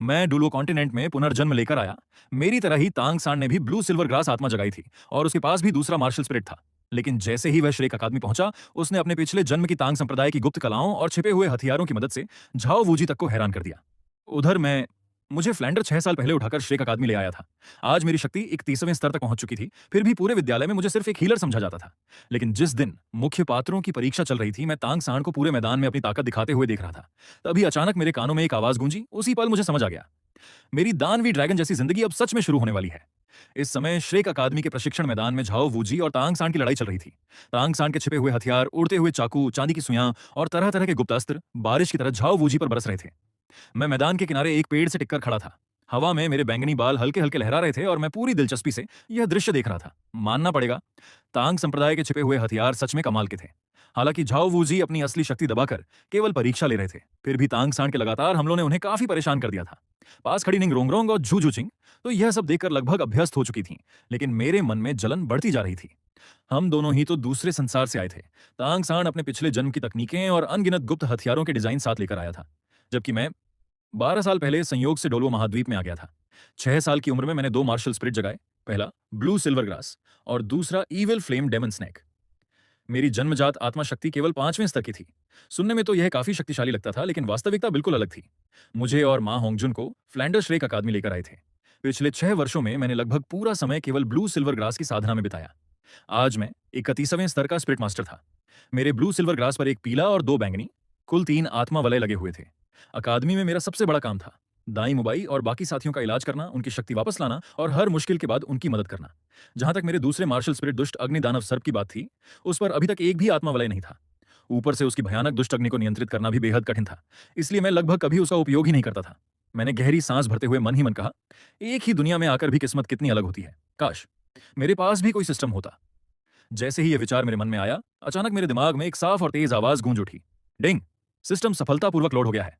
मैं डुलो कॉन्टिनेंट में पुनर्जन्म लेकर आया। मेरी तरह ही तांग सांड ने भी ब्लू सिल्वर ग्रास आत्मा जगाई थी और उसके पास भी दूसरा मार्शल स्पिरिट था। लेकिन जैसे ही वह श्रेक अकादमी पहुंचा, उसने अपने पिछले जन्म की तांग संप्रदाय की गुप्त कलाओं और छिपे हुए हथियारों की मदद से झाओ वूजी तक को हैरान कर दिया। उधर मैं मुझे फ्लैंडर 6 साल पहले उठाकर श्रेक अकादमी ले आया था। आज मेरी शक्ति 31वें स्तर तक पहुंच चुकी थी। फिर भी पूरे विद्यालय में मुझे सिर्फ एक हीलर समझा जाता था। लेकिन जिस दिन मुख्य पात्रों की परीक्षा चल रही थी, मैं तांग सांड को पूरे मैदान में अपनी ताकत दिखाते हुए देख रहा था। तभी अचानक मेरे कानों में एक आवाज गूंजी। उसी पल मुझे समझ आ गया, मेरी दानवी ड्रैगन जैसी जिंदगी अब सच में शुरू होने वाली है। इस समय श्रेक अकादमी के प्रशिक्षण मैदान में झाओ वूजी और तांग सांड की लड़ाई चल रही थी। तांग सांड के छिपे हुए हथियार, उड़ते हुए चाकू, चांदी की सुइयां और तरह तरह के गुप्त अस्त्र बारिश की तरह झाओ वूजी पर बरस रहे थे। मैं मैदान के किनारे एक पेड़ से टिककर खड़ा था। हवा में मेरे बैंगनी बाल हल्के हल्के लहरा रहे थे और मैं पूरी दिलचस्पी से यह दृश्य देख रहा था। मानना पड़ेगा, तांग संप्रदाय के छिपे हुए हथियार सच में कमाल के थे। हालांकि झाओ वूजी अपनी असली शक्ति दबाकर केवल परीक्षा ले रहे थे, फिर भी तांग सांड के लगातार हमलों ने उन्हें काफी परेशान कर दिया था। पास खड़ी निंग रोंगरोंग और झू झू चिंग तो यह सब देखकर लगभग अभ्यस्त हो चुकी थीं, लेकिन मेरे मन में जलन बढ़ती जा रही थी। हम दोनों ही तो दूसरे संसार से आए थे। तांग सांड अपने पिछले जन्म की तकनीकें और अनगिनत गुप्त हथियारों के डिजाइन साथ लेकर आया था, जबकि मैं 12 साल पहले संयोग से डोलवो महाद्वीप में आ गया था। 6 साल की उम्र में मैंने 2 मार्शल स्पिरिट जगाए, पहला ब्लू सिल्वर ग्रास और दूसरा ईविल फ्लेम डेमन स्नेक। मेरी जन्मजात आत्मा शक्ति केवल 5वें स्तर की थी। सुनने में तो यह काफी शक्तिशाली लगता था, लेकिन वास्तविकता बिल्कुल अलग थी। मुझे और मां होंगजुन को फ्लैंडर श्रेक अकादमी लेकर आए थे। पिछले 6 वर्षों में मैंने लगभग पूरा समय केवल ब्लू सिल्वर ग्रास की साधना में बिताया। आज मैं 31वें स्तर का स्पिरिट मास्टर था। मेरे ब्लू सिल्वर ग्रास पर एक पीला और 2 बैंगनी, कुल 3 आत्मा वलय लगे हुए थे। अकादमी में मेरा सबसे बड़ा काम था दाई मुबाई और बाकी साथियों का इलाज करना, उनकी शक्ति वापस लाना और हर मुश्किल के बाद उनकी मदद करना। जहां तक मेरे दूसरे मार्शल स्पिरिट दुष्ट अग्नि दानव सर्प की बात थी, उस पर अभी तक एक भी आत्मा वलय नहीं था। ऊपर से उसकी भयानक दुष्ट अग्नि को नियंत्रित करना भी बेहद कठिन था, इसलिए मैं लगभग कभी उसका उपयोग ही नहीं करता था। मैंने गहरी सांस भरते हुए मन ही मन कहा, एक ही दुनिया में आकर भी किस्मत कितनी अलग होती है। काश मेरे पास भी कोई सिस्टम होता। जैसे ही यह विचार मेरे मन में आया, अचानक मेरे दिमाग में एक साफ और तेज आवाज गूंज उठी, डिंग, सिस्टम सफलतापूर्वक लोड हो गया है।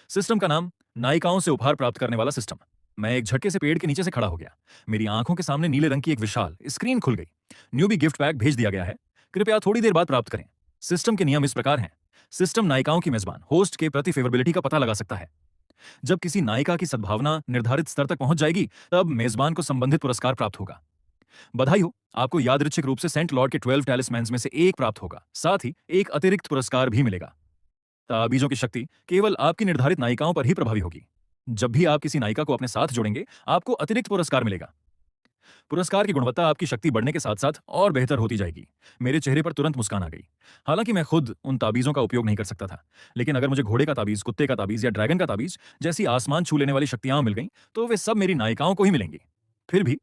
सिस्टम का नाम नायिकाओं से उपहार प्राप्त करने वाला सिस्टम। मैं एक झटके से पेड़ के नीचे से खड़ा हो गया। मेरी आंखों के सामने नीले रंग की एक विशाल स्क्रीन खुल गई। न्यूबी गिफ्ट पैक भेज दिया गया है, कृपया थोड़ी देर बाद प्राप्त करें। सिस्टम के नियम इस प्रकार हैं। सिस्टम नायिकाओं की मेजबान होस्ट के प्रति फेवरेबिलिटी का पता लगा सकता है। जब किसी नायिका की सद्भावना निर्धारित स्तर तक पहुंच जाएगी, तब मेजबान को संबंधित पुरस्कार प्राप्त होगा। बधाई हो, आपको यादृच्छिक रूप से सेंट लॉर्ड के 12 टैलिस्मैन्स में से एक प्राप्त होगा। साथ ही एक अतिरिक्त पुरस्कार भी मिलेगा। ताबीजों की शक्ति केवल आपकी निर्धारित नायिकाओं पर ही प्रभावी होगी। जब भी आप किसी नायिका को अपने साथ जोड़ेंगे, आपको अतिरिक्त पुरस्कार मिलेगा। पुरस्कार की गुणवत्ता आपकी शक्ति बढ़ने के साथ साथ और बेहतर होती जाएगी। मेरे चेहरे पर तुरंत मुस्कान आ गई। हालांकि मैं खुद उन ताबीजों का उपयोग नहीं कर सकता था, लेकिन अगर मुझे घोड़े का ताबीज, कुत्ते का ताबीज या ड्रैगन का ताबीज जैसी आसमान छू लेने वाली शक्तियां मिल गईं, तो वे सब मेरी नायिकाओं को ही मिलेंगी। फिर भी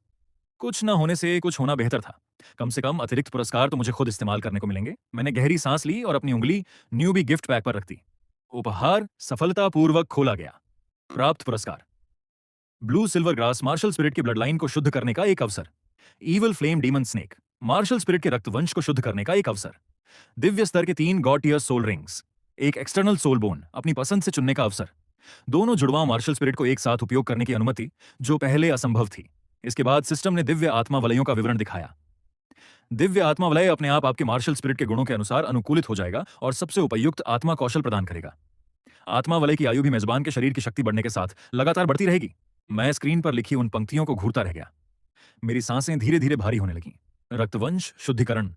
कुछ न होने से कुछ होना बेहतर था। कम से कम अतिरिक्त पुरस्कार तो मुझे खुद इस्तेमाल करने को मिलेंगे। मैंने गहरी सांस ली और अपनी उंगली न्यूबी गिफ्ट पैक पर रख दी। उपहार सफलतापूर्वक खोला गया। प्राप्त पुरस्कार, blue silver grass martial spirit की ब्लड लाइन को शुद्ध करने का एक अवसर। Evil flame demon snake martial spirit के रक्त वंश को शुद्ध करने का एक अवसर। दिव्य स्तर के 3 गॉड टियर सोल रिंग्स, एक एक्सटर्नल सोल बोन अपनी पसंद से चुनने का अवसर। दोनों जुड़वां मार्शल स्पिरिट को एक साथ उपयोग करने की अनुमति, जो पहले असंभव थी। इसके बाद सिस्टम ने दिव्य आत्मा वलयों का विवरण दिखाया। दिव्य आत्मा वलय अपने आप आपके मार्शल स्पिरिट के गुणों के अनुसार अनुकूलित हो जाएगा और सबसे उपयुक्त आत्मा कौशल प्रदान करेगा। आत्मा वलय की आयु भी मेजबान के शरीर की शक्ति बढ़ने के साथ लगातार बढ़ती रहेगी। मैं स्क्रीन पर लिखी उन पंक्तियों को घूरता रह गया। मेरी सांसें धीरे धीरे भारी होने लगीं। रक्तवंश शुद्धिकरण,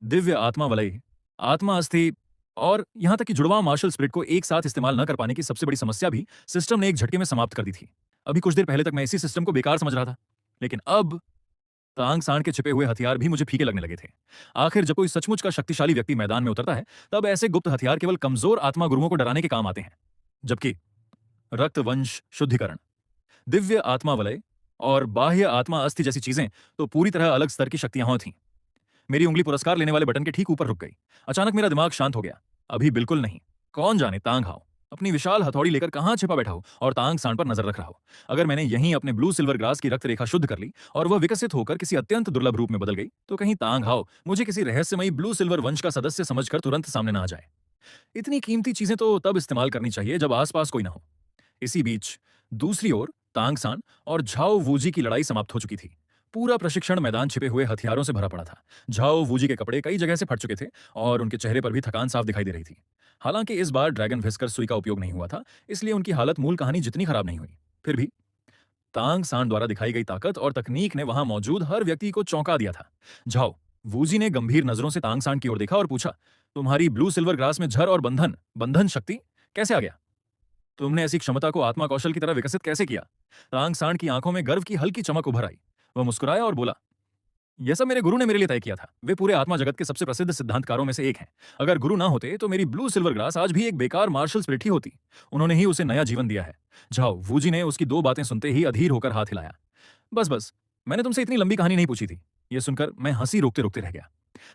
दिव्य आत्मा वलय, आत्मा अस्थि और यहां तक कि जुड़वां मार्शल स्पिरिट को एक साथ इस्तेमाल न कर पाने की सबसे बड़ी समस्या भी सिस्टम ने एक झटके में समाप्त कर दी थी। अभी कुछ देर पहले तक मैं इसी सिस्टम को बेकार समझ रहा था, लेकिन अब तांग सांड के छिपे हुए हथियार भी मुझे फीके लगने लगे थे। आखिर जब कोई सचमुच का शक्तिशाली व्यक्ति मैदान में उतरता है, तब ऐसे गुप्त हथियार केवल कमजोर आत्मा गुरुओं को डराने के काम आते हैं। जबकि रक्तवंश शुद्धिकरण, दिव्य आत्मा वलय और बाह्य आत्मा अस्थि जैसी चीजें तो पूरी तरह अलग स्तर की शक्तियां थीं। मेरी उंगली पुरस्कार लेने वाले बटन के ठीक ऊपर रुक गई। अचानक मेरा दिमाग शांत हो गया। अभी बिल्कुल नहीं। कौन जाने तांग हाओ अपनी विशाल हथौड़ी लेकर कहां छिपा बैठा हो और तांग सांड पर नजर रख रहा हो। अगर मैंने यहीं अपने ब्लू सिल्वर ग्रास की रक्त रेखा शुद्ध कर ली और वह विकसित होकर किसी अत्यंत दुर्लभ रूप में बदल गई, तो कहीं तांग हाओ मुझे किसी रहस्यमयी ब्लू सिल्वर वंश का सदस्य समझकर तुरंत सामने ना आ जाए। इतनी कीमती चीजें तो तब इस्तेमाल करनी चाहिए जब आसपास कोई ना हो। इसी बीच दूसरी ओर तांग सांड और झाओ वूजी की लड़ाई समाप्त हो चुकी थी। पूरा प्रशिक्षण मैदान छिपे हुए हथियारों से भरा पड़ा था। झाओ वूजी के कपड़े कई जगह से फट चुके थे और उनके चेहरे पर भी थकान साफ दिखाई दे रही थी। हालांकि इस बार ड्रैगन विस्कर सुई का उपयोग नहीं हुआ था, इसलिए उनकी हालत मूल कहानी जितनी खराब नहीं हुई। फिर भी तांग सांड द्वारा दिखाई गई ताकत और तकनीक ने वहां मौजूद हर व्यक्ति को चौंका दिया था। झाओ वूजी ने गंभीर नजरों से तांग सांड की ओर देखा और पूछा, तुम्हारी ब्लू सिल्वर ग्रास में झर और बंधन बंधन शक्ति कैसे आ गया? तुमने ऐसी क्षमता को आत्मा कौशल की तरह विकसित कैसे किया? तांग सांड की आंखों में गर्व की हल्की चमक उभर आई। वह मुस्कुराया और बोला, यह सब मेरे गुरु ने मेरे लिए तय किया था। वे पूरे आत्मा जगत के सबसे प्रसिद्ध सिद्धांतकारों में से एक हैं। अगर गुरु ना होते तो मेरी ब्लू सिल्वर ग्रास आज भी एक बेकार मार्शल स्पिरिट ही होती। उन्होंने ही उसे नया जीवन दिया है। जाओ वूजी ने उसकी दो बातें सुनते ही अधीर होकर हाथ हिलाया। बस बस, मैंने तुमसे इतनी लंबी कहानी नहीं पूछी थी। यह सुनकर मैं हंसी रोकते रोकते रह गया।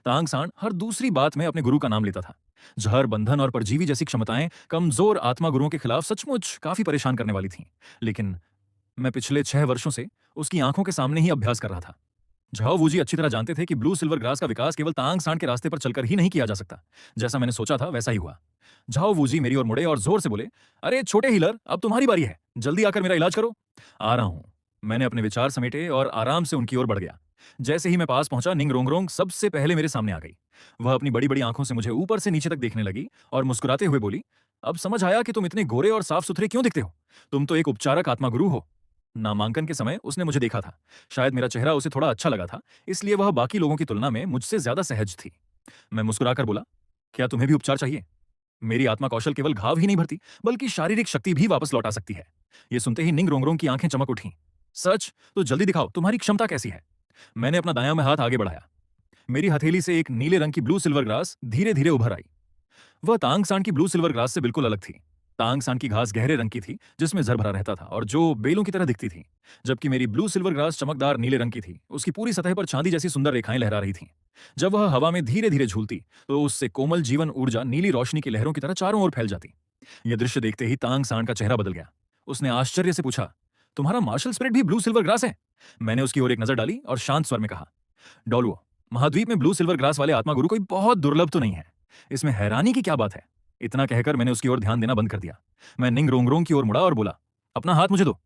तांग सांड हर दूसरी बात में अपने गुरु का नाम लेता था। जहर, बंधन और परजीवी जैसी क्षमताएं कमजोर आत्मा गुरुओं के खिलाफ सचमुच काफी परेशान करने वाली थीं। लेकिन मैं पिछले 6 वर्षों से उसकी आंखों के सामने ही अभ्यास कर रहा था। झाओ वूजी अच्छी तरह जानते थे कि ब्लू सिल्वर ग्रास का विकास केवल तांग सांड के रास्ते पर चलकर ही नहीं किया जा सकता। जैसा मैंने सोचा था वैसा ही हुआ। झाओ वूजी मेरी ओर मुड़े और जोर से बोले, अरे छोटे हीलर, अब तुम्हारी बारी है, जल्दी आकर मेरा इलाज करो। आ रहा हूं। मैंने अपने विचार समेटे और आराम से उनकी ओर बढ़ गया। जैसे ही मैं पास पहुंचा, निंग रोंगरोंग सबसे पहले मेरे सामने आ गई। वह अपनी बड़ी बड़ी आंखों से मुझे ऊपर से नीचे तक देखने लगी और मुस्कुराते हुए बोली, अब समझ आया कि तुम इतने गोरे और साफ सुथरे क्यों दिखते हो। तुम तो एक उपचारक आत्मा गुरु हो। नामांकन के समय उसने मुझे देखा था। शायद मेरा चेहरा उसे थोड़ा अच्छा लगा था, इसलिए वह बाकी लोगों की तुलना में मुझसे ज्यादा सहज थी। मैं मुस्कुराकर बोला, क्या तुम्हें भी उपचार चाहिए? मेरी आत्मा कौशल केवल घाव ही नहीं भरती, बल्कि शारीरिक शक्ति भी वापस लौटा सकती है। यह सुनते ही निंग रोंगरोंग की आंखें चमक उठी। सच? तो जल्दी दिखाओ, तुम्हारी क्षमता कैसी है? मैंने अपना दायां में हाथ आगे बढ़ाया। मेरी हथेली से एक नीले रंग की ब्लू सिल्वर ग्रास धीरे धीरे उभर आई। वह तांग सांड की ब्लू सिल्वर ग्रास से बिल्कुल अलग थी। तांग सांड की घास गहरे रंग की थी, जिसमें जर भरा रहता था और जो बेलों की तरह दिखती थी, जबकि मेरी ब्लू सिल्वर ग्रास चमकदार नीले रंग की थी। उसकी पूरी सतह पर चांदी जैसी सुंदर रेखाएं लहरा रही थीं। जब वह हवा में धीरे धीरे झूलती तो उससे कोमल जीवन ऊर्जा नीली रोशनी की लहरों की तरह चारों ओर फैल जाती। यह दृश्य देखते ही तांग सांड का चेहरा बदल गया। उसने आश्चर्य से पूछा, तुम्हारा मार्शल स्पिरिट भी ब्लू सिल्वर ग्रास है? मैंने उसकी ओर एक नजर डाली और शांत स्वर में कहा, डॉलुओ, महाद्वीप में ब्लू सिल्वर ग्रास वाले आत्मा गुरु कोई बहुत दुर्लभ तो नहीं है। इसमें हैरानी की क्या बात है? इतना कहकर मैंने उसकी ओर ध्यान देना बंद कर दिया। मैं निंग रोंगरोंग की ओर मुड़ा और बोला, अपना हाथ मुझे दो।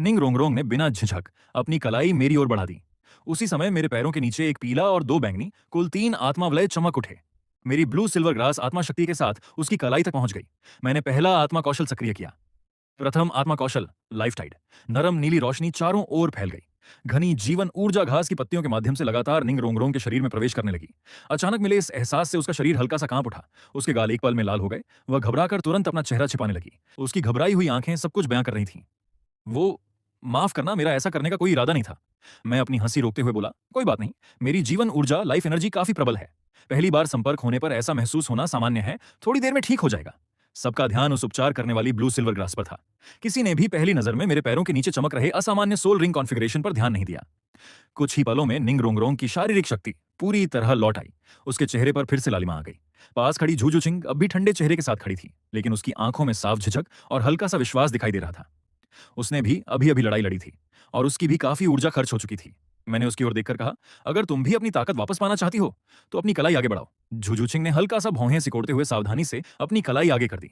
निंग रोंगरोंग ने बिना झिझक अपनी कलाई मेरी ओर बढ़ा दी। उसी समय मेरे पैरों के नीचे एक पीला और दो बैंगनी, कुल 3 आत्मावलय चमक उठे। मेरी ब्लू सिल्वर ग्रास आत्मा शक्ति के साथ उसकी कलाई तक पहुंच गई। मैंने पहला आत्मा कौशल सक्रिय किया। प्रथम आत्मा कौशल लाइफ टाइड। नरम नीली रोशनी चारों ओर फैल गई। घनी जीवन ऊर्जा घास की पत्तियों के माध्यम से लगातार निंग रोंगरोंग के शरीर में प्रवेश करने लगी। अचानक मिले इस एहसास से उसका शरीर हल्का सा कांप उठा। उसके गाल एक पल में लाल हो गए। वह घबराकर तुरंत अपना चेहरा छिपाने लगी। उसकी घबराई हुई आंखें सब कुछ बयां कर रही थीं। वो, माफ करना, मेरा ऐसा करने का कोई इरादा नहीं था। मैं अपनी हंसी रोकते हुए बोला, कोई बात नहीं, मेरी जीवन ऊर्जा लाइफ एनर्जी काफी प्रबल है। पहली बार संपर्क होने पर ऐसा महसूस होना सामान्य है। थोड़ी देर में ठीक हो जाएगा। सबका ध्यान उस उपचार करने वाली ब्लू सिल्वर ग्रास पर था। किसी ने भी पहली नजर में मेरे पैरों के नीचे चमक रहे असामान्य सोल रिंग कॉन्फ़िगरेशन पर ध्यान नहीं दिया। कुछ ही पलों में निंग रोंगरोंग की शारीरिक शक्ति पूरी तरह लौट आई। उसके चेहरे पर फिर से लालिमा आ गई। पास खड़ी झूझू चिंग अब भी ठंडे चेहरे के साथ खड़ी थी, लेकिन उसकी आंखों में साफ झिझक और हल्का सा विश्वास दिखाई दे रहा था। उसने भी अभी अभी लड़ाई लड़ी थी और उसकी भी काफी ऊर्जा खर्च हो चुकी थी। मैंने उसकी ओर देखकर कहा, अगर तुम भी अपनी ताकत वापस पाना चाहती हो तो अपनी कलाई आगे बढ़ाओ। झुझु चिंग ने हल्का सा भौहें सिकोड़ते हुए सावधानी से अपनी कलाई आगे कर दी।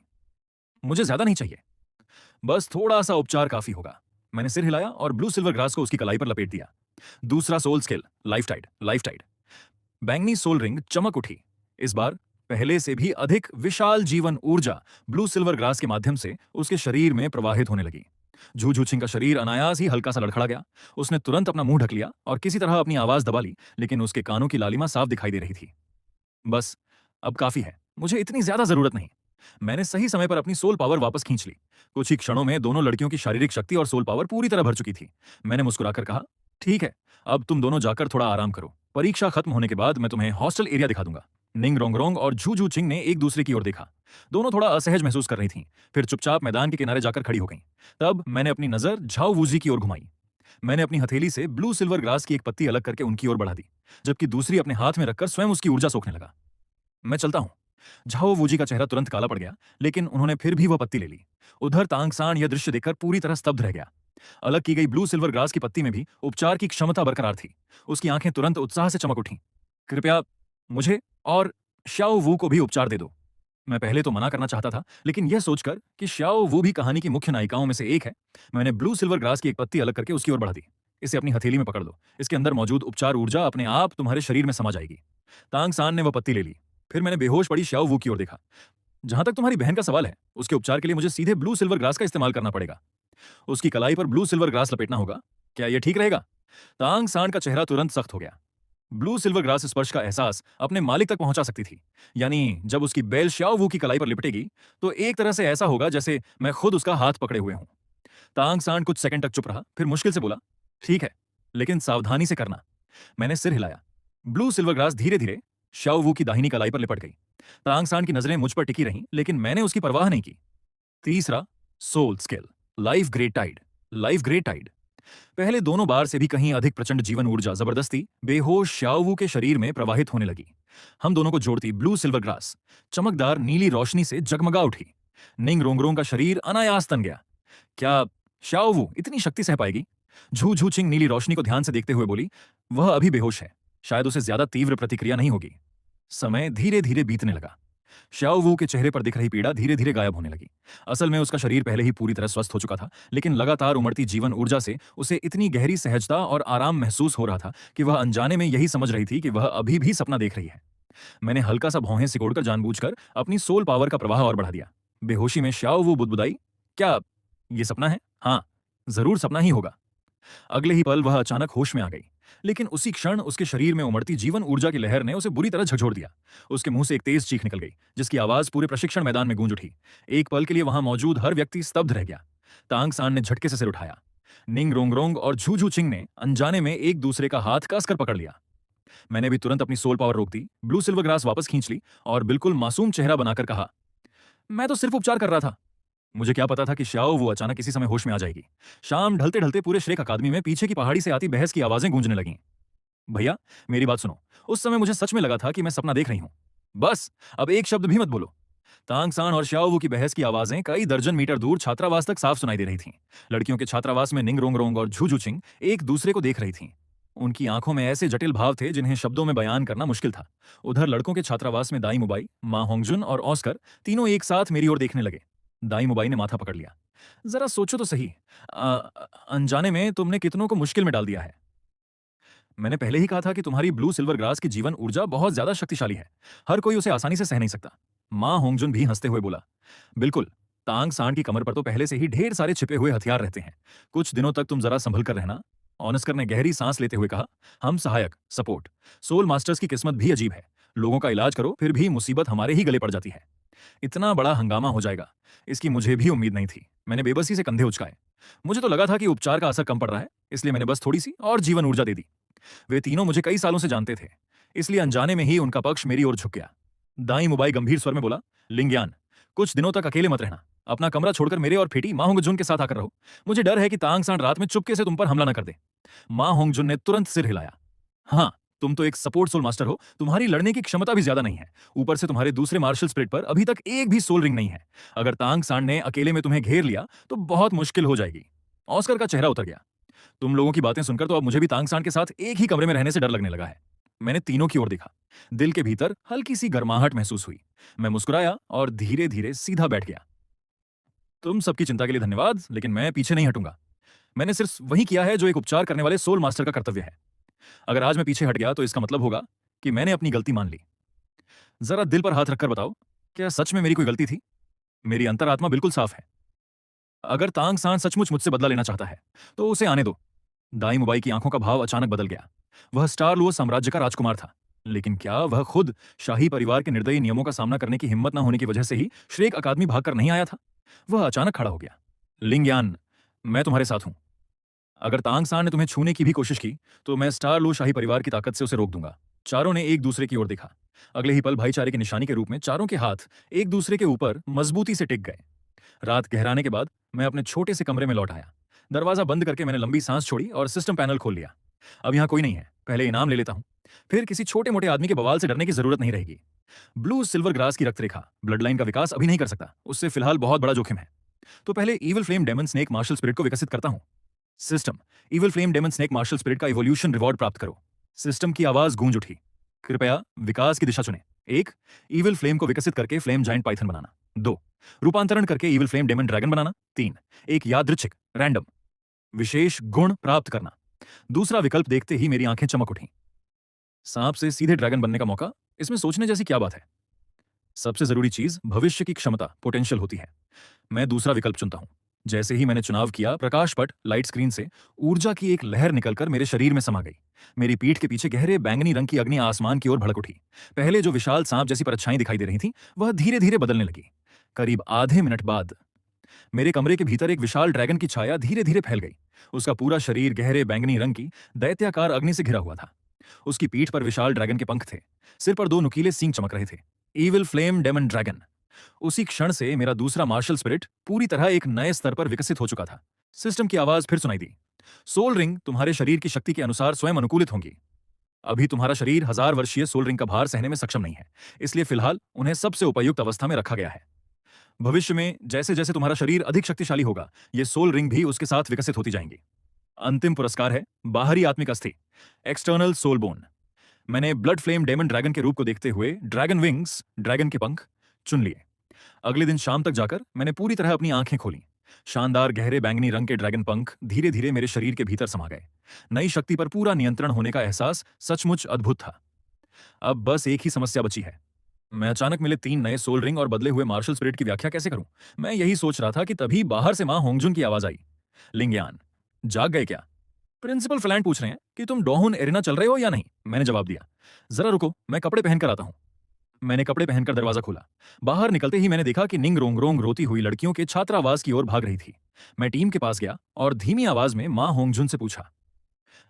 मुझे ज्यादा नहीं चाहिए, बस थोड़ा सा उपचार काफी होगा। मैंने सिर हिलाया और ब्लू सिल्वर ग्रास को उसकी कलाई पर लपेट दिया। दूसरा soul skill life tide. Life tide. बैंगनी सोल रिंग चमक उठी। इस बार पहले से भी अधिक विशाल जीवन ऊर्जा ब्लू सिल्वर ग्रास के माध्यम से उसके शरीर में प्रवाहित होने लगी। झूझू चिंग का शरीर अनायास ही हल्का सा लड़खड़ा गया। उसने तुरंत अपना मुंह ढक लिया और किसी तरह अपनी आवाज दबा ली, लेकिन उसके कानों की लालिमा साफ दिखाई दे रही थी। बस, अब काफी है, मुझे इतनी ज्यादा जरूरत नहीं। मैंने सही समय पर अपनी सोल पावर वापस खींच ली। कुछ ही क्षणों में दोनों लड़कियों की शारीरिक शक्ति और सोल पावर पूरी तरह भर चुकी थी। मैंने मुस्कुराकर कहा, ठीक है, अब तुम दोनों जाकर थोड़ा आराम करो। परीक्षा खत्म होने के बाद मैं तुम्हें हॉस्टल एरिया दिखा दूंगा। निंग रोंगरोंग और झू चिंग ने एक दूसरे की ओर देखा। दोनों थोड़ा असहज महसूस कर रही थीं, फिर चुपचाप मैदान के किनारे जाकर खड़ी हो गईं। तब मैंने अपनी नजर झाओ वूजी की ओर घुमाई। मैंने अपनी हथेली से ब्लू सिल्वर ग्रास की एक पत्ती अलग करके उनकी ओर बढ़ा दी, जबकि दूसरी अपने हाथ में रखकर स्वयं उसकी ऊर्जा सोखने लगा। मैं चलता हूं। झाओ वूजी का चेहरा तुरंत काला पड़ गया, लेकिन उन्होंने फिर भी वह पत्ती ले ली। उधर तांग सांड यह दृश्य देखकर पूरी तरह स्तब्ध रह गया। अलग की गई ब्लू सिल्वर ग्रास की पत्ती में भी उपचार की क्षमता बरकरार थी। उसकी आंखें तुरंत उत्साह से चमक उठीं। कृपया मुझे और श्याओ वू को भी उपचार दे दो। मैं पहले तो मना करना चाहता था, लेकिन यह सोचकर कि श्याओ वू भी कहानी की मुख्य नायिकाओं में से एक है, मैंने ब्लू सिल्वर ग्रास की एक पत्ती अलग करके उसकी ओर बढ़ा दी। इसे अपनी हथेली में पकड़ लो। इसके अंदर मौजूद उपचार ऊर्जा अपने आप तुम्हारे शरीर में समा जाएगी। तांग सांड ने वह पत्ती ले ली। फिर मैंने बेहोश पड़ी श्याओ वू की ओर देखा। जहां तक तुम्हारी बहन का सवाल है, उसके उपचार के लिए मुझे सीधे ब्लू सिल्वर ग्रास का इस्तेमाल करना पड़ेगा। उसकी कलाई पर ब्लू सिल्वर ग्रास लपेटना होगा। क्या यह ठीक रहेगा? तांग सांड का चेहरा तुरंत सख्त हो गया। ब्लू सिल्वर ग्रास स्पर्श का एहसास अपने मालिक तक पहुंचा सकती थी। यानी जब उसकी बेल श्याओ वू की कलाई पर लिपटेगी तो एक तरह से ऐसा होगा जैसे मैं खुद उसका हाथ पकड़े हुए हूं। तांग सांड कुछ सेकंड तक चुप रहा, फिर मुश्किल से बोला, ठीक है, लेकिन सावधानी से करना। मैंने सिर हिलाया। ब्लू सिल्वर ग्रास धीरे धीरे श्याओ वू की दाहिनी कलाई पर लिपट गई। तांग सांड की नजरें मुझ पर टिकी रहीं, लेकिन मैंने उसकी परवाह नहीं की। तीसरा, soul skill, life great tide. Life great tide पहले दोनों बार से भी कहीं अधिक प्रचंड जीवन ऊर्जा जबरदस्ती बेहोश श्याओवू के शरीर में प्रवाहित होने लगी। हम दोनों को जोड़ती ब्लू सिल्वर ग्रास चमकदार नीली रोशनी से जगमगा उठी। निंग रोंगरोंग का शरीर अनायास तन गया। क्या श्याओवू इतनी शक्ति सह पाएगी? झू झू चिंग नीली रोशनी को ध्यान से देखते हुए बोली, वह अभी बेहोश है, शायद उसे ज्यादा तीव्र प्रतिक्रिया नहीं होगी। समय धीरे धीरे बीतने लगा। श्याओ वू के चेहरे पर दिख रही पीड़ा धीरे धीरे गायब होने लगी। असल में उसका शरीर पहले ही पूरी तरह स्वस्थ हो चुका था, लेकिन लगातार उमड़ती जीवन ऊर्जा से उसे इतनी गहरी सहजता और आराम महसूस हो रहा था कि वह अनजाने में यही समझ रही थी कि वह अभी भी सपना देख रही है। मैंने हल्का सा भौहें सिकोड़कर जानबूझकर अपनी सोल पावर का प्रवाह और बढ़ा दिया। बेहोशी में श्याओ वू बुदबुदाई, क्या ये सपना है? हाँ, जरूर सपना ही होगा। अगले ही पल वह अचानक होश में आ गई, लेकिन उसी क्षण उसके शरीर में उमड़ती जीवन ऊर्जा की लहर ने उसे बुरी तरह झकझोर दिया। उसके मुंह से एक तेज चीख निकल गई, जिसकी आवाज पूरे प्रशिक्षण मैदान में गूंज उठी। एक पल के लिए वहां मौजूद हर व्यक्ति स्तब्ध रह गया। तांग सांड ने झटके से सिर उठाया। निंग रोंगरोंग और झू झू चिंग ने अनजाने में एक दूसरे का हाथ कसकर पकड़ लिया। मैंने भी तुरंत अपनी सोल पावर रोक दी, ब्लू सिल्वर ग्रास वापस खींच ली और बिल्कुल मासूम चेहरा बनाकर कहा, मैं तो सिर्फ उपचार कर रहा था। मुझे क्या पता था कि श्याओ वो अचानक इसी समय होश में आ जाएगी। शाम ढलते ढलते पूरे श्रेक अकादमी में पीछे की पहाड़ी से आती बहस की आवाजें गूंजने लगीं। भैया, मेरी बात सुनो, उस समय मुझे सच में लगा था कि मैं सपना देख रही हूं। बस अब एक शब्द भी मत बोलो। तांग सांड और श्याओ वू की बहस की आवाजें कई दर्जन मीटर दूर छात्रावास तक साफ सुनाई दे रही थीं। लड़कियों के छात्रावास में निंग रोंग रोंग और झू झू चिंग एक दूसरे को देख रही थीं। उनकी आंखों में ऐसे जटिल भाव थे जिन्हें शब्दों में बयान करना मुश्किल था। उधर लड़कों के छात्रावास में दाई मुबाई, मां होंगजुन और ऑस्कर तीनों एक साथ मेरी ओर देखने लगे। दाई मुबाई ने माथा पकड़ लिया। जरा सोचो तो सही, अनजाने में तुमने कितनों को मुश्किल में डाल दिया है। मैंने पहले ही कहा था कि तुम्हारी ब्लू सिल्वर ग्रास की जीवन ऊर्जा बहुत ज्यादा शक्तिशाली है, हर कोई उसे आसानी से सह नहीं सकता। मां होंगजुन भी हंसते हुए बोला, बिल्कुल, तांग सांड की कमर पर तो पहले से ही ढेर सारे छिपे हुए हथियार रहते हैं। कुछ दिनों तक तुम जरा संभल कर रहना। ऑनस्कर ने गहरी सांस लेते हुए कहा, हम सहायक सपोर्ट सोल मास्टर्स की किस्मत भी अजीब है। लोगों का इलाज करो, फिर भी मुसीबत हमारे ही गले पड़ जाती है। इतना बड़ा हंगामा हो जाएगा, इसकी मुझे भी उम्मीद नहीं थी। मैंने बेबसी से कंधे उचकाए। मुझे तो लगा था कि उपचार का असर कम पड़ रहा है, इसलिए मैंने बस थोड़ी सी और जीवन ऊर्जा दे दी। वे तीनों मुझे कई सालों से जानते थे, इसलिए अनजाने में ही उनका पक्ष मेरी ओर झुक गया। दाई मुबाई गंभीर स्वर में बोला, लिंग्यान, कुछ दिनों तक अकेले मत रहना। अपना कमरा छोड़कर मेरे और फेटी मां होंगजुन के साथ आकर रहो। मुझे डर है कि तांग सांड रात में चुपके से तुम पर हमला न कर दे। मां होंगजुन ने तुरंत सिर हिलाया। हाँ, तुम तो एक सपोर्ट सोल मास्टर हो, तुम्हारी लड़ने की क्षमता भी ज्यादा नहीं है। ऊपर से तुम्हारे दूसरे मार्शल स्पिरिट पर अभी तक एक भी सोल रिंग नहीं है। अगर तांग सांड ने अकेले में तुम्हें घेर लिया तो बहुत मुश्किल हो जाएगी। ऑस्कर का चेहरा उतर गया। तुम लोगों की बातें सुनकर तो अब मुझे भी तांग सांड के साथ एक ही कमरे में रहने से डर लगने लगा है। मैंने तीनों की ओर देखा। दिल के भीतर हल्की सी गर्माहट महसूस हुई। मैं मुस्कुराया और धीरे धीरे सीधा बैठ गया। तुम सबकी चिंता के लिए धन्यवाद, लेकिन मैं पीछे नहीं हटूंगा। मैंने सिर्फ वही किया है जो एक उपचार करने वाले सोल मास्टर का कर्तव्य है। अगर आज मैं पीछे हट गया तो इसका मतलब होगा कि मैंने अपनी गलती मान ली। जरा दिल पर हाथ रखकर बताओ, क्या सच में मेरी कोई गलती थी? मेरी अंतरात्मा बिल्कुल साफ है। अगर तांग सांड सचमुच मुझसे बदला लेना चाहता है तो उसे आने दो। दाई मुबाई की आंखों का भाव अचानक बदल गया। वह स्टार लुओ साम्राज्य का राजकुमार था, लेकिन क्या वह खुद शाही परिवार के निर्दयी नियमों का सामना करने की हिम्मत न होने की वजह से ही श्रेक अकादमी भागकर नहीं आया था? वह अचानक खड़ा हो गया। लिंग्यान, मैं तुम्हारे साथ हूं। अगर तांग सांड ने तुम्हें छूने की भी कोशिश की तो मैं स्टार लू शाही परिवार की ताकत से उसे रोक दूंगा। चारों ने एक दूसरे की ओर देखा। अगले ही पल भाईचारे की निशानी के रूप में चारों के हाथ एक दूसरे के ऊपर मजबूती से टिक गए। रात गहराने के बाद मैं अपने छोटे से कमरे में लौट आया। दरवाजा बंद करके मैंने लंबी सांस छोड़ी और सिस्टम पैनल खोल लिया। अब यहां कोई नहीं है, पहले इनाम ले लेता हूं, फिर किसी छोटे मोटे आदमी के बवाल से डरने की जरूरत नहीं रहेगी। ब्लू सिल्वर ग्रास की रक्तरेखा ब्लड लाइन का विकास अभी नहीं कर सकता, उससे फिलहाल बहुत बड़ा जोखिम है। तो पहले evil flame demon snake martial spirit को विकसित करता हूं। System, evil flame demon snake martial spirit का इवोल्यूशन रिवॉर्ड प्राप्त करो। सिस्टम की आवाज गूंज उठी। कृपया विकास की दिशा चुनें। 1, इविल फ्लेम को विकसित करके फ्लेम जाइंट पाइथन बनाना। 2, रूपांतरण करके इविल फ्लेम डेमन ड्रैगन बनाना। 3, एक यादृच्छिक रैंडम विशेष गुण प्राप्त करना। दूसरा विकल्प देखते ही मेरी आंखें चमक उठीं। सांप से सीधे ड्रैगन बनने का मौका, इसमें सोचने जैसी क्या बात है? सबसे जरूरी चीज भविष्य की क्षमता पोटेंशियल होती है। मैं दूसरा विकल्प चुनता हूं, जैसे ही मैंने चुनाव किया, प्रकाश पट लाइट स्क्रीन से ऊर्जा की एक लहर निकलकर मेरे शरीर में समा गई। मेरी पीठ के पीछे गहरे बैंगनी रंग की अग्नि आसमान की ओर भड़क उठी। पहले जो विशाल सांप जैसी परछाई दिखाई दे रही थी, वह धीरे धीरे बदलने लगी। करीब आधे मिनट बाद मेरे कमरे के भीतर एक विशाल ड्रैगन की छाया धीरे धीरे फैल गई। उसका पूरा शरीर गहरे बैंगनी रंग की दैत्याकार अग्नि से घिरा हुआ था। उसकी पीठ पर विशाल ड्रैगन के पंख थे। सिर पर दो नुकीले सींग चमक रहे थे। Evil flame demon dragon. उसी क्षण से मेरा दूसरा मार्शल स्पिरिट पूरी तरह एक नए स्तर पर विकसित हो चुका था। सिस्टम की आवाज फिर सुनाई दी। सोल रिंग तुम्हारे शरीर की शक्ति के अनुसार स्वयं अनुकूलित होंगी। अभी तुम्हारा शरीर 1000 वर्षीय सोल रिंग का भार सहने में सक्षम नहीं है, इसलिए फिलहाल उन्हें सबसे उपयुक्त अवस्था में रखा गया है। भविष्य में जैसे जैसे तुम्हारा शरीर अधिक शक्तिशाली होगा, ये सोल रिंग भी उसके साथ विकसित होती जाएंगी। अंतिम पुरस्कार है बाहरी आत्मिक अस्थि, एक्सटर्नल सोल बोन। मैंने ब्लड फ्लेम डेमन ड्रैगन के रूप को देखते हुए ड्रैगन विंग्स, ड्रैगन के पंख चुन लिए। अगले दिन शाम तक जाकर मैंने पूरी तरह अपनी आंखें खोली। शानदार गहरे बैंगनी रंग के ड्रैगन पंख धीरे धीरे मेरे शरीर के भीतर समा गए। नई शक्ति पर पूरा नियंत्रण होने का एहसास सचमुच अद्भुत था। अब बस एक ही समस्या बची है। मैं अचानक मिले 3 नए सोल रिंग और बदले हुए मार्शल स्पिरिट की व्याख्या कैसे करूं? मैं यही सोच रहा था कि तभी बाहर से मां होंगजुन की आवाज आई। लिंगयान, जाग गए क्या? प्रिंसिपल फ्लैंड पूछ रहे हैं कि तुम डोहुन एरिना चल रहे हो या नहीं। मैंने जवाब दिया, जरा रुको, मैं कपड़े पहनकर आता हूं। मैंने कपड़े पहनकर दरवाजा खोला। बाहर निकलते ही मैंने देखा कि निंग रोंगरोंग रोती हुई लड़कियों के छात्रावास की ओर भाग रही थी। मैं टीम के पास गया और धीमी आवाज में मां होंगजुन से पूछा,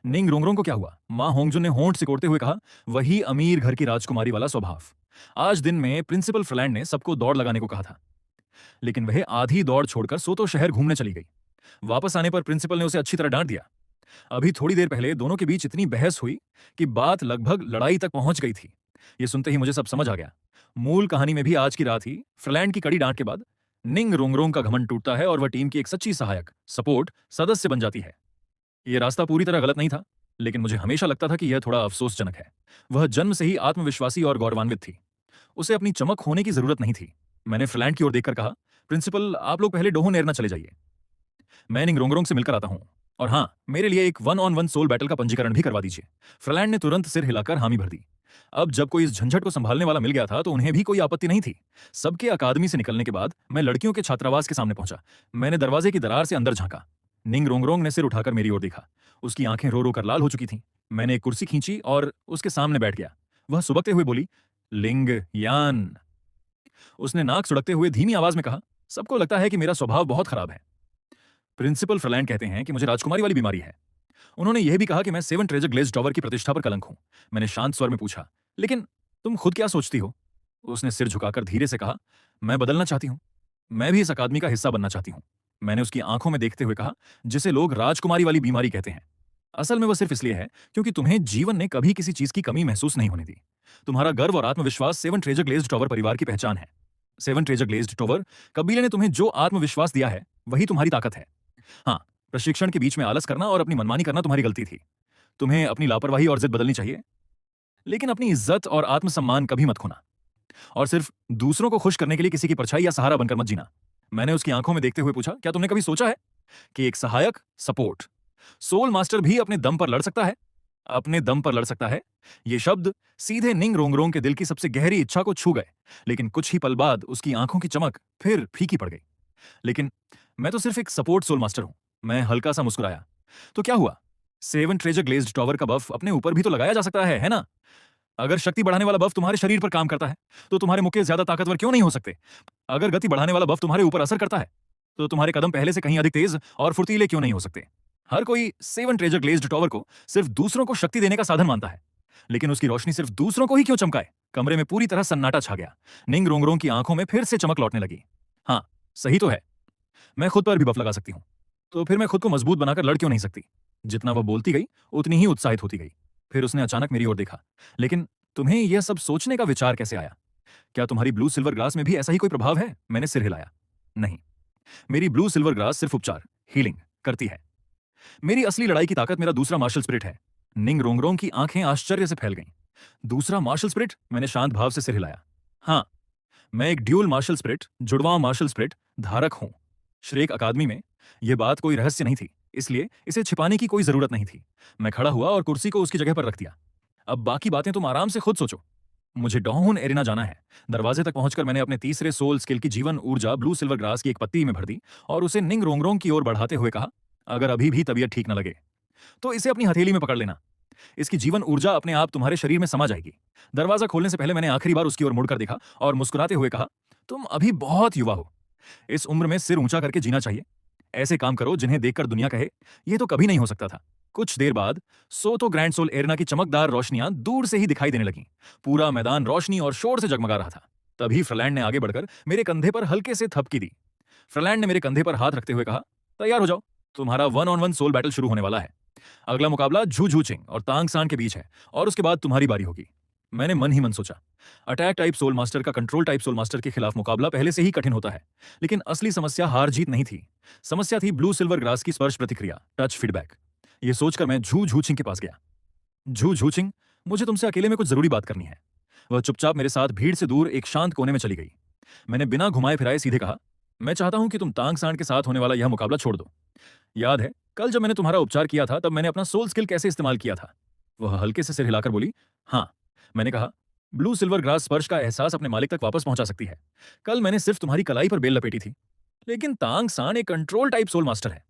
निंग रोंगरोंग को क्या हुआ? मां होंगजुन ने होंठ सिकोड़ते हुए कहा, वही अमीर घर की राजकुमारी वाला स्वभाव। आज दिन में प्रिंसिपल फ्लैंड ने सबको दौड़ लगाने को कहा था, लेकिन वह आधी दौड़ छोड़कर सोतो शहर घूमने चली गई। वापस आने पर प्रिंसिपल ने उसे अच्छी तरह डांट दिया। अभी थोड़ी देर पहले दोनों के बीच इतनी बहस हुई कि बात लगभग लड़ाई तक पहुंच गई थी। यह सुनते ही मुझे सब समझ आ गया। मूल कहानी में भी आज की रात ही फ्लैंड की कड़ी डांट के बाद निंग रोंगरोंग का घमंड टूटता है और वह टीम की एक सच्ची सहायक, सपोर्ट सदस्य बन जाती है। यह रास्ता पूरी तरह गलत नहीं था, लेकिन मुझे हमेशा लगता था कि यह थोड़ा अफसोसजनक है। वह जन्म से ही आत्मविश्वासी और गौरवान्वित थी। उसे अपनी चमक होने की जरूरत नहीं थी। मैंने फ्लैंड की ओर देखकर कहा, प्रिंसिपल आप लोग पहले डोहन एरना चले जाइए, मैं निंग रोंगरोंग से मिलकर आता हूं। और हाँ, मेरे लिए एक 1-on-1 सोल बैटल का पंजीकरण भी करवा दीजिए। फ्लैंड ने तुरंत सिर हिलाकर हामी भर दी। अब जब कोई इस झंझट को संभालने वाला मिल गया था तो उन्हें भी कोई आपत्ति नहीं थी। सबके अकादमी से निकलने के बाद मैं लड़कियों के छात्रावास के सामने पहुंचा। मैंने दरवाजे की दरार से अंदर झांका। निंग रोंगरोंग ने सिर उठाकर मेरी ओर देखा। उसकी आंखें रो रो कर लाल हो चुकी थीं। मैंने एक कुर्सी खींची और उसके सामने बैठ गया। वह सुबकते हुए बोली, लिंग यान। उसने नाक सुड़कते हुए धीमी आवाज में कहा, सबको लगता है कि मेरा स्वभाव बहुत खराब है। प्रिंसिपल फ्रलैंड कहते हैं कि मुझे राजकुमारी वाली बीमारी है। उन्होंने यह भी कहा कि मैं 7 ट्रेजर ग्लेज्ड टॉवर की प्रतिष्ठा पर कलंक हूं। मैंने शांत स्वर में पूछा, लेकिन तुम खुद क्या सोचती हो? उसने सिर झुकाकर धीरे से कहा, मैं बदलना चाहती हूं। मैं भी इस अकादमी का हिस्सा बनना चाहती हूं। मैंने उसकी आंखों में देखते हुए कहा, जिसे लोग राजकुमारी वाली बीमारी कहते हैं, असल में वो सिर्फ इसलिए है क्योंकि तुम्हें जीवन ने कभी किसी चीज की कमी महसूस नहीं होने दी। तुम्हारा गर्व और आत्मविश्वास 7 ट्रेजर ग्लेज्ड टॉवर परिवार की पहचान है। 7 ट्रेजर ग्लेज्ड टॉवर कबीले ने तुम्हें जो आत्मविश्वास दिया है, वही तुम्हारी ताकत है। हाँ, प्रशिक्षण के बीच में आलस करना और अपनी मनमानी करना तुम्हारी गलती थी। तुम्हें अपनी लापरवाही और जिद बदलनी चाहिए, लेकिन अपनी इज्जत और आत्मसम्मान कभी मत खोना। और सिर्फ दूसरों को खुश करने के लिए किसी की परछाई या सहारा बनकर मत जीना। मैंने उसकी आंखों में देखते हुए पूछा, क्या तुमने कभी सोचा है कि एक सहायक, सपोर्ट, सोल मास्टर भी अपने दम पर लड़ सकता है? अपने दम पर लड़ सकता है। ये शब्द सीधे निंग रोंगरोंग के दिल की सबसे गहरी इच्छा को छू गए, लेकिन कुछ ही पल बाद उसकी आंखों की चमक फिर फीकी पड़ गई। लेकिन मैं तो सिर्फ एक सपोर्ट सोल मास्टर हूं। मैं हल्का सा मुस्कुराया। तो क्या हुआ? 7 ट्रेजर ग्लेज्ड टॉवर का बफ अपने ऊपर भी तो लगाया जा सकता है ना? अगर शक्ति बढ़ाने वाला बफ तुम्हारे शरीर पर काम करता है, तो तुम्हारे मुक्के ज्यादा ताकतवर क्यों नहीं हो सकते? अगर गति बढ़ाने वाला बफ तुम्हारे ऊपर असर करता है, तो तुम्हारे कदम पहले से कहीं अधिक तेज और फुर्तीले क्यों नहीं हो सकते? हर कोई 7 ट्रेजर ग्लेज्ड टॉवर को सिर्फ दूसरों को शक्ति देने का साधन मानता है, लेकिन उसकी रोशनी सिर्फ दूसरों को ही क्यों चमकाए? कमरे में पूरी तरह सन्नाटा छा गया। निंग रोंगरोंग की आंखों में फिर से चमक लौटने लगी। हाँ, सही तो है, मैं खुद पर भी बफ लगा सकती हूं। तो फिर मैं खुद को मजबूत बनाकर लड़ क्यों नहीं सकती? जितना वह बोलती गई, उतनी ही उत्साहित होती गई। फिर उसने अचानक मेरी ओर देखा, लेकिन तुम्हें यह सब सोचने का विचार कैसे आया? क्या तुम्हारी ब्लू सिल्वर ग्लास में भी ऐसा ही कोई प्रभाव है? मैंने सिर हिलाया। नहीं, मेरी ब्लू सिल्वर ग्लास सिर्फ उपचार, हीलिंग करती है। मेरी असली लड़ाई की ताकत मेरा दूसरा मार्शल स्पिरिट है। निंग रोंगरोंग की आंखें आश्चर्य से फैल गईं। दूसरा मार्शल स्पिरिट? मैंने शांत भाव से सिर हिलाया। हाँ, मैं एक ड्यूल मार्शल स्पिरिट, जुड़वां मार्शल स्पिरिट धारक हूं। श्रेक अकादमी में यह बात कोई रहस्य नहीं थी, इसलिए इसे छिपाने की कोई जरूरत नहीं थी। मैं खड़ा हुआ और कुर्सी को उसकी जगह पर रख दिया। अब बाकी बातें तुम आराम से खुद सोचो। मुझे डॉन एरिना जाना है। दरवाजे तक पहुंचकर मैंने अपने तीसरे सोल स्किल की जीवन ऊर्जा ब्लू सिल्वर ग्रास की एक पत्ती में भर दी और उसे निंग रोंगरोंग की ओर बढ़ाते हुए कहा, अगर अभी भी तबीयत ठीक न लगे तो इसे अपनी हथेली में पकड़ लेना। इसकी जीवन ऊर्जा अपने आप तुम्हारे शरीर में समा जाएगी। दरवाजा खोलने से पहले मैंने आखिरी बार उसकी ओर मुड़कर देखा और मुस्कुराते हुए कहा, तुम अभी बहुत युवा हो। इस उम्र में सिर ऊंचा करके जीना चाहिए। ऐसे काम करो जिन्हें देखकर दुनिया कहे, यह तो कभी नहीं हो सकता था। कुछ देर बाद सोतो ग्रैंड सोल एरिना की चमकदार रोशनियां दूर से ही दिखाई देने लगीं। पूरा मैदान रोशनी और शोर से जगमगा रहा था। तभी फ्रलैंड ने आगे बढ़कर मेरे कंधे पर हल्के से थपकी दी। फ्रलैंड ने मेरे कंधे पर हाथ रखते हुए कहा, तैयार हो जाओ, तुम्हारा 1-on-1 सोल बैटल शुरू होने वाला है। अगला मुकाबला झू झूचिंग और तांग सान के बीच है और उसके बाद तुम्हारी बारी होगी। मैंने मन ही मन सोचा, अटैक टाइप सोल मास्टर का कंट्रोल टाइप सोल मास्टर के खिलाफ मुकाबला पहले से ही कठिन होता है, लेकिन असली समस्या हार जीत नहीं थी। समस्या थी ब्लू सिल्वर ग्रास की स्पर्श प्रतिक्रिया, टच फीडबैक। ये सोचकर मैं झू झूचिंग के पास गया। झू झूचिंग, मुझे तुमसे अकेले में कुछ जरूरी बात करनी है। वह चुपचाप मेरे साथ भीड़ से दूर एक शांत कोने में चली गई। मैंने बिना घुमाए फिराए सीधे कहा, मैं चाहता हूं कि तुम तांग सांड के साथ होने वाला यह मुकाबला छोड़ दो। याद है कल जब मैंने तुम्हारा उपचार किया था तब मैंने अपना सोल स्किल कैसे इस्तेमाल किया था? वह हल्के से सिर हिलाकर बोली, हाँ। मैंने कहा, ब्लू सिल्वर ग्रास स्पर्श का एहसास अपने मालिक तक वापस पहुंचा सकती है। कल मैंने सिर्फ तुम्हारी कलाई पर बेल लपेटी थी, लेकिन तांग सान एक कंट्रोल टाइप सोल मास्टर है।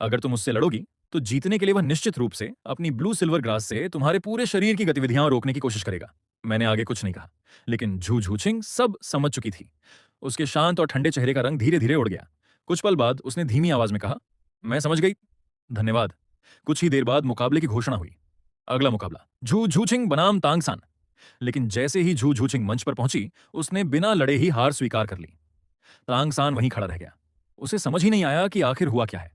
अगर तुम उससे लड़ोगी तो जीतने के लिए वह निश्चित रूप से अपनी ब्लू सिल्वर ग्रास से तुम्हारे पूरे शरीर की गतिविधियां रोकने की कोशिश करेगा। मैंने आगे कुछ नहीं कहा, लेकिन झू झूचिंग सब समझ चुकी थी। उसके शांत और ठंडे चेहरे का रंग धीरे धीरे उड़ गया। कुछ पल बाद उसने धीमी आवाज में कहा, मैं समझ गई, धन्यवाद। कुछ ही देर बाद मुकाबले की घोषणा हुई। अगला मुकाबला झू झूचिंग बनाम तांग सान। लेकिन जैसे ही झू झूचिंग मंच पर पहुंची उसने बिना लड़े ही हार स्वीकार कर ली। तांग सान वहीं खड़ा रह गया। उसे समझ ही नहीं आया कि आखिर हुआ क्या है।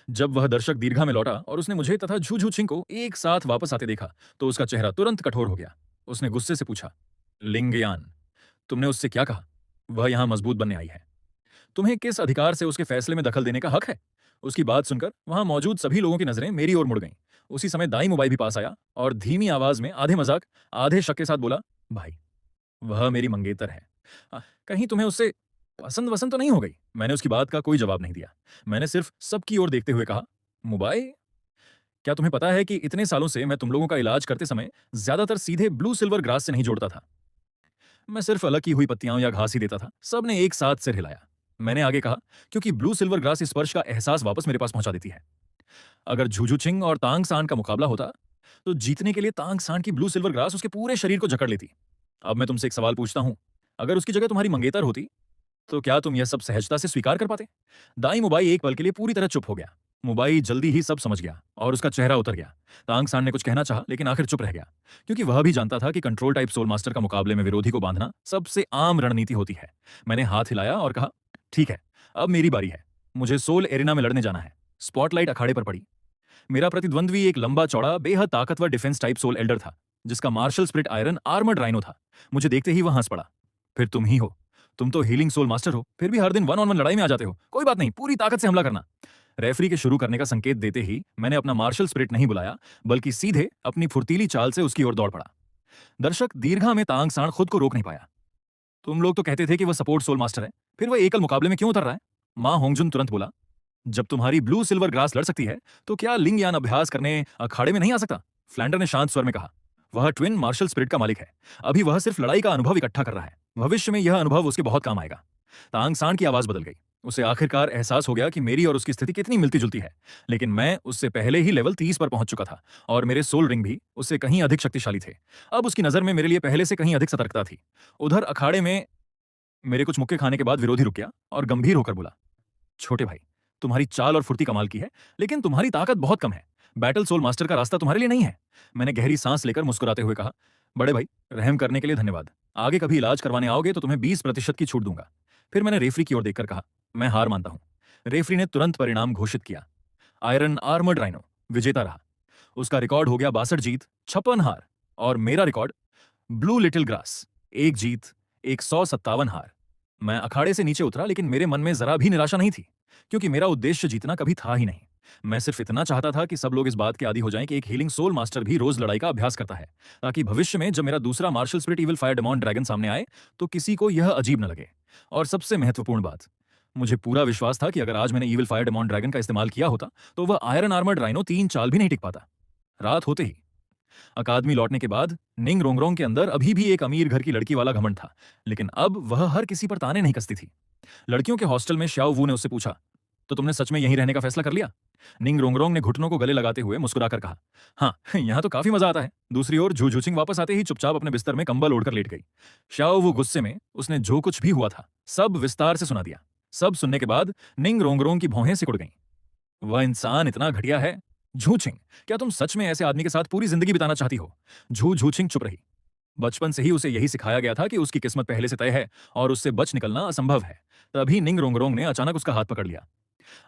जब वह दर्शक दीर्घा में लौटा और उसने मुझे तथा झू झूचिंग को एक साथ वापस आते देखा तो उसका चेहरा तुरंत कठोर हो गया। उसने गुस्से से पूछा, लिंगयान, तुमने उससे क्या कहा? वह यहां मजबूत बनने आई है। तुम्हें किस अधिकार से उसके फैसले में दखल देने का हक है? उसकी बात सुनकर वहां मौजूद सभी लोगों की नजरें मेरी ओर मुड़ गईं। उसी समय दाई मोबाइल भी पास आया और धीमी आवाज में आधे मजाक आधे शक के साथ बोला, भाई, वह मेरी मंगेतर है। कहीं तुम्हें उससे पसंद वसंद तो नहीं हो गई? मैंने उसकी बात का कोई जवाब नहीं दिया। मैंने सिर्फ सबकी ओर देखते हुए कहा, मोबाइल, क्या तुम्हें पता है कि इतने सालों से मैं तुम लोगों का इलाज करते समय ज्यादातर सीधे ब्लू सिल्वर ग्रास से नहीं जोड़ता था। मैं सिर्फ अलग की हुई पत्तियां या घास ही देता था। सबने एक साथ सिर हिलाया। मैंने आगे कहा, क्योंकि ब्लू सिल्वर ग्रास इस स्पर्श का एहसास वापस मेरे पास पहुंचा देती है। अगर झुझुचिंग और तांग सान का मुकाबला होता तो जीतने के लिए तांग सान की ब्लू सिल्वर ग्रास उसके पूरे शरीर को जकड़ लेती। अब मैं तुमसे एक सवाल पूछता हूं, अगर उसकी जगह तुम्हारी मंगेतर होती तो क्या तुम यह सब सहजता से स्वीकार कर पाते? दाई मुबाई एक पल के लिए पूरी तरह चुप हो गया। मुबाई जल्दी ही सब समझ गया और उसका चेहरा उतर गया। तांग सान ने कुछ कहना चाहा लेकिन आखिर चुप रह गया, क्योंकि वह भी जानता था कि कंट्रोल टाइप सोल मास्टर का मुकाबले में विरोधी को बांधना सबसे आम रणनीति होती है। मैंने हाथ हिलाया और कहा, ठीक है, अब मेरी बारी है। मुझे सोल एरिना में लड़ने जाना है। स्पॉटलाइट अखाड़े पर पड़ी। मेरा प्रतिद्वंद्वी एक लंबा चौड़ा बेहद ताकतवर डिफेंस टाइप सोल एल्डर था, जिसका martial spirit iron armoured rhino था। मुझे देखते ही वह हंस पड़ा। फिर तुम ही हो। तुम तो हीलिंग सोल मास्टर हो, फिर भी हर दिन 1-on-1 लड़ाई में आ जाते हो। कोई बात नहीं, पूरी ताकत से हमला करना। रेफरी के शुरू करने का संकेत देते ही मैंने अपना मार्शल स्पिरिट नहीं बुलाया, बल्कि सीधे अपनी फुर्तीली चाल से उसकी ओर दौड़ पड़ा। दर्शक दीर्घा में तांग सांड खुद को रोक नहीं पाया। तुम लोग तो कहते थे कि वह सपोर्ट सोल मास्टर है, फिर वह एकल मुकाबले में क्यों उतर रहा है? मां होंगजुन तुरंत बोला, जब तुम्हारी ब्लू सिल्वर ग्रास लड़ सकती है तो क्या लिंग यान अभ्यास करने अखाड़े में नहीं आ सकता? फ्लैंडर ने शांत स्वर में कहा। वह ट्विन मार्शल स्पिरिट का मालिक है। अभी वह सिर्फ लड़ाई का अनुभव इकट्ठा कर रहा है। भविष्य में यह अनुभव उसके बहुत काम आएगा। तांग सांड की आवाज बदल गई। उसे आखिरकार एहसास हो गया कि मेरी और उसकी स्थिति कितनी मिलती जुलती है। लेकिन मैं उससे पहले ही लेवल 30 पर पहुंच चुका था और मेरे सोल रिंग भी उससे कहीं अधिक शक्तिशाली थे। अब उसकी नजर में मेरे लिए पहले से कहीं अधिक सतर्कता थी। उधर अखाड़े में मेरे कुछ मुक्के खाने के बाद विरोधी रुक गया और गंभीर होकर बोला, छोटे भाई, तुम्हारी चाल और फुर्ती कमाल की है, लेकिन तुम्हारी ताकत बहुत कम है। बैटल सोल मास्टर का रास्ता तुम्हारे लिए नहीं है। मैंने गहरी सांस लेकर मुस्कुराते हुए कहा, बड़े भाई, रहम करने के लिए धन्यवाद। आगे कभी इलाज करवाने आओगे तो तुम्हें 20% की छूट दूंगा। फिर मैंने रेफरी की ओर देखकर कहा, मैं हार मानता हूं। रेफरी ने तुरंत परिणाम घोषित किया। आयरन आर्मर्ड राइनो विजेता रहा। उसका रिकॉर्ड हो गया 62 जीत, 56 हार, और मेरा रिकॉर्ड ब्लू लिटिल ग्रास 1 जीत, 157 हार। मैं अखाड़े से नीचे उतरा, लेकिन मेरे मन में जरा भी निराशा नहीं थी, क्योंकि मेरा उद्देश्य जीतना कभी था ही नहीं। मैं सिर्फ इतना चाहता था कि सब लोग इस बात के आदी हो जाएं कि एक हीलिंग सोल मास्टर भी रोज लड़ाई का अभ्यास करता है, ताकि भविष्य में जब मेरा दूसरा martial spirit evil fire demon dragon सामने आए तो किसी को यह अजीब न लगे। और सबसे महत्वपूर्ण बात, मुझे पूरा विश्वास था कि अगर आज मैंने इविल फायर डेमॉन ड्रैगन का इस्तेमाल किया होता तो वह आयरन आर्मर्ड राइनो 3 चाल भी नहीं टिक पाता। रात होते ही अकादमी लौटने के बाद निंग रोंगरोंग के अंदर अभी भी एक अमीर घर की लड़की वाला घमंड था, लेकिन अब वह हर किसी पर ताने नहीं कसती थी। लड़कियों के हॉस्टल में श्याओ वू ने उससे पूछा, तो तुमने सच में यहीं रहने का फैसला कर लिया? निंग रोंगरोंग ने घुटनों को गले लगाते हुए मुस्कुराकर कहा, हाँ, यहाँ तो काफी मजा आता है। दूसरी ओर झू झूचिंग वापस आते ही चुपचाप अपने बिस्तर में कंबल ओढ़कर लेट गई। श्याओ वू गुस्से में उसने जो कुछ भी हुआ था सब विस्तार से सुना दिया। सब सुनने के बाद निंग रोंगरोंग की भौहें सिकुड़ गईं। वह इंसान इतना घटिया है। झूचिंग, क्या तुम सच में ऐसे आदमी के साथ पूरी जिंदगी बिताना चाहती हो? झू झूचिंग चुप रही। बचपन से ही उसे यही सिखाया गया था कि उसकी किस्मत पहले से तय है और उससे बच निकलना असंभव है। तभी निंग रोंगरोंग ने अचानक उसका हाथ पकड़ लिया।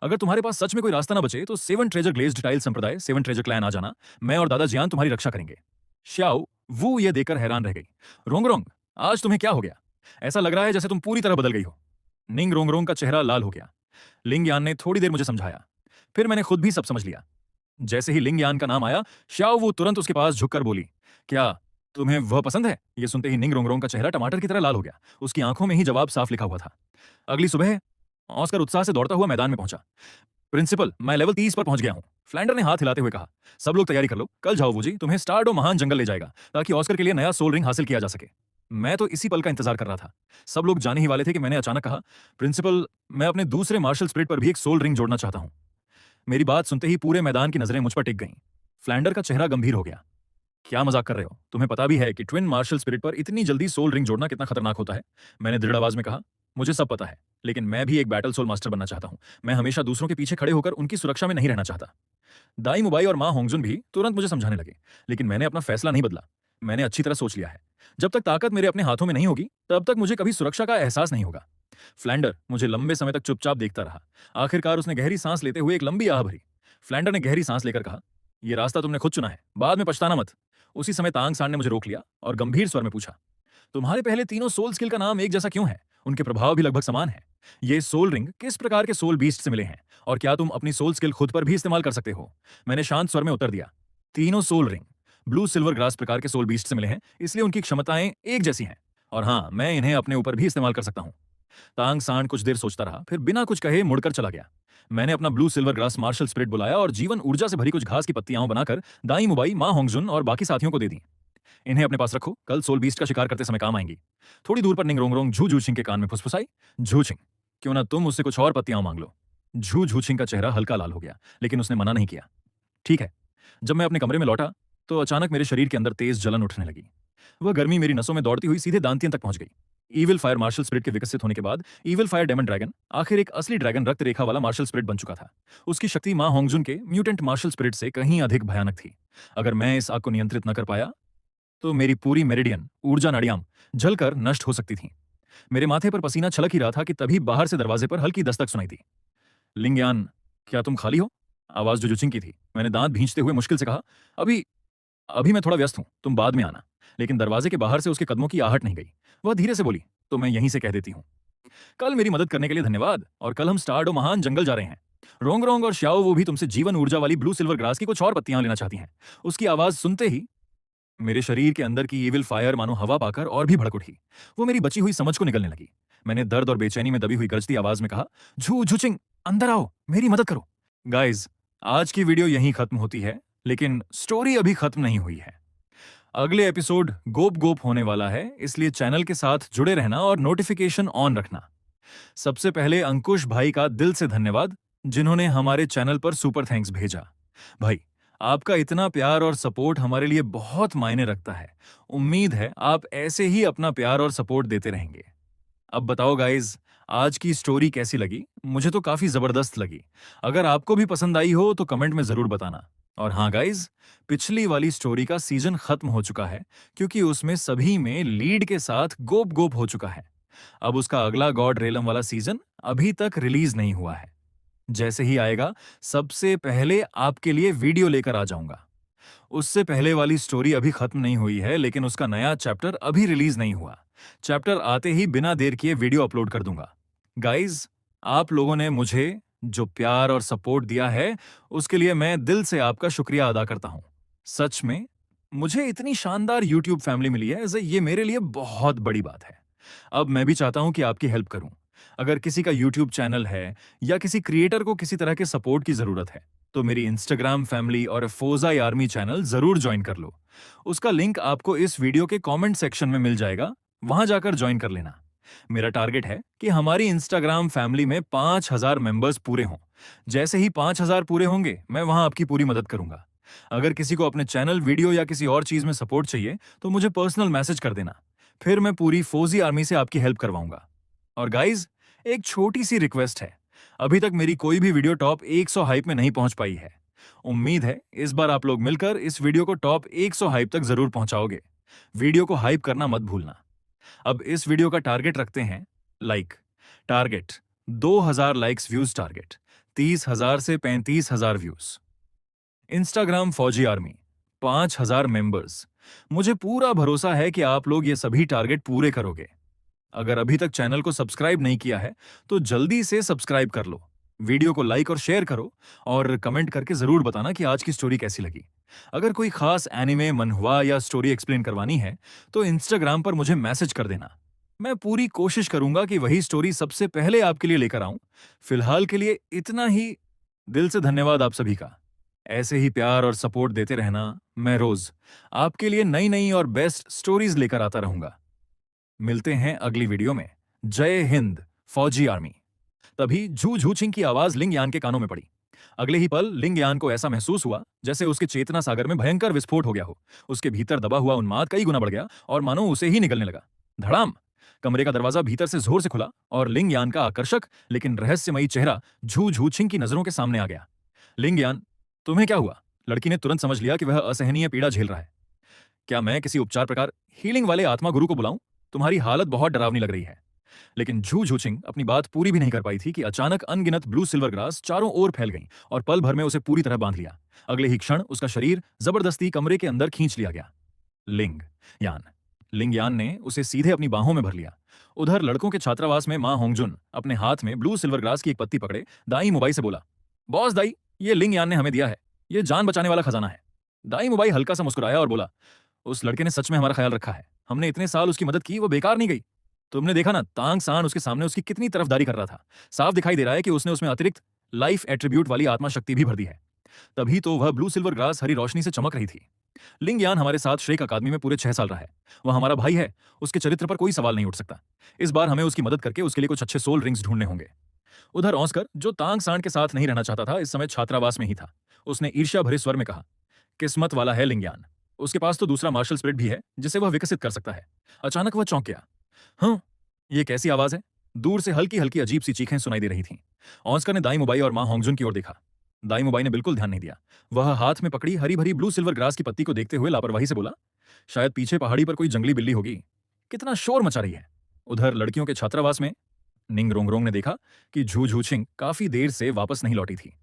अगर तुम्हारे पास सच में कोई रास्ता ना बचे तो सेवन ट्रेजर ग्लेज्ड टाइल संप्रदाय, सेवन ट्रेजर क्लैन आ जाना। मैं और दादा जियान तुम्हारी रक्षा करेंगे। श्याओ वो ये देखकर हैरान रह गई। रोंगरोंग, आज तुम्हें क्या हो गया? ऐसा लग रहा है जैसे तुम पूरी तरह बदल गई हो। निंग रोंगरोंग का चेहरा लाल हो गया। लिंग यान ने थोड़ी देर मुझे समझाया, फिर मैंने खुद भी सब समझ लिया। जैसे ही लिंग यान का नाम आया, श्याओ वो तुरंत उसके पास झुककर बोली, क्या तुम्हें वह पसंद है? ये सुनते ही निंग रोंगरोंग का चेहरा टमाटर की तरह लाल हो गया। उसकी आंखों में ही जवाब साफ लिखा हुआ था। अगली सुबह ऑस्कर उत्साह से दौड़ता हुआ मैदान में पहुंचा। प्रिंसिपल, मैं लेवल 30 पर पहुंच गया हूं। फ्लैंडर ने हाथ हिलाते हुए कहा, सब लोग तैयारी कर लो, कल जाओ वो जी तुम्हें स्टारडो महान जंगल ले जाएगा ताकि ऑस्कर के लिए नया सोल रिंग हासिल किया जा सके। मैं तो इसी पल का इंतजार कर रहा था। सब लोग जाने ही वाले थे कि मैंने अचानक कहा, प्रिंसिपल, मैं अपने दूसरे मार्शल स्पिरिट पर भी एक सोल रिंग जोड़ना चाहता हूं। मेरी बात सुनते ही पूरे मैदान की नजरें मुझ पर टिक गईं। फ्लैंडर का चेहरा गंभीर हो गया। क्या मजाक कर रहे हो? तुम्हें पता भी है कि ट्विन मार्शल स्पिरिट पर इतनी जल्दी सोल रिंग जोड़ना कितना खतरनाक होता है? मैंने दृढ़ आवाज में कहा, मुझे सब पता है, लेकिन मैं भी एक बैटल सोल मास्टर बनना चाहता हूं। मैं हमेशा दूसरों के पीछे खड़े होकर उनकी सुरक्षा में नहीं रहना चाहता। दाई मुबाई और मां होंगजुन भी तुरंत मुझे समझाने लगे, लेकिन मैंने अपना फैसला नहीं बदला। मैंने अच्छी तरह सोच लिया है, जब तक ताकत मेरे अपने हाथों में नहीं होगी तब तक मुझे कभी सुरक्षा का एहसास नहीं होगा। फ्लैंडर मुझे लंबे समय तक चुपचाप देखता रहा। आखिरकार उसने गहरी सांस लेते हुए एक लंबी आह भरी। फ्लैंडर ने गहरी सांस लेकर कहा, यह रास्ता तुमने खुद चुना है, बाद में पछताना मत। उसी समय तांग सांड ने मुझे रोक लिया और गंभीर स्वर में पूछा, तुम्हारे पहले तीनों सोल स्किल का नाम एक जैसा क्यों है? उनके प्रभाव भी लगभग समान है। ये सोल रिंग किस प्रकार के सोल बीस्ट से मिले हैं और क्या तुम अपनी सोल स्किल खुद पर भी इस्तेमाल कर सकते हो? मैंने शांत स्वर में उत्तर दिया, तीनों soul ring blue silver grass प्रकार के सोल बीस्ट से मिले हैं, इसलिए उनकी क्षमताएं एक जैसी हैं और हाँ, मैं इन्हें अपने ऊपर भी इस्तेमाल कर सकता हूं। तांग सांड कुछ देर सोचता रहा, फिर बिना कुछ कहे मुड़कर चला गया। मैंने अपना blue silver grass martial spirit बुलाया और जीवन ऊर्जा से भरी कुछ घास की पत्तियां बनाकर दाई मुबाई, मां होंगजुन और बाकी साथियों को दे दी। इन्हें अपने पास रखो, कल सोल बीस्ट का शिकार करते समय काम आएंगी। थोड़ी दूर पर निंग रोंगरोंग झू झूचिंग के कान में फुसफुसाई, झूचिंग, क्यों ना तुम उससे कुछ और पत्तियां मांग लो। झू झूचिंग का चेहरा हल्का लाल हो गया, लेकिन उसने मना नहीं किया। ठीक है। जब मैं अपने कमरे में लौटा तो अचानक मेरे शरीर के अंदर तेज जलन उठने लगी। वह गर्मी मेरी नसों में दौड़ती हुई सीधे दांतियों तक पहुंच गई। ईविल फायर मार्शल स्पिरिट के विकसित होने के बाद ईविल फायर डेमन ड्रैगन आखिर एक असली ड्रैगन रक्त रेखा वाला मार्शल स्पिरिट बन चुका था। उसकी शक्ति मां होंगजुन के म्यूटेंट मार्शल स्पिरिट से कहीं अधिक भयानक थी। अगर मैं इस आग को नियंत्रित न कर पाया तो मेरी पूरी मेरिडियन ऊर्जा नाड़ियां जलकर नष्ट हो सकती थीं। मेरे माथे पर पसीना छलक ही रहा था कि तभी बाहर से दरवाजे पर हल्की दस्तक सुनाई दी। लिंगयान, क्या तुम खाली हो? आवाज जुजुचिंग की थी। मैंने दांत भींचते हुए मुश्किल से कहा, अभी अभी मैं थोड़ा व्यस्त हूं, तुम बाद में आना। लेकिन दरवाजे के बाहर से उसके कदमों की आहट नहीं गई। वह धीरे से बोली, तो मैं यहीं से कह देती हूं, कल मेरी मदद करने के लिए धन्यवाद, और कल हम स्टारडो महान जंगल जा रहे हैं। रोंग रोंग और श्याओ वो भी तुमसे जीवन ऊर्जा वाली ब्लू सिल्वर ग्रास की कुछ और पत्तियां लेना चाहती हैं। उसकी आवाज सुनते ही मेरे शरीर के अंदर की ईविल फायर मानो हवा पाकर और भी भड़क उठी। वो मेरी बची हुई समझ को निगलने लगी। मैंने दर्द और बेचैनी में दबी हुई गरजती आवाज में कहा, झू झुचिंग, अंदर आओ, मेरी मदद करो। गाइज, आज की वीडियो यहीं खत्म होती है, लेकिन स्टोरी अभी खत्म नहीं हुई है। अगले एपिसोड गोप गोप होने वाला है, इसलिए चैनल के साथ जुड़े रहना और नोटिफिकेशन ऑन रखना। सबसे पहले अंकुश भाई का दिल से धन्यवाद, जिन्होंने हमारे चैनल पर सुपर थैंक्स भेजा। भाई, आपका इतना प्यार और सपोर्ट हमारे लिए बहुत मायने रखता है। उम्मीद है आप ऐसे ही अपना प्यार और सपोर्ट देते रहेंगे। अब बताओ गाइज, आज की स्टोरी कैसी लगी? मुझे तो काफी जबरदस्त लगी। अगर आपको भी पसंद आई हो तो कमेंट में जरूर बताना। और हाँ गाइज, पिछली वाली स्टोरी का सीजन खत्म हो चुका है, क्योंकि उसमें सभी में लीड के साथ गोप गोप हो चुका है। अब उसका अगला गॉड रेलम वाला सीजन अभी तक रिलीज नहीं हुआ है। जैसे ही आएगा सबसे पहले आपके लिए वीडियो लेकर आ जाऊंगा। उससे पहले वाली स्टोरी अभी खत्म नहीं हुई है, लेकिन उसका नया चैप्टर अभी रिलीज नहीं हुआ। चैप्टर आते ही बिना देर किए वीडियो अपलोड कर दूंगा। गाइज, आप लोगों ने मुझे जो प्यार और सपोर्ट दिया है, उसके लिए मैं दिल से आपका शुक्रिया अदा करता हूं। सच में मुझे इतनी शानदार YouTube फैमिली मिली है, ये मेरे लिए बहुत बड़ी बात है। अब मैं भी चाहता हूं कि आपकी हेल्प करूं। अगर किसी का YouTube चैनल है या किसी क्रिएटर को किसी तरह के सपोर्ट की जरूरत है, तो मेरी इंस्टाग्राम फैमिली और फोजाई आर्मी चैनल जरूर ज्वाइन कर लो। उसका लिंक आपको इस वीडियो के कमेंट सेक्शन में मिल जाएगा, वहां जाकर ज्वाइन कर लेना। मेरा टारगेट है कि हमारी इंस्टाग्राम फैमिली में 5,000 मेंबर्स पूरे हों। जैसे ही 5,000 पूरे होंगे, मैं वहां आपकी पूरी मदद करूंगा। अगर किसी को अपने चैनल, वीडियो या किसी और चीज में सपोर्ट चाहिए तो मुझे पर्सनल मैसेज कर देना, फिर मैं पूरी फौजी आर्मी से आपकी हेल्प करवाऊंगा। और गाइज, एक छोटी सी रिक्वेस्ट है, अभी तक मेरी कोई भी वीडियो टॉप 100 हाइप में नहीं पहुंच पाई है। उम्मीद है इस बार आप लोग मिलकर इस वीडियो को टॉप 100 हाइप तक जरूर पहुंचाओगे। वीडियो को हाइप करना मत भूलना। अब इस वीडियो का टारगेट रखते हैं like target, 2,000 likes, views target 30,000 से 35,000 व्यूज। इंस्टाग्राम फौजी आर्मी 5,000 मेंबर्स। मुझे पूरा भरोसा है कि आप लोग ये सभी टारगेट पूरे करोगे। अगर अभी तक चैनल को सब्सक्राइब नहीं किया है तो जल्दी से सब्सक्राइब कर लो, वीडियो को लाइक और शेयर करो, और कमेंट करके जरूर बताना कि आज की स्टोरी कैसी लगी। अगर कोई खास एनिमे, मनहवा या स्टोरी एक्सप्लेन करवानी है तो इंस्टाग्राम पर मुझे मैसेज कर देना। मैं पूरी कोशिश करूंगा कि वही स्टोरी सबसे पहले आपके लिए लेकर आऊं। फिलहाल के लिए इतना ही। दिल से धन्यवाद आप सभी का। ऐसे ही प्यार और सपोर्ट देते रहना। मैं रोज आपके लिए नई नई और बेस्ट स्टोरीज लेकर आता रहूंगा। मिलते हैं अगली वीडियो में। जय हिंद फौजी आर्मी। तभी झू झूचिंग की आवाज लिंग यान के कानों में पड़ी। अगले ही पल लिंग यान को ऐसा महसूस हुआ जैसे उसके चेतना सागर में भयंकर विस्फोट हो गया हो। उसके भीतर दबा हुआ उन्माद कई गुना बढ़ गया और मानो उसे ही निगलने लगा। धड़ाम! कमरे का दरवाजा भीतर से जोर से खुला और लिंग यान का आकर्षक लेकिन रहस्यमयी चेहरा झू झूचिंग की नजरों के सामने आ गया। लिंग यान, तुम्हें क्या हुआ? लड़की ने तुरंत समझ लिया कि वह असहनीय पीड़ा झेल रहा है। क्या मैं किसी उपचार प्रकार हीलिंग वाले आत्मा गुरु को बुलाऊं? तुम्हारी हालत बहुत डरावनी लग रही है। लेकिन झू झूचिंग अपनी बात पूरी भी नहीं कर पाई थी कि अचानक अनगिनत ब्लू सिल्वर ग्रास चारों ओर फैल गईं और पल भर में उसे पूरी तरह बांध लिया। अगले ही क्षण उसका शरीर जबरदस्ती कमरे के अंदर खींच लिया गया। लिंग यान लिंग यान ने उसे सीधे अपनी बाहों में भर लिया। उधर लड़कों के छात्रावास में मां होंगजुन अपने हाथ में ब्लू सिल्वर ग्रास की एक पत्ती पकड़े दाई मुबाई से बोला, बॉस दाई, ये लिंग यान ने हमें दिया है। ये जान बचाने वाला खजाना है। दाई मुबाई हल्का सा मुस्कुराया और बोला, उस लड़के ने सच में हमारा ख्याल रखा है। हमने इतने साल उसकी मदद की, वो बेकार नहीं गई। तुमने देखा ना, तांग सान उसके सामने उसकी कितनी तरफदारी कर रहा था। साफ दिखाई दे रहा है कि उसने उसमें अतिरिक्त लाइफ एट्रीब्यूट वाली आत्मा शक्ति भी भर दी है। तभी तो वह ब्लू सिल्वर ग्रास हरी रोशनी से चमक रही थी। लिंग यान हमारे साथ श्रेक अकादमी में पूरे 6 साल रहा है। वह हमारा भाई है, उसके चरित्र पर कोई सवाल नहीं उठ सकता। इस बार हमें उसकी मदद करके उसके लिए कुछ अच्छे सोल रिंग्स ढूंढने होंगे। उधर ऑस्कर, जो तांग सान के साथ नहीं रहना चाहता था, इस समय छात्रावास में ही था। उसने ईर्ष्या भरे स्वर में कहा, किस्मत वाला है लिंग यान। उसके पास तो दूसरा मार्शल स्पिरिट भी है जिसे वह विकसित कर सकता है। अचानक वह चौंक गया। हाँ, ये कैसी आवाज है? दूर से हल्की हल्की अजीब सी चीखें सुनाई दे रही थीं। ऑस्कर ने दाई मुबाई और मां होंगजुन की ओर देखा। दाई मुबाई ने बिल्कुल ध्यान नहीं दिया। वह हाथ में पकड़ी हरी भरी ब्लू सिल्वर ग्रास की पत्ती को देखते हुए लापरवाही से बोला, शायद पीछे पहाड़ी पर कोई जंगली बिल्ली होगी। कितना शोर मचा रही है। उधर लड़कियों के छात्रावास में निंग रोंगरोंग ने देखा कि झू झूचिंग काफी देर से वापस नहीं लौटी थी।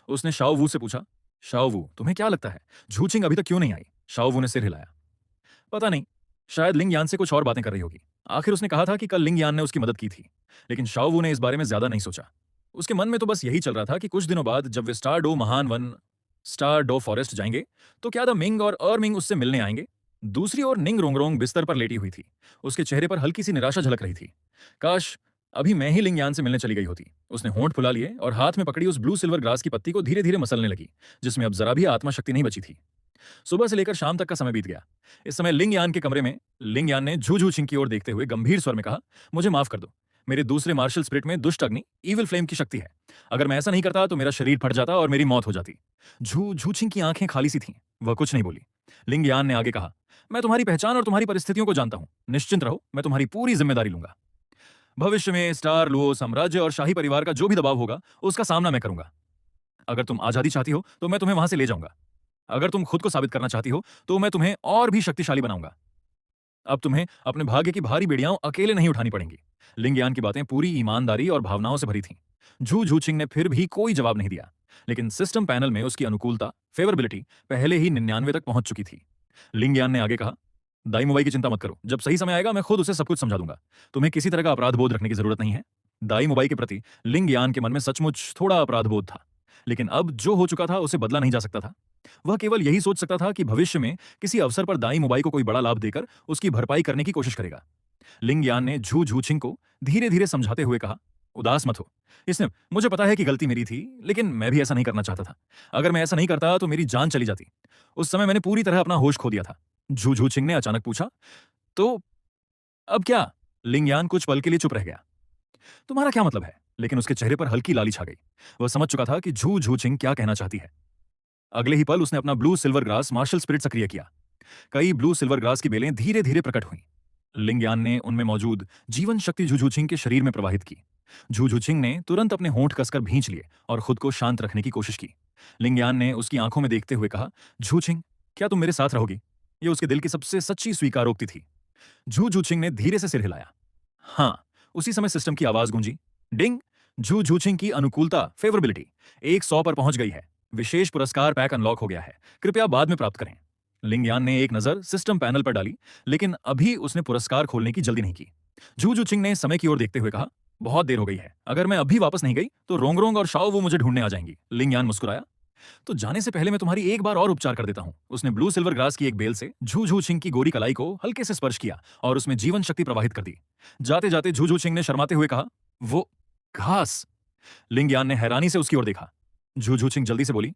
उसने शाओ वू से पूछा, शाओ वू, तुम्हें क्या लगता है झूचिंग अभी तक क्यों नहीं आई? शाओ वू ने सिर हिलाया, पता नहीं, शायद लिंग यान से कुछ और बातें कर रही होगी। आखिर उसने कहा था कि कल लिंग यान ने उसकी मदद की थी। लेकिन शाओ वू ने इस बारे में ज्यादा नहीं सोचा। उसके मन में तो बस यही चल रहा था कि कुछ दिनों बाद जब वे स्टार डो महान वन, स्टार डो फॉरेस्ट जाएंगे तो क्या द मिंग और मिंग उससे मिलने आएंगे। दूसरी ओर निंग रोंगरोंग बिस्तर पर लेटी हुई थी। उसके चेहरे पर हल्की सी निराशा झलक रही थी। काश अभी मैं ही लिंग यान से मिलने चली गई होती। उसने होंठ फुला लिए और हाथ में पकड़ी उस ब्लू सिल्वर ग्रास की पत्ती को धीरे धीरे मसलने लगी, जिसमें अब जरा भी आत्मा शक्ति नहीं बची थी। सुबह से लेकर शाम तक का समय बीत गया। इस समय लिंग यान के कमरे में लिंग यान ने झू झूचिंग की ओर देखते हुए गंभीर स्वर में कहा, मुझे माफ कर दो। मेरे दूसरे मार्शल स्पिरिट में दुष्ट अग्नि, इविल फ्लेम की शक्ति है। अगर मैं ऐसा नहीं करता तो मेरा शरीर फट जाता और मेरी मौत हो जाती। झू झूचिंग की आंखें खाली सी थीं। वह कुछ नहीं बोली। लिंग यान ने आगे कहा, मैं तुम्हारी पहचान और तुम्हारी परिस्थितियों को जानता हूं। निश्चिंत रहो, मैं तुम्हारी पूरी जिम्मेदारी लूंगा। भविष्य में स्टार लुओ साम्राज्य और शाही परिवार का जो भी दबाव होगा उसका सामना मैं करूंगा। अगर तुम आजादी चाहती हो तो मैं तुम्हें वहां से ले जाऊंगा। अगर तुम खुद को साबित करना चाहती हो तो मैं तुम्हें और भी शक्तिशाली बनाऊंगा। अब तुम्हें अपने भाग्य की भारी बेड़ियां अकेले नहीं उठानी पड़ेंगी। लिंग यान की बातें पूरी ईमानदारी और भावनाओं से भरी थीं। झू झूचिंग ने फिर भी कोई जवाब नहीं दिया, लेकिन सिस्टम पैनल में उसकी अनुकूलता, फेवरेबिलिटी पहले ही 99 तक पहुंच चुकी थी। लिंग यान ने आगे कहा, दाई मुबाई की चिंता मत करो, जब सही समय आएगा मैं खुद उसे सब कुछ समझा दूंगा। तुम्हें किसी तरह का अपराध बोध रखने की जरूरत नहीं है। दाई मुबाई के प्रति लिंग यान के मन में सचमुच थोड़ा अपराध बोध था, लेकिन अब जो हो चुका था उसे बदला नहीं जा सकता था। वह केवल यही सोच सकता था कि भविष्य में किसी अवसर पर दाई मुबाई को कोई बड़ा लाभ देकर उसकी भरपाई करने की कोशिश करेगा। लिंग यान ने झू झूचिंग को धीरे धीरे समझाते हुए कहा, उदास मत हो। इसने मुझे पता है कि गलती मेरी थी, लेकिन मैं भी ऐसा नहीं करना चाहता था। अगर मैं ऐसा नहीं करता तो मेरी जान चली जाती। उस समय मैंने पूरी तरह अपना होश खो दिया था। झू झू चिंग ने अचानक पूछा। तो अब क्या? लिंगयान कुछ पल के लिए चुप रह गया। तुम्हारा क्या मतलब है? लेकिन उसके चेहरे पर हल्की लाली छा गई। वह समझ चुका था कि झू झू चिंग क्या कहना चाहती है। अगले ही पल उसने अपना blue silver grass martial spirit सक्रिय किया। कई ब्लू सिल्वर ग्रास की बेलें धीरे धीरे प्रकट हुईं। लिंगयान ने उनमें मौजूद जीवन शक्ति झुझुचिंग के शरीर में प्रवाहित की। झुझुचिंग ने तुरंत अपने होंठ कसकर भींच लिए और खुद को शांत रखने की कोशिश की। लिंगयान ने उसकी आंखों में देखते हुए कहा, झुचिंग, क्या तुम मेरे साथ रहोगी? ये उसके दिल की सबसे सच्ची स्वीकारोक्ति थी। झुझुचिंग ने धीरे से सिर हिलाया। हाँ। उसी समय सिस्टम की आवाज गूंजी। डिंग। झुझुचिंग की अनुकूलता फेवरेबिलिटी 100 पर पहुंच गई है। विशेष पुरस्कार पैक अनलॉक हो गया है, कृपया बाद में प्राप्त करें। लिंगयान ने एक नजर सिस्टम पैनल पर डाली, लेकिन अभी उसने पुरस्कार खोलने की जल्दी नहीं की। झू झुचिंग ने समय की ओर देखते हुए कहा, बहुत देर हो गई है। अगर मैं अभी वापस नहीं गई तो रोंगरोंग और शाओ वो मुझे ढूंढने आ जाएंगी। लिंगयान मुस्कुराया। तो जाने से पहले मैं तुम्हारी एक बार और उपचार कर देता हूं। उसने ब्लू सिल्वर ग्रास की एक बेल से झू झुचिंग की गोरी कलाई को हल्के से स्पर्श किया और उसमें जीवन शक्ति प्रवाहित कर दी। जाते जाते झू झुचिंग ने शर्माते हुए कहा, वो घास। लिंगयान ने हैरानी से उसकी ओर देखा। झू झुचिंग जल्दी से बोली,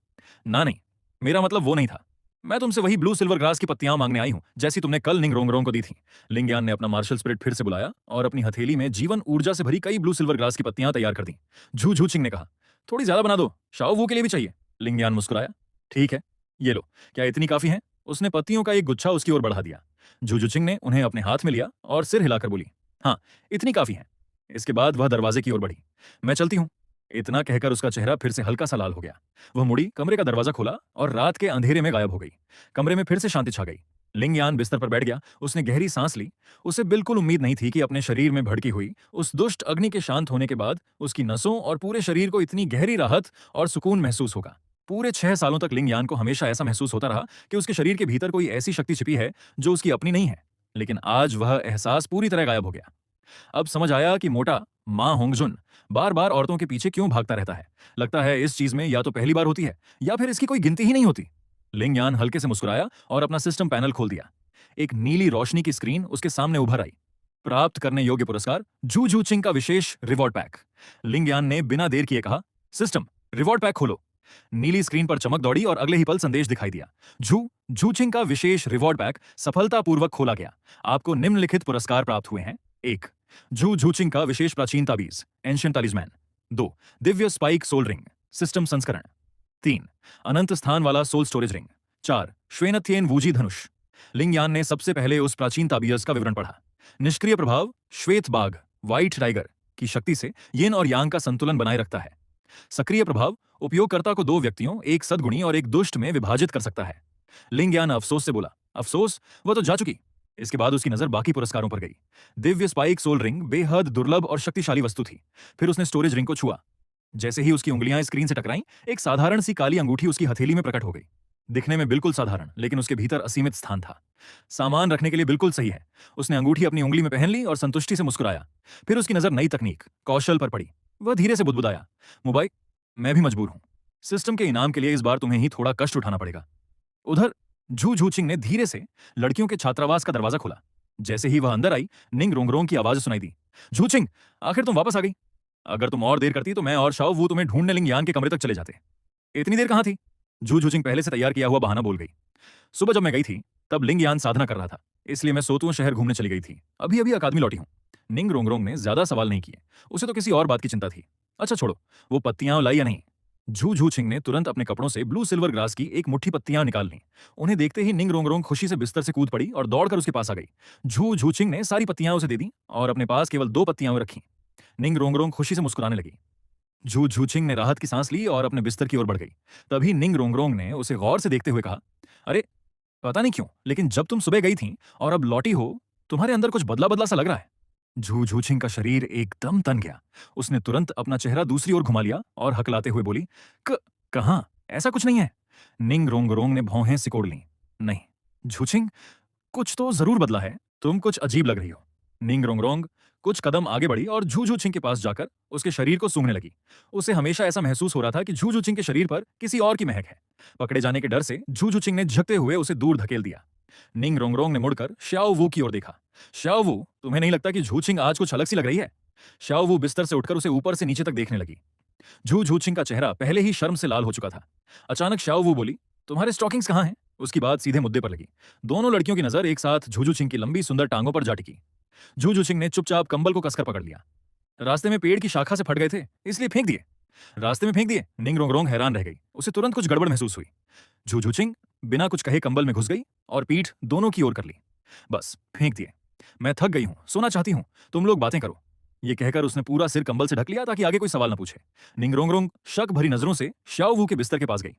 ना नहीं, मेरा मतलब वो नहीं था। मैं तुमसे वही ब्लू सिल्वर ग्रास की पत्तियां मांगने आई हूं, जैसी तुमने कल निंग रोंगरोंग को दी थी। लिंगयान ने अपना मार्शल स्पिरिट फिर से बुलाया और अपनी हथेली में जीवन ऊर्जा से भरी कई ब्लू सिल्वर ग्रास की पत्तियां तैयार कर दी। झू झूचिंग ने कहा, थोड़ी ज्यादा बना दो, शाओ वू के लिए भी चाहिए। लिंगयान मुस्कुराया। ठीक है, ये लो, क्या इतनी काफी है? उसने पत्तियों का एक गुच्छा उसकी ओर बढ़ा दिया। झुझुचिंग ने उन्हें अपने हाथ में लिया और सिर हिलाकर बोली, हाँ, इतनी काफी है। इसके बाद वह दरवाजे की ओर बढ़ी। मैं चलती हूं। इतना कहकर उसका चेहरा फिर से हल्का सा लाल हो गया। वह मुड़ी, कमरे का दरवाजा खोला और रात के अंधेरे में गायब हो गई। कमरे में फिर से शांति छा गई। लिंगयान बिस्तर पर बैठ गया। उसने गहरी सांस ली। उसे बिल्कुल उम्मीद नहीं थी कि अपने शरीर में भड़की हुई उस दुष्ट अग्नि के शांत होने के बाद उसकी नसों और पूरे शरीर को इतनी गहरी राहत और सुकून महसूस होगा। पूरे 6 सालों तक लिंगयान को हमेशा ऐसा महसूस होता रहा कि उसके शरीर के भीतर कोई ऐसी शक्ति छिपी है जो उसकी अपनी नहीं है। लेकिन आज वह एहसास पूरी तरह गायब हो गया। अब समझ आया कि मोटा मां होंगजुन बार बार औरतों के पीछे क्यों भागता रहता है। लगता है इस चीज में या तो पहली बार होती है या फिर इसकी कोई गिनती ही नहीं होती। लिंगयान हल्के से मुस्कुराया और अपना सिस्टम पैनल खोल दिया। एक नीली रोशनी की स्क्रीन उसके सामने उभर आई। प्राप्त करने योग्य पुरस्कार, जू जू चिंग का विशेष रिवॉर्ड पैक। लिंगयान ने बिना देर किए कहा, सिस्टम रिवॉर्ड पैक खोलो। नीली स्क्रीन पर चमक दौड़ी और अगले ही पल संदेश दिखाई दिया। जू जूचिंग का विशेष रिवॉर्ड पैक सफलतापूर्वक खोला गया। आपको निम्नलिखित पुरस्कार प्राप्त हुए हैं। 1, झू झूचिंग का विशेष प्राचीन ताबीज ancient टैलिस्मैन। 2, Divya spike soul ring system संस्करण। 3, अनंत स्थान वाला सोल स्टोरेज रिंग। 4, श्वेनथियन वूजी धनुष। लिंगयान ने सबसे पहले उस प्राचीन ताबीज का विवरण पढ़ा। निष्क्रिय प्रभाव, श्वेत बाघ व्हाइट टाइगर की शक्ति से यिन और यांग का संतुलन बनाए रखता है। सक्रिय प्रभाव, उपयोगकर्ता को 2 व्यक्तियों, एक सद्गुणी और एक दुष्ट में विभाजित कर सकता है। लिंगयान अफसोस से बोला, अफसोस, वह तो जा चुकी। इसके बाद उसकी नजर बाकी पुरस्कारों पर गई। दिव्य स्पाइक सोल रिंग बेहद दुर्लभ और शक्तिशाली वस्तु थी। फिर उसने स्टोरेज रिंग को छुआ। जैसे ही उसकी उंगलियां स्क्रीन से टकराईं, एक साधारण सी काली अंगूठी उसकी हथेली में प्रकट हो गई। दिखने में बिल्कुल साधारण, लेकिन उसके भीतर असीमित स्थान था। सामान रखने के लिए बिल्कुल सही है। उसने अंगूठी अपनी उंगली में पहन ली और संतुष्टि से मुस्कुराया। फिर उसकी नजर नई तकनीक, कौशल पर पड़ी। वह धीरे से बुदबुदाया, मोबाइल, मैं भी मजबूर हूं। सिस्टम के इनाम के लिए इस बार तुम्हें ही थोड़ा कष्ट उठाना पड़ेगा। उधर झू झूचिंग ने धीरे से लड़कियों के छात्रावास का दरवाजा खोला। जैसे ही वह अंदर आई, निंग रोंगरोंग की आवाज सुनाई दी, झूचिंग, आखिर तुम वापस आ गई। अगर तुम और देर करती तो मैं और शाओ वू तुम्हें ढूंढने लिंगयान के कमरे तक चले जाते। इतनी देर कहां थी? झू झूचिंग पहले से तैयार किया हुआ बहाना बोल गई। सुबह जब मैं गई थी तब लिंगयान साधना कर रहा था, इसलिए मैं सोतुओं शहर घूमने चली गई थी। अभी अभी अकादमी लौटी हूं। निंग रोंगरोंग ने ज्यादा सवाल नहीं किए। उसे तो किसी और बात की चिंता थी। अच्छा छोड़ो, वो पत्तियां लाई या नहीं? झू झूचिंग ने तुरंत अपने कपड़ों से ब्लू सिल्वर ग्रास की एक मुट्ठी पत्तियां निकाल ली। उन्हें देखते ही निंग रोंगरोंग खुशी से बिस्तर से कूद पड़ी और दौड़कर उसके पास आ गई। झू झूचिंग ने सारी पत्तियां उसे दे दी और अपने पास केवल 2 पत्तियां रखी। निंग रोंगरोंग खुशी से मुस्कुराने लगी। झू झूचिंग ने राहत की सांस ली और अपने बिस्तर की ओर बढ़ गई। तभी निंग रोंगरोंग ने उसे गौर से देखते हुए कहा, अरे, पता नहीं क्यों, लेकिन जब तुम सुबह गई थी और अब लौटी हो, तुम्हारे अंदर कुछ बदला बदला सा लग रहा है। झू झूचिंग का शरीर एकदम तन गया। उसने तुरंत अपना चेहरा दूसरी ओर घुमा लिया और हकलाते हुए बोली, कहां? ऐसा कुछ नहीं है। निंग रोंगरोंग ने भौहें सिकोड़ ली। नहीं झूचिंग, कुछ तो जरूर बदला है। तुम कुछ अजीब लग रही हो। निंग रोंगरोंग कुछ कदम आगे बढ़ी और झू झूचिंग के पास जाकर उसके शरीर को सूंघने लगी। उसे हमेशा ऐसा महसूस हो रहा था कि झू झूचिंग के शरीर पर किसी और की महक है। पकड़े जाने के डर से झू झूचिंग ने झुकते हुए उसे दूर धकेल दिया। निंग रोंगरोंग ने मुड़कर श्याओ वू की ओर देखा। श्याओ वू, तुम्हें नहीं लगता कि झूचिंग आज कुछ अलग सी लग रही है? शाओ वू बिस्तर से उठकर उसे ऊपर से नीचे तक देखने लगी। झू झूछिंग का चेहरा पहले ही शर्म से लाल हो चुका था। अचानक शाओ वू बोली, तुम्हारे स्टॉकिंग्स कहाँ हैं? उसकी बात सीधे मुद्दे पर लगी। दोनों लड़कियों की नजर एक साथ झू झूछिंग की लंबी सुंदर टांगों पर जा टिकी। झू झूछिंग ने चुपचाप कंबल को कसकर पकड़ लिया। रास्ते में पेड़ की शाखा से फट गए थे, इसलिए फेंक दिए। रास्ते में फेंक दिए? निंग रोंग रोंग हैरान रह गई। उसे तुरंत कुछ गड़बड़ महसूस हुई। झू झूछिंग बिना कुछ कहे कंबल में घुस गई और पीठ दोनों की ओर कर ली। बस फेंक दिए। मैं थक गई हूं, सोना चाहती हूं, तुम लोग बातें करो। ये कहकर उसने पूरा सिर कंबल से ढक लिया ताकि आगे कोई सवाल न पूछे। निंग रोंग रोंग शक भरी नजरों से शाओ वू के बिस्तर के पास गई।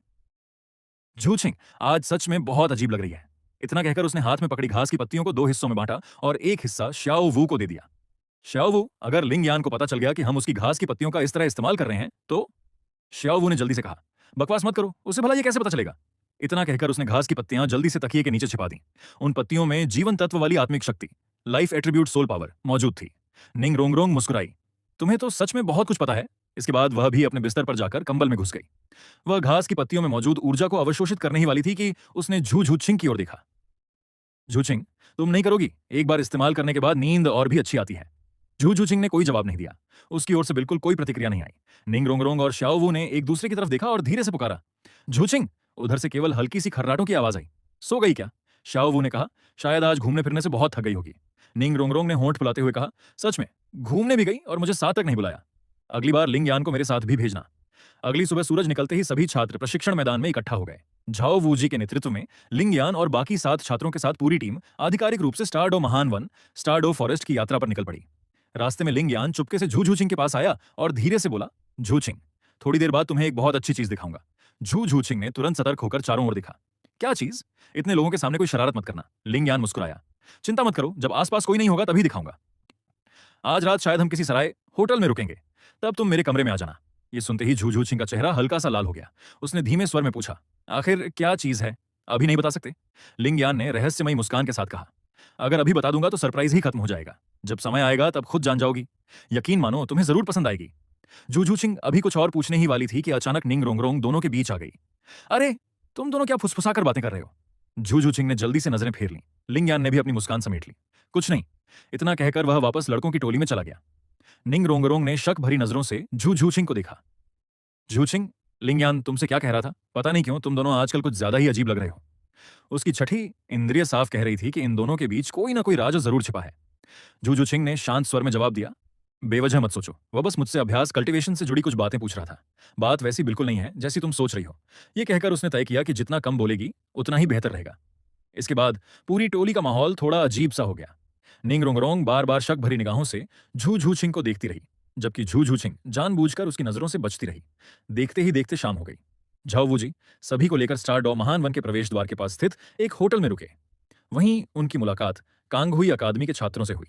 झूछिंग आज सच में बहुत अजीब लग रही है। इतना कहकर उसने हाथ में पकड़ी घास की पत्तियों को दो हिस्सों में बांटा और एक हिस्सा शाओ वू को दे दिया। शाओ वू, अगर लिंग यान को पता चल गया कि हम उसकी घास की पत्तियों का इस तरह इस्तेमाल कर रहे हैं तो? शाओ वू ने जल्दी से कहा। बकवास मत करो, उसे भला ये कैसे पता चलेगा? इतना कहकर उसने घास की पत्तियां जल्दी से तकिए के नीचे छिपा दी। उन पत्तियों में जीवन तत्व वाली आत्मिक शक्ति, लाइफ एट्रीब्यूट सोल पावर मौजूद थी। निंग रोंग रोंग मुस्कुराई। तुम्हें तो सच में बहुत कुछ पता है। इसके बाद वह भी अपने बिस्तर पर जाकर कंबल में घुस गई। वह घास की पत्तियों में मौजूद ऊर्जा को अवशोषित करने ही वाली थी कि उसने झू झूछिंग की ओर देखा। झूछिंग, तुम नहीं करोगी? एक बार इस्तेमाल करने के बाद नींद और भी अच्छी आती है। झू झूछिंग ने कोई जवाब नहीं दिया। उसकी ओर से बिल्कुल कोई प्रतिक्रिया नहीं आई। निंग रोंग रोंग और शाओ वू ने एक दूसरे की तरफ देखा और धीरे से पुकारा, झूछिंग। उधर से केवल हल्की सी खर्राटों की आवाज आई। सो गई क्या? शाओ वू ने कहा। शायद आज घूमने फिरने से बहुत थक गई होगी। निंग रोंग रोंग ने होंठ फुलाते हुए कहा, सच में घूमने भी गई और मुझे साथ तक नहीं बुलाया। अगली बार लिंग यान को मेरे साथ भी भेजना। अगली सुबह सूरज निकलते ही सभी छात्र प्रशिक्षण मैदान में इकट्ठा हो गए। झाओ वूजी के नेतृत्व में लिंग यान और बाकी 7 छात्रों के साथ पूरी टीम आधिकारिक रूप से स्टारडो महान वन, स्टारडो फॉरेस्ट की यात्रा पर निकल पड़ी। रास्ते में लिंग यान चुपके से झू झूछिंग के पास आया और धीरे से बोला, झूछिंग, थोड़ी देर बाद तुम्हें एक बहुत अच्छी चीज दिखाऊंगा। झू झूछिंग ने तुरंत सतर्क होकर चारों ओर देखा। क्या चीज? इतने लोगों के सामने कोई शरारत मत करना। लिंग यान मुस्कुराया। चिंता मत करो, जब आसपास कोई नहीं होगा तभी दिखाऊंगा। आज रात शायद हम किसी सराय होटल में रुकेंगे, तब तुम मेरे कमरे में आ जाना। ये सुनते ही झू झूछिंग का चेहरा हल्का सा लाल हो गया। उसने धीमे स्वर में पूछा, आखिर क्या चीज है? अभी नहीं बता सकते? लिंग यान ने रहस्यमयी मुस्कान के साथ कहा। अगर अभी बता दूंगा तो सरप्राइज ही खत्म हो जाएगा। जब समय आएगा तब खुद जान जाओगी। यकीन मानो, तुम्हें जरूर पसंद आएगी। झू झूछिंग अभी कुछ और पूछने ही वाली थी कि अचानक निंग रोंग रोंग दोनों के बीच आ गई। अरे, तुम दोनों क्या फुसफुसाकर बातें कर रहे हो? झू झूछिंग ने जल्दी से नजरें फेर ली। लिंग यान ने भी अपनी मुस्कान समेट ली। कुछ नहीं। इतना कहकर वह वापस लड़कों की टोली में चला गया। निंग रोंग रोंग ने शक भरी नजरों से झू झूछिंग को देखा। झूछिंग, लिंग यान तुमसे क्या कह रहा था? पता नहीं क्यों तुम दोनों आजकल कुछ ज्यादा ही अजीब लग रहे हो। उसकी छठी इंद्रिय साफ कह रही थी कि इन दोनों के बीच कोई ना कोई राज जरूर छिपा है। झू झूछिंग ने शांत स्वर में जवाब दिया, बेवजह मत सोचो। वह बस मुझसे अभ्यास कल्टीवेशन से जुड़ी कुछ बातें पूछ रहा था। बात वैसी बिल्कुल नहीं है जैसी तुम सोच रही हो। यह कहकर उसने तय किया कि जितना कम बोलेगी उतना ही बेहतर रहेगा। इसके बाद पूरी टोली का माहौल थोड़ा अजीब सा हो गया। निंग रोंग रोंग बार बार शक भरी निगाहों से झू झूछिंग को देखती रही, जबकि झू झूछिंग जानबूझकर उसकी नजरों से बचती रही। देखते ही देखते शाम हो गई। झाओ जी सभी को लेकर स्टारडॉ महान वन के प्रवेश द्वार के पास स्थित एक होटल में रुके। वहीं उनकी मुलाकात कांगहुई अकादमी के छात्रों से हुई।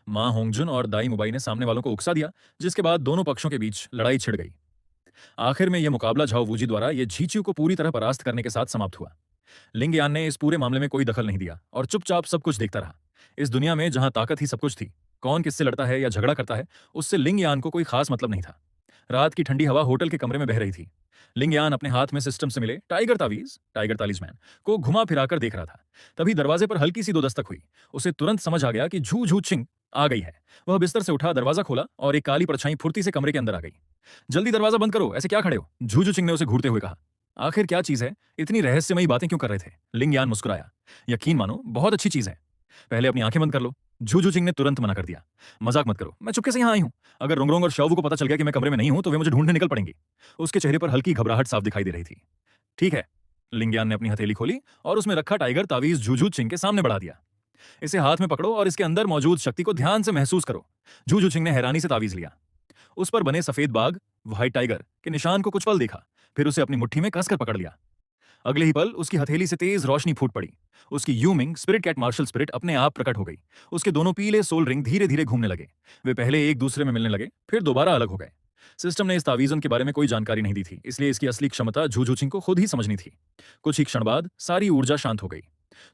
मां होंगजुन और दाई मुबाई ने सामने वालों को उकसा दिया, जिसके बाद दोनों पक्षों के बीच लड़ाई छिड़ गई। आखिर में यह मुकाबला झाओ वूजी द्वारा ये झीच्यू को पूरी तरह परास्त करने के साथ समाप्त हुआ। लिंग यान ने इस पूरे मामले में कोई दखल नहीं दिया और चुपचाप सब कुछ देखता रहा। इस दुनिया में जहां ताकत ही सब कुछ थी, कौन किससे लड़ता है या झगड़ा करता है, उससे लिंग यान को कोई खास मतलब नहीं था। रात की ठंडी हवा होटल के कमरे में बह रही थी। लिंग यान अपने हाथ में सिस्टम से मिले टाइगर तालिजमैन को घुमा फिराकर देख रहा था। तभी दरवाजे पर हल्की सी दो दस्तक हुई। उसे तुरंत समझ आ गया कि झू झूछिंग आ गई है। वह बिस्तर से उठा, दरवाजा खोला और एक काली परछाई फुर्ती से कमरे के अंदर आ गई। जल्दी दरवाजा बंद करो, ऐसे क्या खड़े हो? झू झूछिंग ने उसे घूरते हुए कहा। आखिर क्या चीज है? इतनी रहस्यमयी बातें क्यों कर रहे थे? लिंग यान मुस्कुराया। यकीन मानो, बहुत अच्छी चीज है। पहले अपनी आंखें बंद कर लो। झू झूछिंग ने तुरंत मना कर दिया। मजाक मत करो, मैं चुपके से यहाँ आई हूँ। अगर रोंगरोंग और शाओवू को पता चल गया कि मैं कमरे में नहीं हूं तो वे मुझे ढूंढने निकल पड़ेंगे। उसके चेहरे पर हल्की घबराहट साफ दिखाई दे रही थी। ठीक है। लिंगयान ने अपनी हथेली खोली और उसमें रखा टाइगर तावीज झू झूछिंग के सामने बढ़ा दिया। इसे हाथ में पकड़ो और इसके अंदर मौजूद शक्ति को ध्यान से महसूस करो। झू झूछिंग ने हैरानी से तावीज लिया। उस पर बने सफेद बाघ, व्हाइट टाइगर के निशान को कुछ पल देखा, फिर उसे अपनी मुट्ठी में कसकर पकड़ लिया। अगले ही पल उसकी हथेली से तेज रोशनी फूट पड़ी। उसकी यूमिंग स्पिरिट कैट मार्शल स्पिरिट अपने आप प्रकट हो गई। उसके दोनों पीले सोल रिंग धीरे धीरे घूमने लगे। वे पहले एक दूसरे में मिलने लगे, फिर दोबारा अलग हो गए। सिस्टम ने इस तावीज़न के बारे में कोई जानकारी नहीं दी थी, इसलिए इसकी असली क्षमता झू झूछिंग को खुद ही समझनी थी। कुछ ही क्षण बाद सारी ऊर्जा शांत हो गई।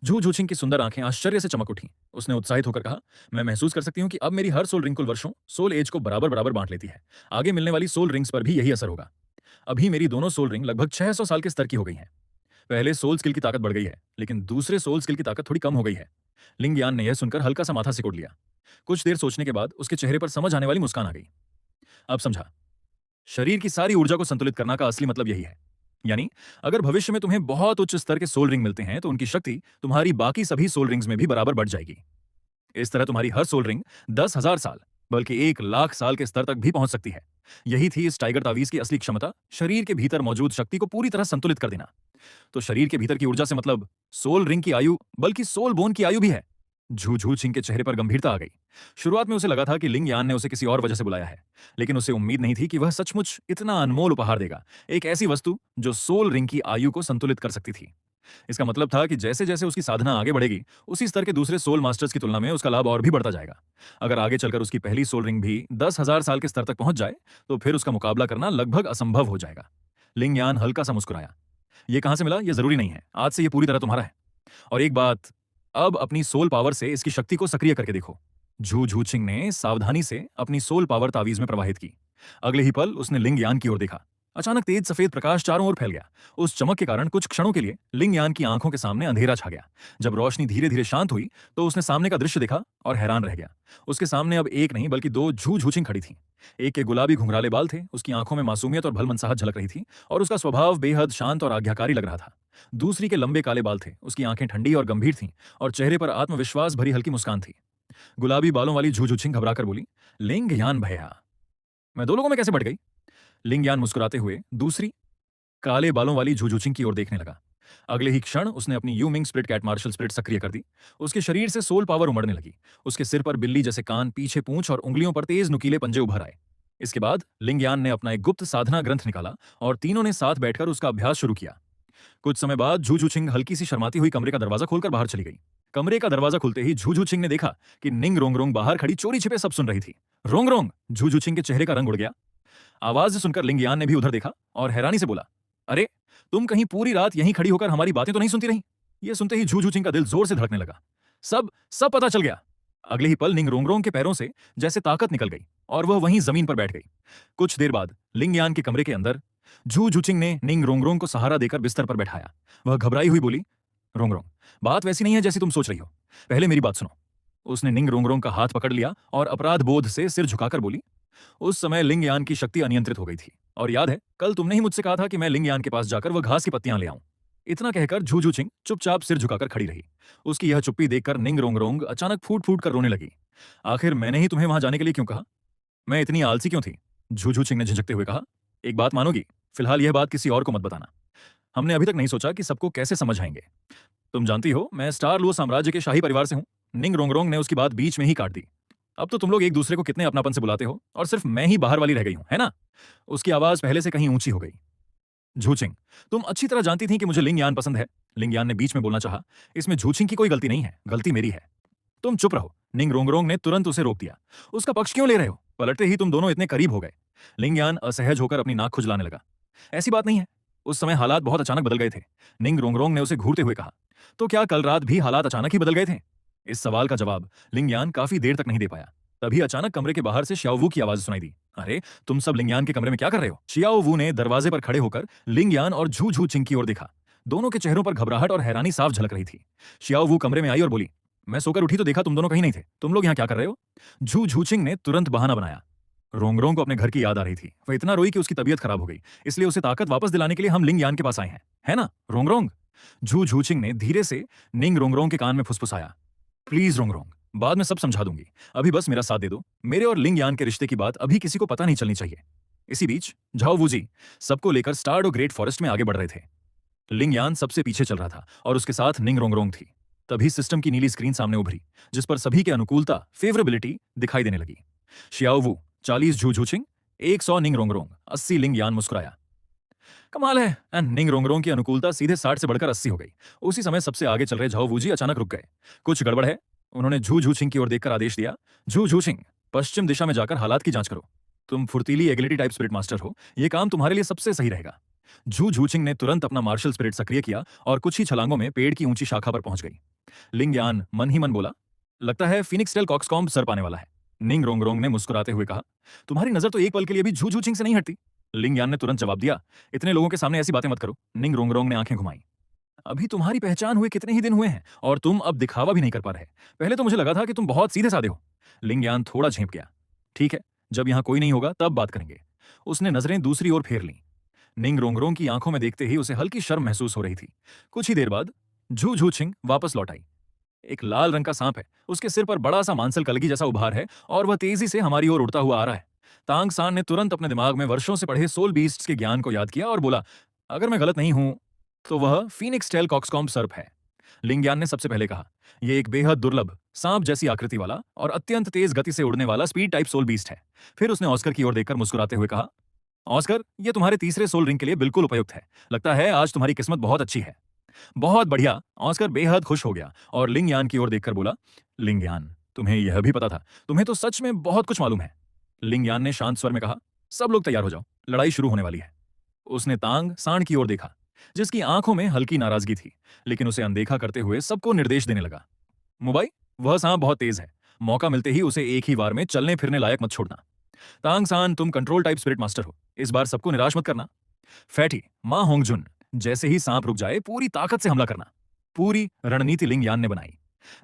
झू झूछिंग की सुंदर आंखें आश्चर्य से चमक उठी। उसने उत्साहित होकर कहा, मैं महसूस कर सकती हूँ कि अब मेरी हर सोल रिंग कुल वर्षों सोल एज को बराबर बराबर बांट लेती है। आगे मिलने वाली सोल रिंग्स पर भी यही असर होगा। अभी मेरी दोनों सोल रिंग लगभग 600 साल के स्तर की हो गई हैं। पहले सोल स्किल की ताकत बढ़ गई है, लेकिन दूसरे सोल स्किल की ताकत थोड़ी कम हो गई है। लिंग यान ने यह सुनकर हल्का सा माथा सिकोड़ लिया। कुछ देर सोचने के बाद उसके चेहरे पर समझ आने वाली मुस्कान आ गई। अब समझा, शरीर की सारी ऊर्जा को संतुलित करना का असली मतलब यही है। यानी अगर भविष्य में तुम्हें बहुत उच्च स्तर के सोल रिंग मिलते हैं तो उनकी शक्ति तुम्हारी बाकी सभी सोल रिंग्स में भी बराबर बढ़ जाएगी। इस तरह तुम्हारी हर सोल रिंग 10,000 साल, बल्कि 1,00,000 साल के स्तर तक भी पहुंच सकती है। यही थी इस टाइगर तावीज की असली क्षमता, शरीर के भीतर मौजूद शक्ति को पूरी तरह संतुलित कर देना। तो शरीर के भीतर की ऊर्जा से मतलब सोल रिंग की आयु, बल्कि सोल बोन की आयु भी है। झू झू सिंह के चेहरे पर गंभीरता आ गई। शुरुआत में उसे लगा था कि लिंग यान ने उसे किसी और वजह से बुलाया है, लेकिन उसे उम्मीद नहीं थी कि वह सचमुच इतना अनमोल उपहार देगा, एक ऐसी वस्तु जो सोल रिंग की आयु को संतुलित कर सकती थी। इसका मतलब था कि जैसे जैसे उसकी साधना आगे बढ़ेगी, उसी स्तर के दूसरे सोल मास्टर्स की तुलना में उसका लाभ और भी बढ़ता जाएगा। अगर आगे चलकर उसकी पहली सोल रिंग भी 10,000 साल के स्तर तक पहुंच जाए, तो फिर उसका मुकाबला करना लगभग असंभव हो जाएगा। लिंग यान हल्का सा मुस्कुराया। ये कहां से मिला ये जरूरी नहीं है, आज से ये पूरी तरह तुम्हारा है। और एक बात, अब अपनी सोल पावर से इसकी शक्ति को सक्रिय करके देखो। झू झू सिंह ने सावधानी से अपनी सोल पावर तावीज में प्रवाहित की। अगले ही पल उसने लिंग यान की ओर देखा। अचानक तेज सफेद प्रकाश चारों ओर फैल गया। उस चमक के कारण कुछ क्षणों के लिए लिंग यान की आंखों के सामने अंधेरा छा गया। जब रोशनी धीरे धीरे शांत हुई तो उसने सामने का दृश्य देखा और हैरान रह गया। उसके सामने अब एक नहीं बल्कि दो झू झूचिंग खड़ी थीं। एक के गुलाबी घुंघराले बाल थे, उसकी आंखों में मासूमियत और भलमनसाहट झलक रही थी और उसका स्वभाव बेहद शांत और आज्ञाकारी लग रहा था। दूसरी के लंबे काले बाल थे, उसकी आंखें ठंडी और गंभीर थीं और चेहरे पर आत्मविश्वास भरी हल्की मुस्कान थी। गुलाबी बालों वाली झू झूचिंग घबराकर बोली, लिंग यान भैया, मैं दो लोगों में कैसे बढ़ गई? लिंग यान मुस्कुराते हुए दूसरी काले बालों वाली झुझुचिंग की ओर देखने लगा। अगले ही क्षण उसने अपनी यूमिंग स्प्लिट कैट मार्शल स्प्लिट सक्रिय कर दी। उसके शरीर से सोल पावर उमड़ने लगी। उसके सिर पर बिल्ली जैसे कान, पीछे पूंछ और उंगलियों पर तेज नुकीले पंजे उभर आए। इसके बाद लिंगयान ने अपना एक गुप्त साधना ग्रंथ निकाला और तीनों ने साथ बैठकर उसका अभ्यास शुरू किया। कुछ समय बाद झूझूचिंग हल्की सी शर्माती हुई कमरे का दरवाजा खोलकर बाहर चली गई। कमरे का दरवाजा खुलते ही झूझूचिंग ने देखा कि निंग रोंगरोंग बाहर खड़ी चोरी छिपे सब सुन रही थी। रोंगरोंग, झूझूचिंग के चेहरे का रंग उड़ गया। आवाज सुनकर लिंगयान ने भी उधर देखा और हैरानी से बोला, अरे, तुम कहीं पूरी रात यहीं खड़ी होकर हमारी बातें तो नहीं सुनती रही? ये सुनते ही झूझूचिंग का दिल जोर से धड़कने लगा। सब सब पता चल गया। अगले ही पल निंग रोंगरोंग के पैरों से जैसे ताकत निकल गई और वह वहीं जमीन पर बैठ गई। कुछ देर बाद लिंगयान के कमरे के अंदर झूझूचिंग ने निंग रोंगरोंग को सहारा देकर बिस्तर पर बैठाया। वह घबराई हुई बोली, रोंगरोंग, बात वैसी नहीं है जैसी तुम सोच रही हो। पहले मेरी बात सुनो। उसने निंग रोंगरोंग का हाथ पकड़ लिया और अपराध बोध से सिर झुकाकर बोली, उस समय लिंगयान की शक्ति अनियंत्रित हो गई थी। और याद है, कल तुमने ही मुझसे कहा था कि मैं लिंगयान के पास जाकर वह घास की पत्तियां ले आऊं। इतना कहकर झूझूचिंग चुपचाप सिर झुकाकर खड़ी रही। उसकी यह चुप्पी देखकर निंग रोंगरोंग अचानक फूट फूट कर रोने लगी। आखिर मैंने ही तुम्हें वहां जाने के लिए क्यों कहा? मैं इतनी आलसी क्यों थी? झूझूचिंग ने झिझकते हुए कहा, एक बात मानोगी, फिलहाल यह बात किसी और को मत बताना। हमने अभी तक नहीं सोचा कि सबको कैसे समझ आएंगे। तुम जानती हो, मैं स्टार लो साम्राज्य के शाही परिवार से हूं। निंग रोंगरोंग ने उसकी बात बीच में ही काट दी। अब तो तुम लोग एक दूसरे को कितने अपनापन से बुलाते हो और सिर्फ मैं ही बाहर वाली रह गई हूं, है ना? उसकी आवाज पहले से कहीं ऊंची हो गई। झूचिंग, तुम अच्छी तरह जानती थी कि मुझे लिंगयान पसंद है। लिंगयान ने बीच में बोलना चाहा, इसमें झूचिंग की कोई गलती नहीं है, गलती मेरी है। तुम चुप रहो। निंग रोंगरोंग ने तुरंत उसे रोक दिया। उसका पक्ष क्यों ले रहे हो? पलटते ही तुम दोनों इतने करीब हो गए। लिंगयान असहज होकर अपनी नाक खुजलाने लगा। ऐसी बात नहीं है, उस समय हालात बहुत अचानक बदल गए थे। निंग रोंगरोंग ने उसे घूरते हुए कहा, तो क्या कल रात भी हालात अचानक ही बदल गए थे? इस सवाल का जवाब लिंगयान काफी देर तक नहीं दे पाया। तभी अचानक कमरे के बाहर से शियाओ वू की आवाज सुनाई दी। अरे, तुम सब लिंगयान के कमरे में क्या कर रहे हो? शियाओ वू ने दरवाजे पर खड़े होकर लिंगयान और झू झू चिंग की ओर देखा। दोनों के चेहरों पर घबराहट और हैरानी साफ झलक रही थी। शियाओ वू कमरे में आई और बोली, मैं सोकर उठी तो देखा तुम दोनों कहीं नहीं थे। तुम लोग यहाँ क्या कर रहे हो? झू झू चिंग ने तुरंत बहाना बनाया। रोंगरोंग को अपने घर की याद आ रही थी। वह इतना रोई कि उसकी तबीयत खराब हो गई, इसलिए उसे ताकत वापस दिलाने के लिए हम लिंगयान के पास आए हैं, है ना रोंगरोंग? झू झू चिंग ने धीरे से निंग रोंगरोंग के कान में फुसफुसाया, प्लीज रोंगरोंग, बाद में सब समझा दूंगी, अभी बस मेरा साथ दे दो। मेरे और लिंगयान के रिश्ते की बात अभी किसी को पता नहीं चलनी चाहिए। इसी बीच झाओ वूजी सबको लेकर स्टार्डो ग्रेट फॉरेस्ट में आगे बढ़ रहे थे। लिंगयान सबसे पीछे चल रहा था और उसके साथ निंग रोंगरोंग थी। तभी सिस्टम की नीली स्क्रीन सामने उभरी, जिस पर सभी के अनुकूलता, फेवरेबिलिटी दिखाई देने लगी। शियाओ वू 40 झू झूचिंग, 100 निंग रोंगरोंग, 80 लिंगयान। मुस्कुराया, कमाल है। एंड निंग रोंगरोंग की अनुकूलता सीधे 60 से बढ़कर 80 हो गई। उसी समय सबसे आगे चल रहे झाओ वूजी अचानक रुक गए। कुछ गड़बड़ है। उन्होंने झू झूचिंग की ओर देखकर आदेश दिया, झू झूचिंग, पश्चिम दिशा में जाकर हालात की जांच करो। तुम फुर्तीली एगिलिटी टाइप स्पिरिट मास्टर हो, यह काम तुम्हारे लिए सबसे सही रहेगा। झू झूचिंग ने तुरंत अपना मार्शल स्पिरिट सक्रिय किया और कुछ ही छलांगों में पेड़ की ऊंची शाखा पर पहुंच गई। लिंगयान मन ही मन बोला, लगता है फिनिक्स टेल कॉक्सकॉम्ब सर पाने वाला है। निंग रोंगरोंग ने मुस्कुराते हुए कहा, तुम्हारी नजर तो एक पल के लिए भी झू झूचिंग से नहीं हटती। लिंगयान ने तुरंत जवाब दिया, इतने लोगों के सामने ऐसी बातें मत करो। निंग रोंगरोंग ने आंखें घुमाई। अभी तुम्हारी पहचान हुए कितने ही दिन हुए हैं और तुम अब दिखावा भी नहीं कर पा रहे। पहले तो मुझे लगा था कि तुम बहुत सीधे साधे हो। लिंग यान थोड़ा झेंप गया। ठीक है, जब यहाँ कोई नहीं होगा तब बात करेंगे। उसने नजरें दूसरी ओर फेर लीं। निंग रोंगरोंग की आंखों में देखते ही उसे हल्की शर्म महसूस हो रही थी। कुछ ही देर बाद झू झू छिंग वापस लौट आई। एक लाल रंग का सांप है, उसके सिर पर बड़ा सा मांसल कलगी जैसा उभार है और वह तेजी से हमारी ओर उड़ता हुआ आ रहा है। तांग सान ने तुरंत अपने दिमाग में वर्षों से पढ़े सोल बीस्ट्स के ज्ञान को याद किया और बोला, अगर मैं गलत नहीं हूं तो वह फीनिक्स टेल कॉक्सकॉम्ब सर्प है। लिंगयान ने सबसे पहले कहा, यह एक बेहद दुर्लभ सांप जैसी आकृति वाला और अत्यंत तेज गति से उड़ने वाला स्पीड टाइप सोल बीस्ट है। फिर उसने ऑस्कर की ओर देखकर मुस्कुराते हुए कहा, ऑस्कर, ये तुम्हारे तीसरे सोल रिंग के लिए बिल्कुल उपयुक्त है। लगता है आज तुम्हारी किस्मत बहुत अच्छी है। बहुत बढ़िया। ऑस्कर बेहद खुश हो गया और लिंगयान की ओर देखकर बोला, लिंगयान, तुम्हें यह भी पता था? तुम्हें तो सच में बहुत कुछ मालूम है। लिंगयान ने शांत स्वर में कहा, सब लोग तैयार हो जाओ, लड़ाई शुरू होने वाली है। उसने तांग सांड की ओर देखा, जिसकी आंखों में हल्की नाराजगी थी, लेकिन उसे अनदेखा करते हुए सबको निर्देश देने लगा। मुबाई, वह सांप बहुत तेज है, मौका मिलते ही उसे एक ही बार में चलने फिरने लायक मत छोड़ना। तांग सान, तुम कंट्रोल टाइप स्पिरिट मास्टर हो, इस बार सबको निराश मत करना। फैटी, मां होंगजुन, जैसे ही सांप रुक जाए पूरी ताकत से हमला करना। पूरी रणनीति लिंगयान ने बनाई।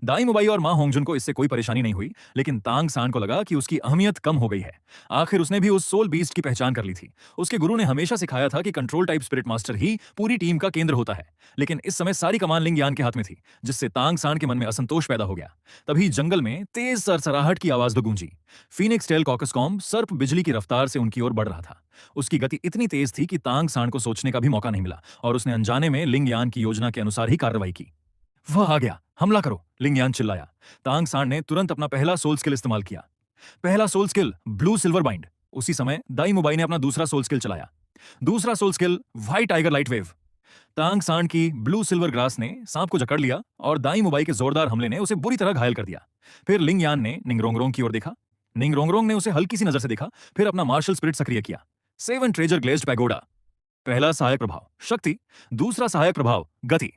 दाई मुबाई और मां होंगजुन को इससे कोई परेशानी नहीं हुई, लेकिन तांग सान को लगा कि उसकी अहमियत कम हो गई है। आखिर उसने भी उस सोल बीस्ट की पहचान कर ली थी। उसके गुरु ने हमेशा सिखाया था कि कंट्रोल टाइप स्पिरिट मास्टर ही पूरी टीम का केंद्र होता है, लेकिन इस समय सारी कमान लिंगयान के हाथ में थी, जिससे तांग सान के मन में असंतोष पैदा हो गया। तभी जंगल में तेज सरसराहट की आवाज गूंजी। फीनिक्स टेल कॉकसकॉम्ब सर्प बिजली की रफ्तार से उनकी ओर बढ़ रहा था। उसकी गति इतनी तेज थी कि तांग सान को सोचने का भी मौका नहीं मिला और उसने अनजाने में लिंगयान की योजना के अनुसार ही कार्रवाई की। वह आ गया, हमला करो, लिंगयान चिल्लाया। तांग सान ने तुरंत अपना पहला सोल स्किल इस्तेमाल किया। पहला soul skill blue silver bind. उसी समय दाई मुबाई ने अपना दूसरा सोल स्किल चलाया। दूसरा soul skill white tiger light wave. Tang San की ब्लू सिल्वर ग्रास ने सांप को जकड़ लिया और दाई मुबाई के जोरदार हमले ने उसे बुरी तरह घायल कर दिया। फिर लिंगयान ने निंगरोंगरोंग की ओर देखा। निंगरोंगरोंग ने उसे हल्की सी नजर से देखा, फिर अपना मार्शल स्पिरिट सक्रिय किया। 7 ट्रेजर ग्लेज्ड पैगोडा। पहला सहायक प्रभाव शक्ति, दूसरा सहायक प्रभाव गति।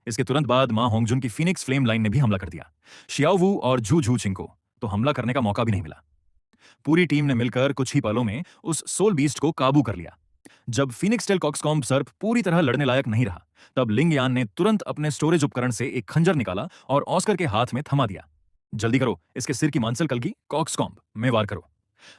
इसके तुरंत बाद मां होंगजुन की फीनिक्स फ्लेम लाइन ने भी हमला कर दिया। शियाओवू और झू झू छिंग को तो हमला करने का मौका भी नहीं मिला। पूरी टीम ने मिलकर कुछ ही पलों में उस सोल बीस्ट को काबू कर लिया। जब फीनिक्स टेल कॉक्सकॉम्ब सर्प पूरी तरह लड़ने लायक नहीं रहा, तब लिंगयान ने तुरंत अपने स्टोरेज उपकरण से एक खंजर निकाला और ऑस्कर के हाथ में थमा दिया। जल्दी करो, इसके सिर की मांसल कलगी कॉक्सकॉम्ब में वार करो।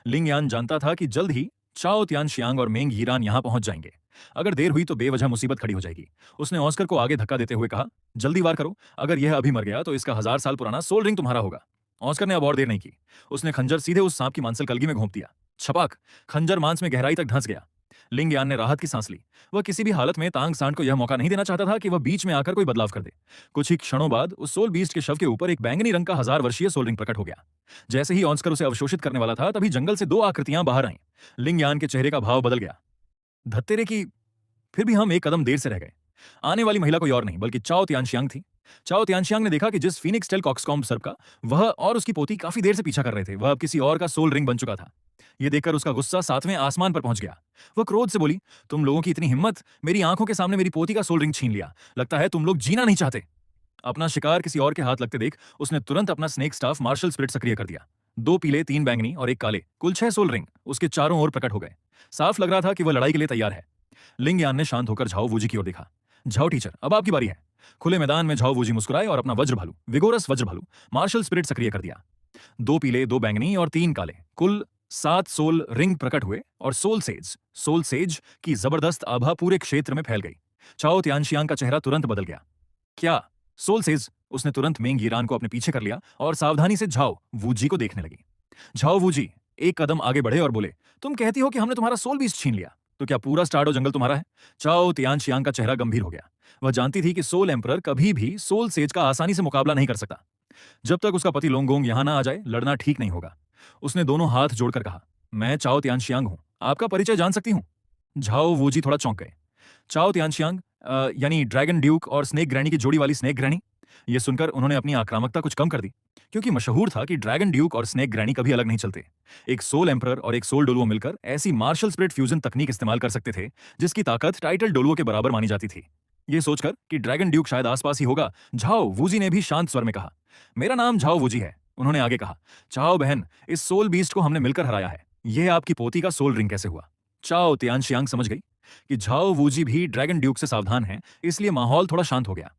लिंगयान जानता था कि जल्द ही चाओ तियान शियांग और मेंग यीरान यहां पहुंच जाएंगे। अगर देर हुई तो बेवजह मुसीबत खड़ी हो जाएगी। उसने ऑस्कर को आगे धक्का देते हुए कहा, जल्दी वार करो, अगर यह अभी मर गया तो इसका 1000 साल पुराना सोल रिंग तुम्हारा होगा। ऑस्कर ने अब और देर नहीं की। उसने खंजर सीधे उस सांप की मांसल कलगी में घोंप दिया। छपाक, खंजर मांस में गहराई तक धंस गया। लिंगयान ने राहत की सांस ली। वह किसी भी हालत में तांग सांड को यह मौका नहीं देना चाहता था कि वह बीच में आकर कोई बदलाव कर दे। कुछ ही क्षणों बाद उस सोल बीस्ट के शव के ऊपर एक बैंगनी रंग का 1000 वर्षीय सोल रिंग प्रकट हो गया। जैसे ही ऑस्कर उसे अवशोषित करने वाला था, तभी जंगल से 2 आकृतियां बाहर आईं। लिंगयान के चेहरे का भाव बदल गया। धत्तेरे की, फिर भी हम एक कदम देर से रह गए। आने वाली महिला कोई और नहीं बल्कि चाओ तियानशियांग थी। चाओ तियानशियांग ने देखा कि जिस फीनिक्स टेल कॉक्सकॉम्ब सर्प का वह और उसकी पोती काफी देर से पीछा कर रहे थे, वह अब किसी और का सोल रिंग बन चुका था। यह देखकर उसका गुस्सा 7वें आसमान पर पहुंच गया। वह क्रोध से बोली, तुम लोगों की इतनी हिम्मत, मेरी आंखों के सामने मेरी पोती का सोल रिंग छीन लिया। लगता है तुम लोग जीना नहीं चाहते। अपना शिकार किसी और के हाथ लगते देख उसने तुरंत अपना स्नेक स्टाफ मार्शल स्पिरिट सक्रिय कर दिया। 2 पीले, 3 बैंगनी और 1 काले, कुल 6 सोल रिंग उसके चारों ओर प्रकट हो गए। साफ लग रहा था कि वह लड़ाई के लिए तैयार है। लिंगयान ने शांत होकर झाओ वूजी की ओर देखा। झाओ टीचर, अब आपकी बारी है। खुले मैदान में झाओ वूजी मुस्कुराए और अपना वज्र भालू, विगोरस वज्र भालू मार्शल स्पिरिट सक्रिय कर दिया। 2 पीले, 2 बैंगनी और 3 काले, कुल 7 सोल रिंग प्रकट हुए और सोल सेज की जबरदस्त आभा पूरे क्षेत्र में फैल गई। चाओ तियानशियांग का चेहरा तुरंत बदल गया। क्या सोल सेज? उसने तुरंत मेंग यीरान को अपने पीछे कर लिया और सावधानी से झाओ वूजी को देखने लगी। झाओ वूजी एक कदम आगे बढ़े और बोले, तुम कहती हो कि हमने तुम्हारा सोल बीस्ट छीन लिया, तो क्या पूरा स्टार्डो जंगल तुम्हारा है? चाओ तियानशियांग का चेहरा गंभीर हो गया। वह जानती थी कि सोल एम्परर कभी भी सोल सेज का आसानी से मुकाबला नहीं कर सकता। जब तक उसका पति लोंगोंग यहां ना आ जाए, लड़ना ठीक नहीं होगा। उसने दोनों हाथ जोड़कर कहा, मैं चाओ तियानशियांग हूं, आपका परिचय जान सकती हूं? झाओ वूजी थोड़ा चौंक गए। चाओ तियानशियांग, यानी ड्रैगन ड्यूक और स्नेक ग्रैनी की जोड़ी वाली स्नेक ग्रैनी? यह सुनकर उन्होंने अपनी आक्रामकता कुछ कम कर दी, क्योंकि मशहूर था कि ड्रैगन ड्यूक और स्नेक ग्रैनी कभी अलग नहीं चलते। एक सोल एम्परर और एक सोल डोलुओ मिलकर ऐसी मार्शल स्पिरिट फ्यूजन तकनीक इस्तेमाल कर सकते थे जिसकी ताकत टाइटल डोलुओ के बराबर मानी जाती थी। यह सोचकर कि ड्रैगन ड्यूक शायद आसपास ही होगा, झाओ वूजी ने भी शांत स्वर में कहा, मेरा नाम झाओ वूजी है। उन्होंने आगे कहा, चाओ बहन, इस सोल बीस्ट को हमने मिलकर हराया है। यह आपकी पोती का सोल रिंग कैसे हुआ? चाओ तियानशियांग समझ गई। कि झाओ वूजी भी ड्रैगन ड्यूक से सावधान है, इसलिए माहौल थोड़ा शांत हो गया।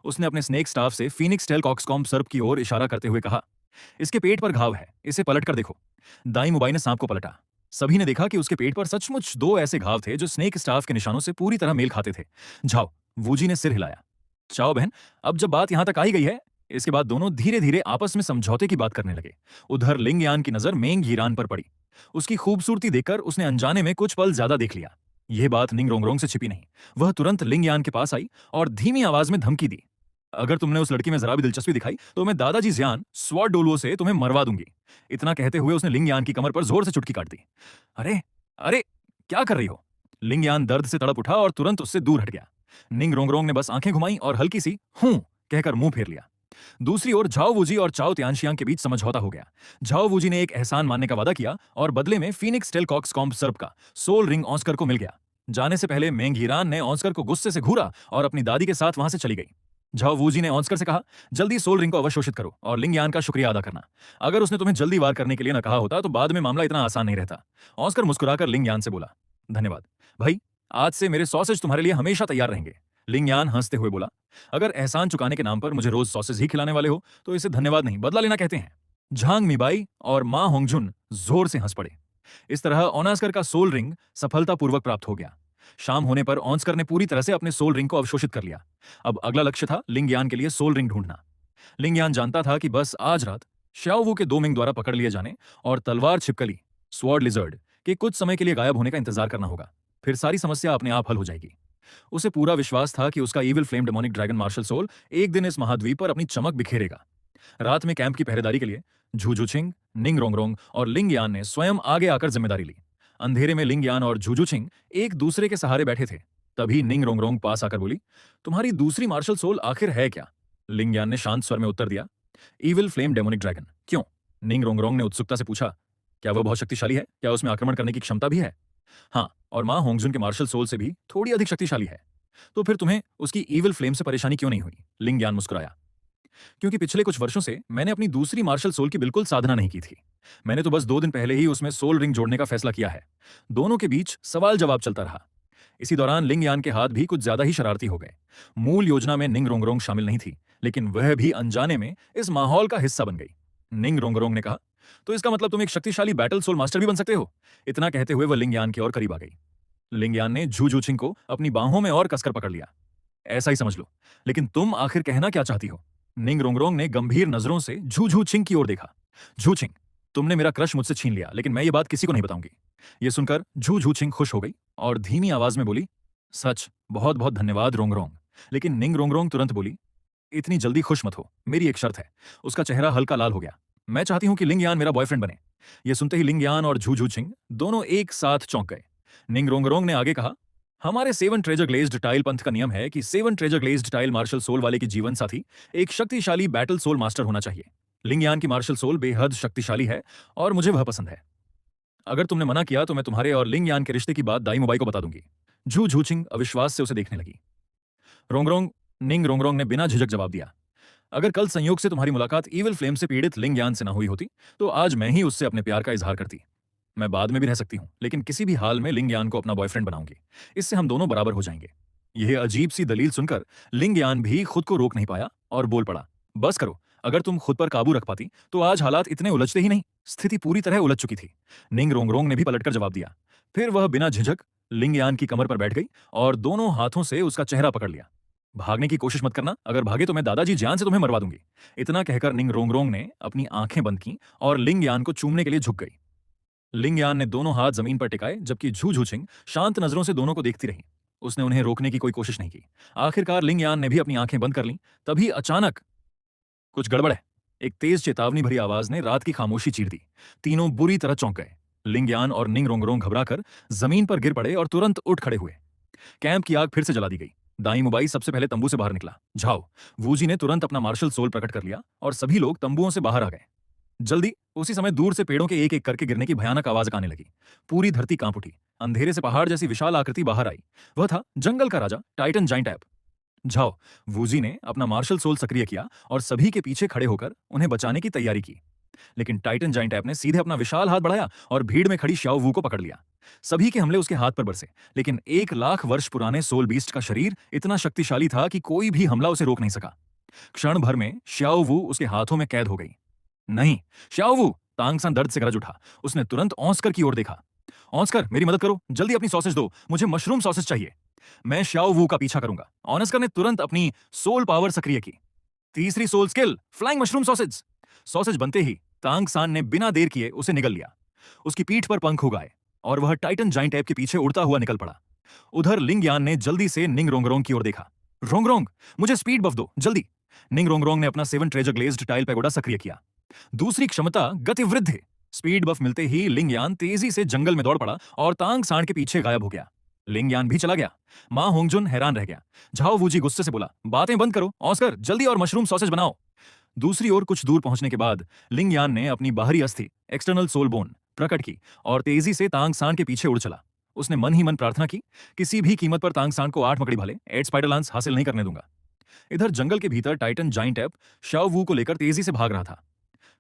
उसने अपने स्नेक स्टाफ से फीनिक्स टेल कॉक्सकॉम्ब सर्प की ओर इशारा करते हुए कहा, इसके पेट पर घाव है, इसे पलट कर देखो। दाई मुबाई ने सांप को पलटा। सभी ने देखा कि उसके पेट पर सचमुच दो ऐसे घाव थे जो स्नेक स्टाफ के निशानों से पूरी तरह मेल खाते थे। झाओ वूजी ने सिर हिलाया। चाओ बहन, अब जब बात यहां तक आई गई है। इसके बाद दोनों धीरे धीरे आपस में समझौते की बात करने लगे। उधर लिंग यान की नजर मेंग हीरान पर पड़ी। उसकी खूबसूरती देखकर उसने अनजाने में कुछ पल ज्यादा देख लिया। यह बात निंग रोंगरोंग से छिपी नहीं। वह तुरंत लिंग यान के पास आई और धीमी आवाज में धमकी दी, अगर तुमने उस लड़की में जरा भी दिलचस्पी दिखाई तो मैं दादाजी जियान स्वॉर्ड डोलुओ से तुम्हें मरवा दूंगी। इतना कहते हुए उसने लिंग यान की कमर पर जोर से चुटकी काट दी। अरे अरे, क्या कर रही हो? लिंग यान दर्द से तड़प उठा और तुरंत उससे दूर हट गया। निंग रोंगरोंग ने बस आंखें घुमाई और हल्की सी हूं कहकर मुंह फेर लिया। दूसरी ओर झाओ वूजी और चाओ त्यानशियांग के बीच समझौता हो गया। झाओ वूजी ने एक एहसान मानने का वादा किया और बदले में फीनिक्स टेल कॉक्सकॉम्ब सर्प का सोल रिंग ऑस्कर को मिल गया। जाने से पहले मेंग हीरान ने ऑस्कर को गुस्से से घूरा और अपनी दादी के साथ वहां से चली गई। झाओ वूजी ने ऑस्कर से कहा, जल्दी सोल रिंग को अवशोषित करो और लिंग यान का शुक्रिया अदा करना। अगर उसने तुम्हें जल्दी वार करने के लिए न कहा होता तो बाद में मामला इतना आसान नहीं रहता। ऑस्कर मुस्कुराकर लिंग यान से बोला, धन्यवाद भाई, आज से मेरे सॉसेज तुम्हारे लिए हमेशा तैयार रहेंगे। लिंग यान हंसते हुए बोला, अगर एहसान चुकाने के नाम पर मुझे रोज सॉसेज ही खिलाने वाले हो तो इसे धन्यवाद नहीं बदला लेना कहते हैं। झांग मीबाई और मा होंगजुन जोर से हंस पड़े। इस तरह ऑस्कर का सोल रिंग सफलतापूर्वक प्राप्त हो गया। शाम होने पर ऑस्कर ने पूरी तरह से अपने सोल रिंग को अवशोषित कर लिया। अब अगला लक्ष्य था लिंग यान के लिए सोल रिंग ढूंढना। लिंग यान जानता था कि बस आज रात श्याओवू के दो मिंग द्वारा पकड़ लिए जाने और तलवार छिपकली स्वॉर्ड लिजर्ड के कुछ समय के लिए गायब होने का इंतजार करना होगा। फिर सारी समस्या अपने आप हल हो जाएगी। उसे पूरा विश्वास था कि उसका evil flame demonic dragon martial soul एक दिन इस महाद्वीप पर अपनी चमक बिखेरेगा। रात में कैंप की पहरेदारी के लिए झूझूछिंग, निंग रोंगरोंग और लिंग यान ने स्वयं आगे आकर जिम्मेदारी ली। अंधेरे में लिंग यान और झूझूछिंग एक दूसरे के सहारे बैठे थे। तभी निंग रोंगरोंग पास आकर बोली, तुम्हारी दूसरी मार्शल सोल आखिर है क्या? लिंग यान ने शांत स्वर में उत्तर दिया, ईविल फ्लेम डेमोनिक ड्रैगन। क्यों? निंग रोंगरोंग ने उत्सुकता से पूछा, क्या वह बहुत शक्तिशाली है? क्या उसमें आक्रमण करने की क्षमता भी है? हाँ, और मां होंगजुन के मार्शल सोल से भी थोड़ी अधिक शक्तिशाली है। तो फिर तुम्हें उसकी ईविल फ्लेम से परेशानी क्यों नहीं हुई? लिंग यान मुस्कुराया, क्योंकि पिछले कुछ वर्षों से मैंने अपनी दूसरी मार्शल सोल की बिल्कुल साधना नहीं की थी। मैंने तो बस 2 दिन पहले ही उसमें सोल रिंग जोड़ने का फैसला किया है। दोनों के बीच सवाल जवाब चलता रहा। इसी दौरान लिंग यान के हाथ भी कुछ ज्यादा ही शरारती हो गए। मूल योजना में निंग रोंगरोंग शामिल नहीं थी, लेकिन वह भी अनजाने में इस माहौल का हिस्सा बन गई। निंग रोंगरोंग ने कहा, तो इसका मतलब तुम एक शक्तिशाली बैटल सोल मास्टर भी बन सकते हो। इतना कहते हुए वह लिंग यान की ओर करीब आ गई। लिंग यान ने झू झूछिंग को अपनी बाहों में और कसकर पकड़ लिया। ऐसा ही समझ लो, लेकिन तुम आखिर कहना क्या चाहती हो? निंग रोंगरोंग ने गंभीर नजरों से झू झूछिंग की ओर देखा। झूछिंग, तुमने मेरा क्रश मुझसे छीन लिया, लेकिन मैं ये बात किसी को नहीं बताऊंगी। ये सुनकर झू झूछिंग खुश हो गई और धीमी आवाज में बोली, सच, बहुत बहुत धन्यवाद रोंगरोंग। लेकिन निंग रोंगरोंग तुरंत बोली, इतनी जल्दी खुश मत हो, मेरी एक शर्त है। उसका चेहरा हल्का लाल हो गया। मैं चाहती हूं कि लिंग यान मेरा बॉयफ्रेंड बने। यह सुनते ही लिंग यान और झू झूछिंग दोनों एक साथ चौंक गए। निंग रोंगरोंग ने आगे कहा, हमारे 7 ट्रेजर ग्लेज्ड टाइल पंथ का नियम है कि 7 treasure glazed tile martial soul वाले की जीवन साथी एक शक्तिशाली बैटल सोल मास्टर होना चाहिए। लिंग यान की मार्शल सोल बेहद शक्तिशाली है और मुझे वह पसंद है। अगर तुमने मना किया तो मैं तुम्हारे और लिंग यान के रिश्ते की बात दाई मुबाई को बता दूंगी। झू झूछिंग अविश्वास से उसे देखने लगी। रोंगरोंग निंग रोंगरोंग ने बिना झिझक जवाब दिया, अगर कल संयोग से तुम्हारी मुलाकात ईविल फ्लेम से पीड़ित लिंग यान से न हुई होती तो आज मैं ही उससे अपने प्यार का इजहार करती। मैं बाद में भी रह सकती हूं, लेकिन किसी भी हाल में लिंग यान को अपना बॉयफ्रेंड बनाऊंगी। इससे हम दोनों बराबर हो जाएंगे। यह अजीब सी दलील सुनकर लिंग यान भी खुद को रोक नहीं पाया और बोल पड़ा, बस करो, अगर तुम खुद पर काबू रख पाती तो आज हालात इतने उलझते ही नहीं। स्थिति पूरी तरह उलझ चुकी थी। निंग रोंगरोंग ने भी पलटकर जवाब दिया। फिर वह बिना झिझक लिंग यान की कमर पर बैठ गई और दोनों हाथों से उसका चेहरा पकड़ लिया। भागने की कोशिश मत करना, अगर भागे तो मैं दादाजी जान से तुम्हें मरवा दूंगी। इतना कहकर निंग रोंगरोंग ने अपनी आंखें बंद की और लिंग यान को चूमने के लिए झुक गई। लिंग यान ने दोनों हाथ जमीन पर टिकाए, जबकि झू झूछिंग शांत नजरों से दोनों को देखती रही। उसने उन्हें रोकने की कोई कोशिश नहीं की। आखिरकार लिंग यान ने भी अपनी आंखें बंद कर लीं। तभी अचानक कुछ गड़बड़ है, एक तेज चेतावनी भरी आवाज ने रात की खामोशी चीर दी। तीनों बुरी तरह चौंक गए। लिंग यान और निंग रोंगरोंग घबराकर जमीन पर गिर पड़े और तुरंत उठ खड़े हुए। कैंप की आग फिर से जला दी गई। दाई मुबाई सबसे पहले तंबू से बाहर निकला। झाओ वूजी ने तुरंत अपना मार्शल सोल प्रकट कर लिया और सभी लोग तंबुओं से बाहर आ गए। जल्दी उसी समय दूर से पेड़ों के एक एक करके गिरने की भयानक आवाज आने लगी। पूरी धरती कांप उठी। अंधेरे से पहाड़ जैसी विशाल आकृति बाहर आई। वह था जंगल का राजा titan giant ape. Zhao Wuji ने अपना मार्शल सोल सक्रिय किया और सभी के पीछे खड़े होकर उन्हें बचाने की तैयारी की। लेकिन टाइटन जाइंट ऐप ने सीधे अपना विशाल हाथ बढ़ाया और भीड़ में खड़ी श्याओ वू को पकड़ लिया। सभी के हमले उसके हाथ पर बरसे, लेकिन 1 लाख वर्ष पुराने सोल बीस्ट का शरीर इतना शक्तिशाली था कि कोई भी हमला उसे रोक नहीं सका। क्षण भर में श्याओ वू उसके हाथों में कैद हो गई। नहीं, श्याओ वू! तांगसान दर्द से गरज उठा। उसने तुरंत ऑस्कर की ओर देखा। ऑस्कर, मेरी मदद करो, जल्दी अपनी सॉसेज दो, मुझे मशरूम सॉसेज चाहिए। मैं श्याओ वू का पीछा करूंगा। ऑस्कर ने तुरंत अपनी सोल पावर सक्रिय की। तीसरी soul skill, flying mushroom sausage. Sausage बनते ही तांगसान ने बिना देर किए उसे निगल लिया। उसकी पीठ पर पंख उगाए और वह टाइटन जाइंट ऐप के पीछे उड़ता हुआ निकल पड़ा। उधर लिंग यान ने जल्दी से निंग रोंगरोंग की ओर देखा। रोंगरोंग, मुझे स्पीड बफ दो, जल्दी। निंग रोंगरोंग ने अपना 7 ट्रेजर ग्लेज्ड टाइल पैगोडा सक्रिय किया। दूसरी क्षमता, गति वृद्धि। स्पीड बफ मिलते ही लिंग यान तेजी से जंगल में दौड़ पड़ा और तांग सांड के पीछे गायब हो गया। लिंग यान भी चला गया। मां होंगजुन हैरान रह गया। झाओ वूजी गुस्से से बोला, बातें बंद करो, ऑस्कर जल्दी और मशरूम सॉसेज बनाओ। दूसरी ओर कुछ दूर पहुंचने के बाद लिंग यान ने अपनी बाहरी अस्थि, एक्सटर्नल सोल बोन, प्रकट की और तेजी से तांग सांड के पीछे उड़ चला। उसने मन ही मन प्रार्थना की, किसी भी कीमत पर तांग सांड को 8 मकड़ी भाले, 8 स्पाइडर लांस हासिल नहीं करने दूंगा। इधर जंगल के भीतर टाइटन जाइंट ऐप शाओ वू को लेकर तेजी से भाग रहा था।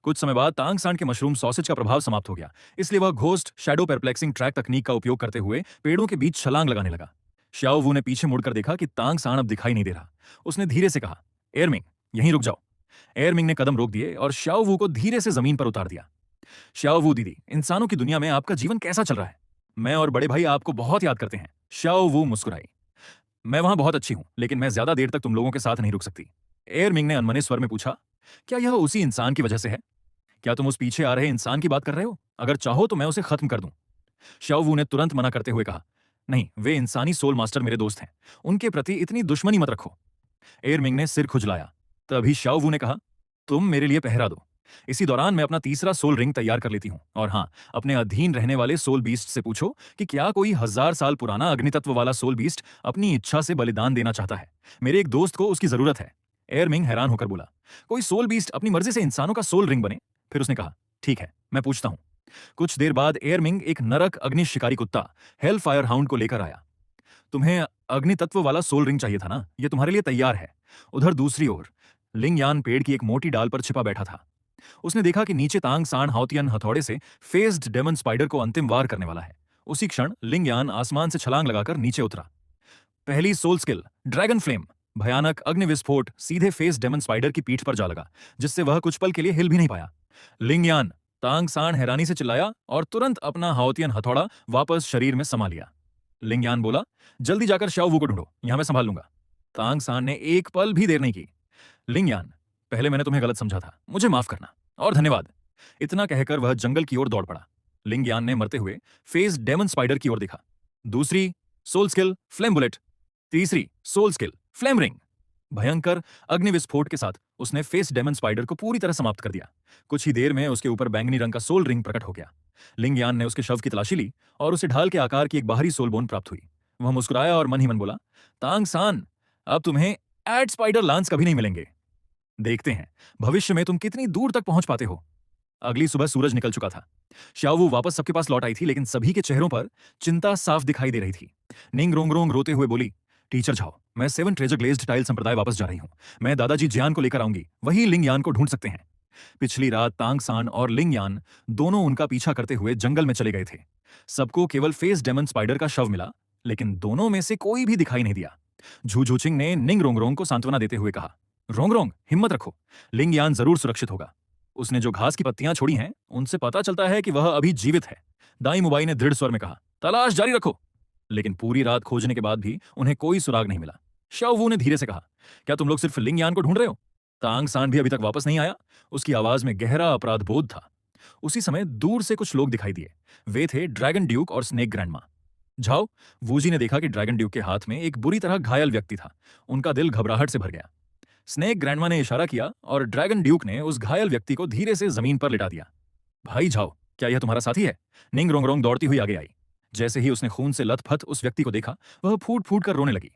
कुछ समय बाद तांग सांड के मशरूम सॉसेज का प्रभाव समाप्त हो गया, इसलिए वह घोस्ट शैडो परप्लेक्सिंग ट्रैक तकनीक का उपयोग करते हुए पेड़ों के बीच छलांग लगाने लगा। शाओ वू ने पीछे मुड़कर देखा कि तांग सांड अब दिखाई नहीं दे रहा। उसने धीरे से कहा, एयरमिंग, यहीं रुक जाओ। एयरमिंग ने कदम रोक दिए और शाओ वू को धीरे से जमीन पर उतार दिया। शाओ वू दीदी, इंसानों की दुनिया में आपका जीवन कैसा चल रहा है? मैं और बड़े भाई आपको बहुत याद करते हैं। शाओ वू मुस्कुराई। मैं वहां बहुत अच्छी हूं, लेकिन मैं ज्यादा देर तक तुम लोगों के साथ नहीं रुक सकती। एयरमिंग ने अनमने स्वर में पूछा, क्या यह उसी इंसान की वजह से है? क्या तुम उस पीछे आ रहे इंसान की बात कर रहे हो? अगर चाहो तो मैं उसे खत्म कर दूं। शाओ वू ने तुरंत मना करते हुए कहा, नहीं, वे इंसानी सोल मास्टर मेरे दोस्त हैं, उनके प्रति इतनी दुश्मनी मत रखो। एयरमिंग ने सिर खुजलाया। तभी शाओ वू ने कहा, तुम मेरे लिए पहरा दो। इसी दौरान मैं अपना तीसरा सोल रिंग तैयार कर लेती हूं। और हाँ, अपने अधीन रहने वाले सोल बीस्ट से पूछो कि क्या कोई 1000 साल पुराना अग्नितत्व वाला सोल बीस्ट अपनी इच्छा से बलिदान देना चाहता है। मेरे एक दोस्त को उसकी जरूरत है। एयरमिंग हैरान होकर बोला, कोई सोल बीस्ट अपनी मर्जी से इंसानों का सोल रिंग बने? फिर उसने कहा, ठीक है, मैं पूछता हूं। कुछ देर बाद एयरमिंग एक नरक अग्नि शिकारी कुत्ता हेल फायर हाउंड को लेकर आया। तुम्हें अग्नि तत्व वाला सोल रिंग चाहिए था ना, यह तुम्हारे लिए तैयार है। उधर दूसरी ओर लिंग यान पेड़ की एक मोटी डाल पर छिपा बैठा था। उसने देखा कि नीचे तांग सांड हाउतियन हथौड़े से फेस्ड डेमन स्पाइडर को अंतिम वार करने वाला है। उसी क्षण लिंग यान आसमान से छलांग लगाकर नीचे उतरा। पहली सोल स्किल, ड्रैगन फ्लेम। भयानक अग्नि विस्फोट सीधे फेस डेमन स्पाइडर की पीठ पर जा लगा, जिससे वह कुछ पल के लिए हिल भी नहीं पाया। लिंग यान, तांग सांड हैरानी से चिल्लाया और तुरंत अपना हाउतियन हथौड़ा वापस शरीर में समा लिया। लिंग यान बोला, जल्दी जाकर शाओ वू को ढूंढो, यहां मैं संभाल लूंगा। तांग सांड ने एक पल भी देर नहीं की। लिंग यान, पहले मैंने तुम्हें गलत समझा था, मुझे माफ करना और धन्यवाद। इतना कहकर वह जंगल की ओर दौड़ पड़ा। लिंग यान ने मरते हुए फेस डेमन स्पाइडर की ओर देखा। दूसरी सोल स्किल, फ्लेम बुलेट। तीसरी सोल स्किल, फ्लेम रिंग। भयंकर अग्नि विस्फोट के साथ उसने फेस डेमन स्पाइडर को पूरी तरह समाप्त कर दिया। कुछ ही देर में उसके ऊपर बैंगनी रंग का सोल रिंग प्रकट हो गया। लिंग यान ने उसके शव की तलाशी ली और उसे ढाल के आकार की एक बाहरी सोल बोन प्राप्त हुई। वह मुस्कुराया और मन ही मन बोला, तांग सान, अब तुम्हें एड स्पाइडर लांस कभी नहीं मिलेंगे। देखते हैं भविष्य में तुम कितनी दूर तक पहुंच पाते हो। अगली सुबह सूरज निकल चुका था। शाओ वू वापस सबके पास लौट आई थी, लेकिन सभी के चेहरों पर चिंता साफ दिखाई दे रही थी। निंग रोंगरोंग रोते हुए बोली, टीचर झाओ, मैं 7 ट्रेजर ग्लेज्ड टाइल संप्रदाय वापस जा रही हूं। मैं दादाजी जियान को लेकर आऊंगी, वही लिंग यान को ढूंढ सकते हैं। पिछली रात तांग सान और लिंग यान दोनों उनका पीछा करते हुए जंगल में चले गए थे। सबको केवल फेस डेमन स्पाइडर का शव मिला, लेकिन दोनों में से कोई भी दिखाई नहीं दिया। झू झूचिंग ने निंग रोंगरोंग को सांत्वना देते हुए कहा, रोंगरोंग, हिम्मत रखो, लिंग यान जरूर सुरक्षित होगा। उसने जो घास की पत्तियां छोड़ी हैं, उनसे पता चलता है कि वह अभी जीवित है। दाई मुबाई ने दृढ़ स्वर में कहा, तलाश जारी रखो। लेकिन पूरी रात खोजने के बाद भी उन्हें कोई सुराग नहीं मिला। शाओ वू ने धीरे से कहा, क्या तुम लोग सिर्फ लिंग यान को ढूंढ रहे हो? तांग सान भी अभी तक वापस नहीं आया। उसकी आवाज में गहरा अपराध बोध था। उसी समय दूर से कुछ लोग दिखाई दिए। वे थे ड्रैगन ड्यूक और स्नेक ग्रैंडमा। झाओ, वूजी ने देखा कि ड्रैगन ड्यूक के हाथ में एक बुरी तरह घायल व्यक्ति था। उनका दिल घबराहट से भर गया। स्नेक ग्रैंडमा ने इशारा किया और ड्रैगन ड्यूक ने उस घायल व्यक्ति को धीरे से जमीन पर लिटा दिया। भाई झाओ, क्या यह तुम्हारा साथी है? निंग रोंगरोंग दौड़ती हुई आगे आई। जैसे ही उसने खून से लथपथ उस व्यक्ति को देखा, वह फूट फूट कर रोने लगी।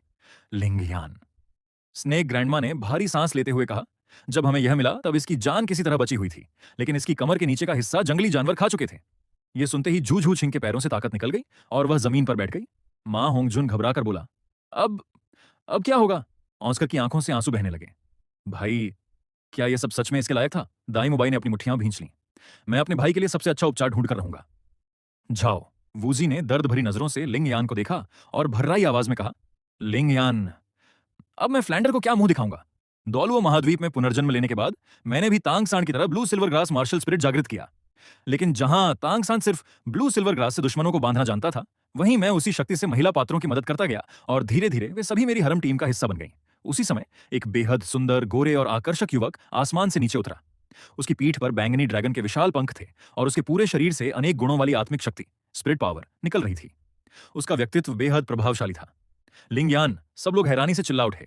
लिंग यान, स्नेक ग्रैंडमा ने भारी सांस लेते हुए कहा, जब हमें यह मिला तब इसकी जान किसी तरह बची हुई थी, लेकिन इसकी कमर के नीचे का हिस्सा जंगली जानवर खा चुके थे। यह सुनते ही झू झू छिंग के पैरों से ताकत निकल गई और वह जमीन पर बैठ गई। मां होंगजुन घबरा कर बोला, अब अब क्या होगा? ऑस्कर की आंखों से आंसू बहने लगे। भाई, क्या यह सब सच में इसके लायक था? दाई मुबाई ने अपनी मुट्ठियां भींच लीं। मैं अपने भाई के लिए सबसे अच्छा उपचार ढूंढ कर रहूंगा। झाओ वूजी ने दर्द भरी नजरों से लिंग यान को देखा और भर्राई आवाज में कहा, लिंग यान, अब मैं फ्लैंडर को क्या मुंह दिखाऊंगा? दौलुओ महाद्वीप में पुनर्जन्म लेने के बाद मैंने भी तांग सांड की तरह blue silver grass martial spirit जागृत किया। लेकिन जहां तांग सांड सिर्फ ब्लू सिल्वर ग्रास से दुश्मनों को बांधना जानता था, वहीं मैं उसी शक्ति से महिला पात्रों की मदद करता गया और धीरे धीरे वे सभी मेरी हरम टीम का हिस्सा बन गई। उसी समय एक बेहद सुंदर, गोरे और आकर्षक युवक आसमान से नीचे उतरा। उसकी पीठ पर बैंगनी ड्रैगन के विशाल पंख थे और उसके पूरे शरीर से अनेक गुणों वाली आत्मिक शक्ति, स्पिरिट पावर, निकल रही थी। उसका व्यक्तित्व बेहद प्रभावशाली था। लिंगयान, सब लोग हैरानी से चिल्ला उठे।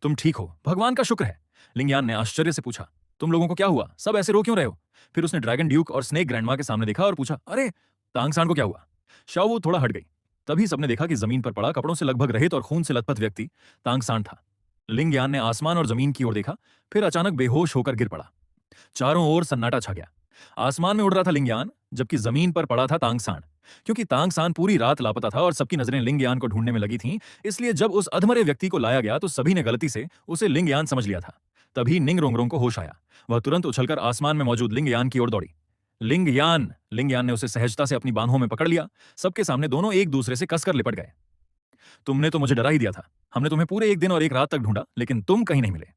तुम ठीक हो, भगवान का शुक्र है। लिंगयान ने आश्चर्य से पूछा, तुम लोगों को क्या हुआ? सब ऐसे रो क्यों रहे हो? फिर उसने ड्रैगन ड्यूक और स्नेक ग्रैंडमा के सामने देखा और पूछा, अरे तांगसान को क्या हुआ? शाओ थोड़ा हट गई। तभी सबने देखा कि जमीन पर पड़ा, कपड़ों से लगभग रहित और खून से लथपथ व्यक्ति तांगसान था। लिंगयान ने आसमान और जमीन की ओर देखा, फिर अचानक बेहोश होकर गिर पड़ा। चारों ओर सन्नाटा छा गया। आसमान में उड़ रहा था लिंगयान, जबकि जमीन पर पड़ा था तांगसान। क्योंकि तांगसान पूरी रात लापता था और सबकी नजरें लिंगयान को ढूंढने में लगी थीं, इसलिए जब उस अधमरे व्यक्ति को लाया गया तो सभी ने गलती से उसे लिंगयान समझ लिया था। तभी निंग रोंगरोंग को होश आया। वह तुरंत उछलकर आसमान में मौजूद लिंगयान की ओर दौड़ी। लिंगयान, लिंगयान ने उसे सहजता से अपनी बाहों में पकड़ लिया। सबके सामने दोनों एक दूसरे से कसकर लिपट गए। तुमने तो मुझे डरा ही दिया था। हमने तुम्हें पूरे एक दिन और एक रात तक ढूंढा, लेकिन तुम कहीं नहीं मिले।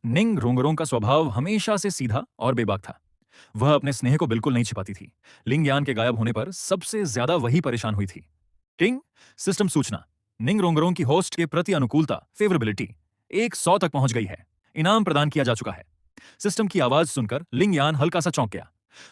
निंग रोंगरोंग का स्वभाव हमेशा से सीधा और बेबाक था। वह अपने स्नेह को बिल्कुल नहीं छिपाती थी। लिंगयान के गायब होने पर सबसे ज्यादा वही परेशान हुई थी। किंग, सिस्टम सूचना, निंग रोंगरोंग की होस्ट के प्रति अनुकूलता, फेवरेबिलिटी 100 तक पहुंच गई है। इनाम प्रदान किया जा चुका है। सिस्टम की आवाज सुनकर लिंगयान हल्का सा चौंक गया।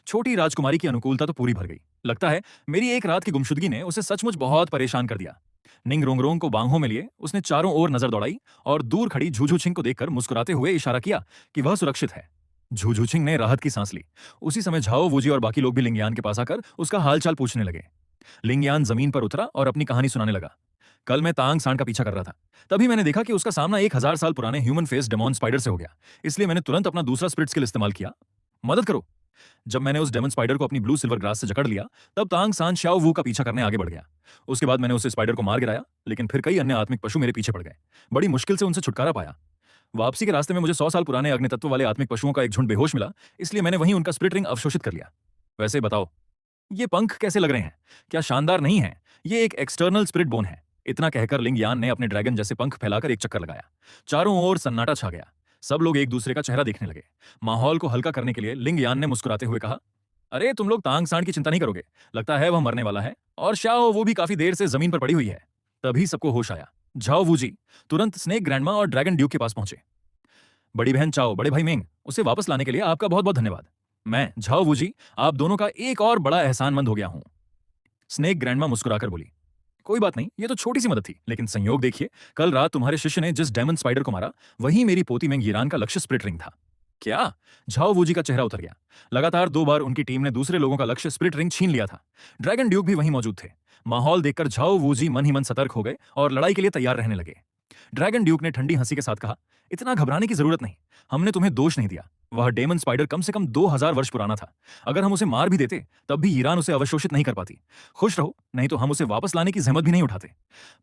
छोटी राजकुमारी की अनुकूलता तो पूरी भर गई। लगता है मेरी एक रात की गुमशुदगी ने उसे सचमुच बहुत परेशान कर दिया। निंग रोंगरोंग को बाहों में लिए उसने चारों ओर नजर दौड़ाई और दूर खड़ी झूझूछिंग को देखकर मुस्कुराते हुए इशारा किया कि वह सुरक्षित है। झूझूछिंग ने राहत की सांस ली। उसी समय झाओ वूजी और बाकी लोग भी लिंगयान के पास आकर उसका हालचाल पूछने लगे। लिंगयान जमीन पर उतरा और अपनी कहानी सुनाने लगा। कल मैं तांग सांड का पीछा कर रहा था। तभी मैंने देखा कि उसका सामना 1000 साल पुराने ह्यूमन फेस डेमोन स्पाइडर से हो गया। इसलिए मैंने तुरंत अपना दूसरा स्पिरिट स्किल इस्तेमाल किया, मदद करो। जब मैंने उस डेमन स्पाइडर को अपनी ब्लू सिल्वर ग्रास से जकड़ लिया, तब तांग सान शाओ वू का पीछा करने आगे बढ़ गया। उसके बाद मैंने उस स्पाइडर को मार गिराया, लेकिन फिर कई अन्य आत्मिक पशु मेरे पीछे पड़ गए। बड़ी मुश्किल से उनसे छुटकारा पाया। वापसी के रास्ते में मुझे 100 साल पुराने अग्नितत्व वाले आत्मिक पशुओं का एक झुंड बेहोश मिला, इसलिए मैंने वहीं उनका स्पिरिट रिंग अवशोषित कर लिया। वैसे बताओ, ये पंख कैसे लग रहे हैं? क्या शानदार नहीं है? ये एक एक्सटर्नल स्पिरिट बोन है। इतना कहकर लिंगयान ने अपने ड्रैगन जैसे पंख फैलाकर एक चक्कर लगाया। चारों ओर सन्नाटा छा गया। सब लोग एक दूसरे का चेहरा देखने लगे। माहौल को हल्का करने के लिए लिंगयान ने मुस्कुराते हुए कहा, अरे तुम लोग तांग सांड की चिंता नहीं करोगे। लगता है वह मरने वाला है और शाओ वो भी काफी देर से जमीन पर पड़ी हुई है। तभी सबको होश आया। झाओ वूजी तुरंत स्नेक ग्रैंडमा और ड्रैगन ड्यूक के पास पहुंचे। बड़ी बहन चाओ, बड़े भाई मेंग, उसे वापस लाने के लिए आपका बहुत बहुत धन्यवाद। मैं, झाओ वूजी, आप दोनों का एक और बड़ा एहसानमंद हो गया हूं। स्नेक ग्रैंडमा मुस्कुराकर बोली, कोई बात नहीं, ये तो छोटी सी मदद थी, लेकिन संयोग देखिए, कल रात तुम्हारे शिष्य ने जिस डेमन स्पाइडर को मारा, वही मेरी पोती मेंग यिरान का लक्ष्य स्पिरिट रिंग था। क्या? झाओ वूजी का चेहरा उतर गया। लगातार 2 बार उनकी टीम ने दूसरे लोगों का लक्ष्य स्पिरिट रिंग छीन लिया था। ड्रैगन ड्यूक भी वहीं मौजूद थे। माहौल देखकर झाओ वूजी मन ही मन सतर्क हो गए और लड़ाई के लिए तैयार रहने लगे। ड्रैगन ड्यूक ने ठंडी हंसी के साथ कहा, इतना घबराने की जरूरत नहीं। हमने तुम्हें दोष नहीं दिया। वह डेमन स्पाइडर कम से कम 2000 वर्ष पुराना था। अगर हम उसे मार भी देते, तब भी ईरान उसे अवशोषित नहीं कर पाती। खुश रहो, नहीं तो हम उसे वापस लाने की जहमत भी नहीं उठाते।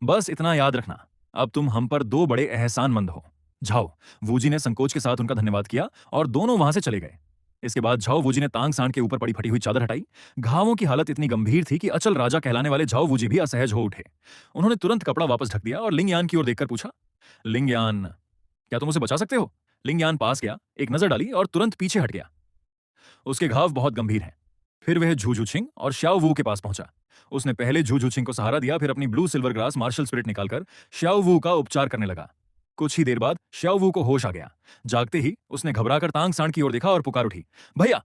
बस इतना याद रखना, अब तुम हम पर 2 बड़े एहसानमंद हो। झाओ वूजी ने संकोच के साथ उनका धन्यवाद किया और दोनों वहां से चले गए। इसके बाद झाओ वूजी ने तांग सांड के ऊपर पड़ी फटी हुई चादर हटाई। घावों की हालत इतनी गंभीर थी कि अचल राजा कहलाने वाले झाओ वूजी भी असहज हो उठे। उन्होंने तुरंत कपड़ा वापस ढक दिया और लिंगयान की ओर देखकर पूछा, लिंगयान, क्या तुम उसे बचा सकते हो? लिंगयान पास गया, एक नजर डाली और तुरंत पीछे हट गया। उसके घाव बहुत गंभीर हैं। फिर वह झूझूछिंग और शाओ वू के पास पहुंचा। उसने पहले झूझूछिंग को सहारा दिया, फिर अपनी blue silver grass martial spirit निकालकर शाओ वू का उपचार करने लगा। कुछ ही देर बाद शाओ वू को होश आ गया। जागते ही उसने घबराकर तांग सांड की ओर देखा और पुकार उठी, भैया!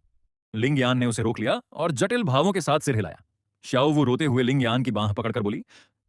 लिंगयान ने उसे रोक लिया और जटिल भावों के साथ सिर हिलाया। शाओ वू रोते हुए लिंगयान की बांह पकड़कर बोली,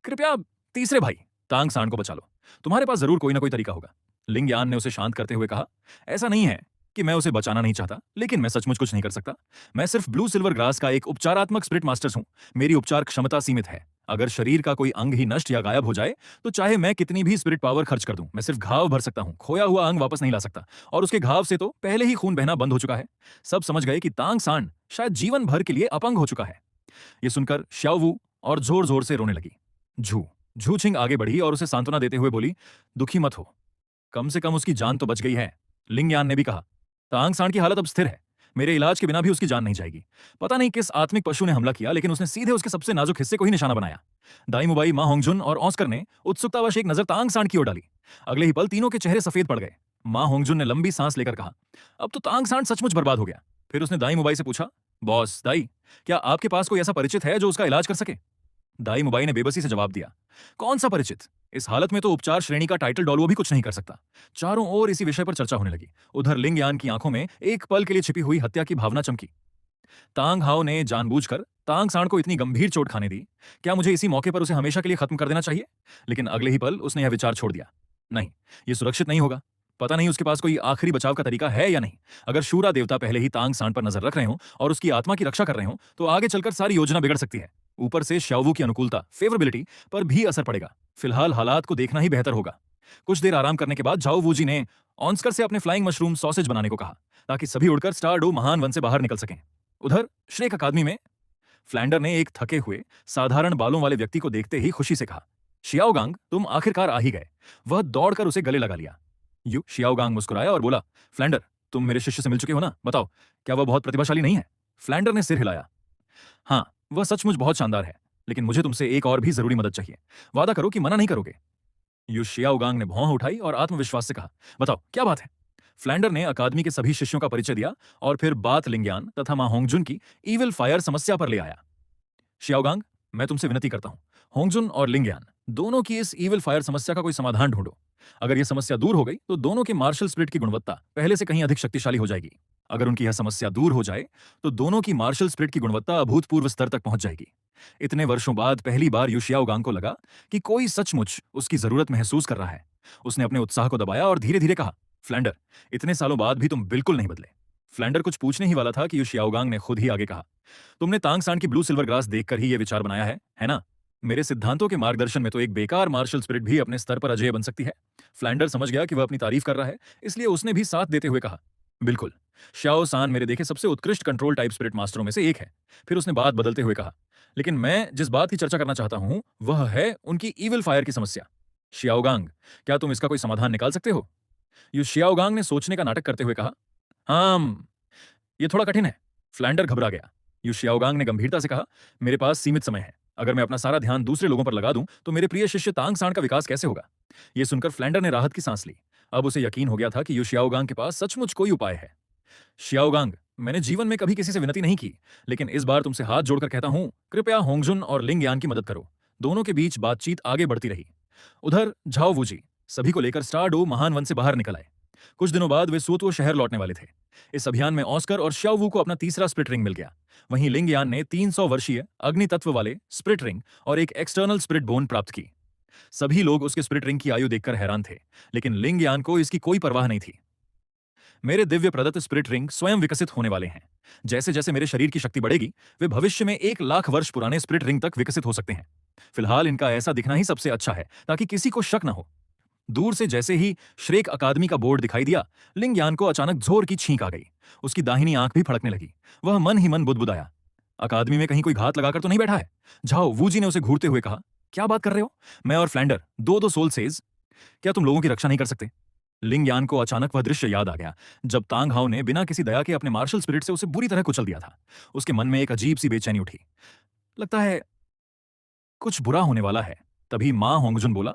कृपया तीसरे भाई, तांग सांड को बचा लो। तुम्हारे पास जरूर कोई ना कोई तरीका होगा। लिंगयान ने उसे शांत करते हुए कहा, ऐसा नहीं है कि मैं उसे बचाना नहीं चाहता, लेकिन मैं सचमुच कुछ नहीं कर सकता। मैं सिर्फ ब्लू सिल्वर ग्रास का एक उपचारात्मक स्पिरिट मास्टर्स हूं। मेरी उपचार क्षमता सीमित है। अगर शरीर का कोई अंग ही नष्ट या गायब हो जाए, तो चाहे मैं कितनी भी स्पिरिट पावर खर्च कर दूं, मैं सिर्फ घाव भर सकता हूं, खोया हुआ अंग वापस नहीं ला सकता। और उसके घाव से तो पहले ही खून बहना बंद हो चुका है। सब समझ गए कि तांग सांड शायद जीवन भर के लिए अपंग हो चुका है। यह सुनकर शाओ वू और जोर जोर से रोने लगी। झूछिंग आगे बढ़ी और उसे सांत्वना देते हुए बोली, दुखी मत हो, कम से कम उसकी जान तो बच गई है। लिंगयान ने भी कहा, तांग सांड की हालत अब स्थिर है। मेरे इलाज के बिना भी उसकी जान नहीं जाएगी। पता नहीं किस आत्मिक पशु ने हमला किया, लेकिन उसने सीधे उसके सबसे नाजुक हिस्से को ही निशाना बनाया। दाई मुबाई, मां होंगजुन और ऑस्कर ने उत्सुकतावश एक नजर तांग सांड की ओर डाली। अगले ही पल तीनों के चेहरे सफेद पड़ गए। मां होंगजुन ने लंबी सांस लेकर कहा, अब तो तांग सांड सचमुच बर्बाद हो गया। फिर उसने दाई मुबाई से पूछा, बॉस दाई, क्या आपके पास कोई ऐसा परिचित है जो उसका इलाज कर सके? दाई मुबाई ने बेबसी से जवाब दिया, कौन सा परिचित? इस हालत में तो उपचार श्रेणी का टाइटल डॉलवो भी कुछ नहीं कर सकता। चारों ओर इसी विषय पर चर्चा होने लगी। उधर लिंग यान की आंखों में एक पल के लिए छिपी हुई हत्या की भावना चमकी। तांग हाओ ने जानबूझकर तांग सांड को इतनी गंभीर चोट खाने दी। क्या मुझे इसी मौके पर उसे हमेशा के लिए खत्म कर देना चाहिए? लेकिन अगले ही पल उसने यह विचार छोड़ दिया। नहीं, यह सुरक्षित नहीं होगा। पता नहीं उसके पास कोई आखिरी बचाव का तरीका है या नहीं। अगर शूरा देवता पहले ही तांग सांड पर नजर रख रहे हो और उसकी आत्मा की रक्षा कर रहे हो, तो आगे चलकर सारी योजना बिगड़ सकती है। ऊपर से श्यावू की अनुकूलता, फेवरेबिलिटी पर भी असर पड़ेगा। फिलहाल हालात को देखना ही बेहतर होगा। कुछ देर आराम करने के बाद झाओ वूजी ने ऑन्स्कर से अपने फ्लाइंग मशरूम सॉसेज बनाने को कहा, ताकि सभी उड़कर स्टारडो महान वन से बाहर निकल सकें। उधर श्रेक अकादमी में फ्लैंडर ने एक थके हुए साधारण बालों वाले व्यक्ति को देखते ही खुशी से कहा, शियाओगांग, तुम आखिरकार आ ही गए। वह दौड़कर उसे गले लगा लिया। शियाओगांग मुस्कुराया और बोला, फ्लैंडर, तुम मेरे शिष्य से मिल चुके हो ना? बताओ, क्या वह बहुत प्रतिभाशाली नहीं है? फ्लैंडर ने सिर हिलाया। हाँ, वह सचमुच बहुत शानदार है, लेकिन मुझे तुमसे एक और भी जरूरी मदद चाहिए। वादा करो कि मना नहीं करोगे। शियाओगांग ने भौं उठाई और आत्मविश्वास से कहा, बताओ क्या बात है? फ्लैंडर ने अकादमी के सभी शिष्यों का परिचय दिया और फिर बात लिंग्यान तथा मां होंगजुन की ईविल फायर समस्या पर ले आया। शियाओगांग, मैं तुमसे विनती करता हूं, होंगजुन और लिंग्यान दोनों की इस ईविल फायर समस्या का कोई समाधान ढूंढो। अगर यह समस्या दूर हो गई तो दोनों के मार्शल स्पिरिट की गुणवत्ता पहले से कहीं अधिक शक्तिशाली हो जाएगी। अगर उनकी यह समस्या दूर हो जाए तो दोनों की मार्शल स्पिरिट की गुणवत्ता अभूतपूर्व स्तर तक पहुंच जाएगी। इतने वर्षों बाद पहली बार शियाओगांग को लगा कि कोई सचमुच उसकी जरूरत महसूस कर रहा है। उसने अपने उत्साह को दबाया और धीरे धीरे कहा, फ्लैंडर, इतने सालों बाद भी तुम बिल्कुल नहीं बदले। फ्लैंडर कुछ पूछने ही वाला था कि शियाओगांग ने खुद ही आगे कहा, तुमने तांग सांड की ब्लू सिल्वर ग्रास देखकर ही यह विचार बनाया है ना? मेरे सिद्धांतों के मार्गदर्शन में तो एक बेकार मार्शल स्पिरिट भी अपने स्तर पर अजय बन सकती है। फ्लैंडर समझ गया कि वह अपनी तारीफ कर रहा है, इसलिए उसने भी साथ देते हुए कहा, बिल्कुल, श्याओ सान मेरे देखे सबसे उत्कृष्ट कंट्रोल टाइप स्पिरिट मास्टरों में से एक है। फिर उसने बात बदलते हुए कहा, लेकिन मैं जिस बात की चर्चा करना चाहता हूं वह है उनकी ईविल फायर की समस्या। शियाओगांग, क्या तुम इसका कोई समाधान निकाल सकते हो? शियाओगांग ने सोचने का नाटक करते हुए कहा, हाँ, यह थोड़ा कठिन है। फ्लैंडर घबरा गया। शियाओगांग ने गंभीरता से कहा, मेरे पास सीमित समय है। अगर मैं अपना सारा ध्यान दूसरे लोगों पर लगा दूं तो मेरे प्रिय शिष्य तांग सांड का विकास कैसे होगा? यह सुनकर फ्लैंडर ने राहत की सांस ली। अब उसे यकीन हो गया था कि शियाओगांग के पास सचमुच कोई उपाय है। शियाओगांग, मैंने जीवन में कभी किसी से विनती नहीं की, लेकिन इस बार तुमसे हाथ जोड़कर कहता हूं, कृपया होंगजुन और लिंग्यान की मदद करो। दोनों के बीच बातचीत आगे बढ़ती रही। उधर झाओ वूजी सभी को लेकर स्टारडो महान वन से बाहर निकल आए। कुछ दिनों बाद वे सूतुओ शहर लौटने वाले थे। इस अभियान में ऑस्कर और श्याओवू को अपना तीसरा स्प्लिट रिंग मिल गया। वहीं लिंग्यान ने 300 वर्षीय अग्नि तत्व वाले स्प्लिट रिंग और एक एक्सटर्नल स्पिरिट बोन प्राप्त की। सभी लोग उसके स्पिरिट रिंग की आयु देखकर हैरान थे, लेकिन लिंग्यान को इसकी कोई परवाह नहीं थी। मेरे दिव्य प्रदत्त स्पिरिट रिंग स्वयं विकसित होने वाले हैं। जैसे जैसे मेरे शरीर की शक्ति बढ़ेगी, वे भविष्य में 1 लाख वर्ष पुराने स्पिरिट रिंग तक विकसित हो सकते हैं। फिलहाल इनका ऐसा दिखना ही सबसे अच्छा है, ताकि किसी को शक न हो। दूर से जैसे ही श्रेक अकादमी का बोर्ड दिखाई दिया, लिंग्यान को अचानक जोर की छींक आ गई। उसकी दाहिनी आंख भी फड़कने लगी। वह मन ही मन बुदबुदाया, अकादमी में कहीं कोई घात लगाकर तो नहीं बैठा है? झाओ वूजी ने उसे घूरते हुए कहा, क्या बात कर रहे हो? मैं और फ्लैंडर दो सोल सेज, क्या तुम लोगों की रक्षा नहीं कर सकते? लिंग्यान को अचानक वह दृश्य याद आ गया जब तांग हाओ ने बिना किसी दया के अपने मार्शल स्पिरिट से उसे बुरी तरह कुचल दिया था। उसके मन में एक अजीब सी बेचैनी उठी। लगता है कुछ बुरा होने वाला है। तभी मां होंगजुन बोला,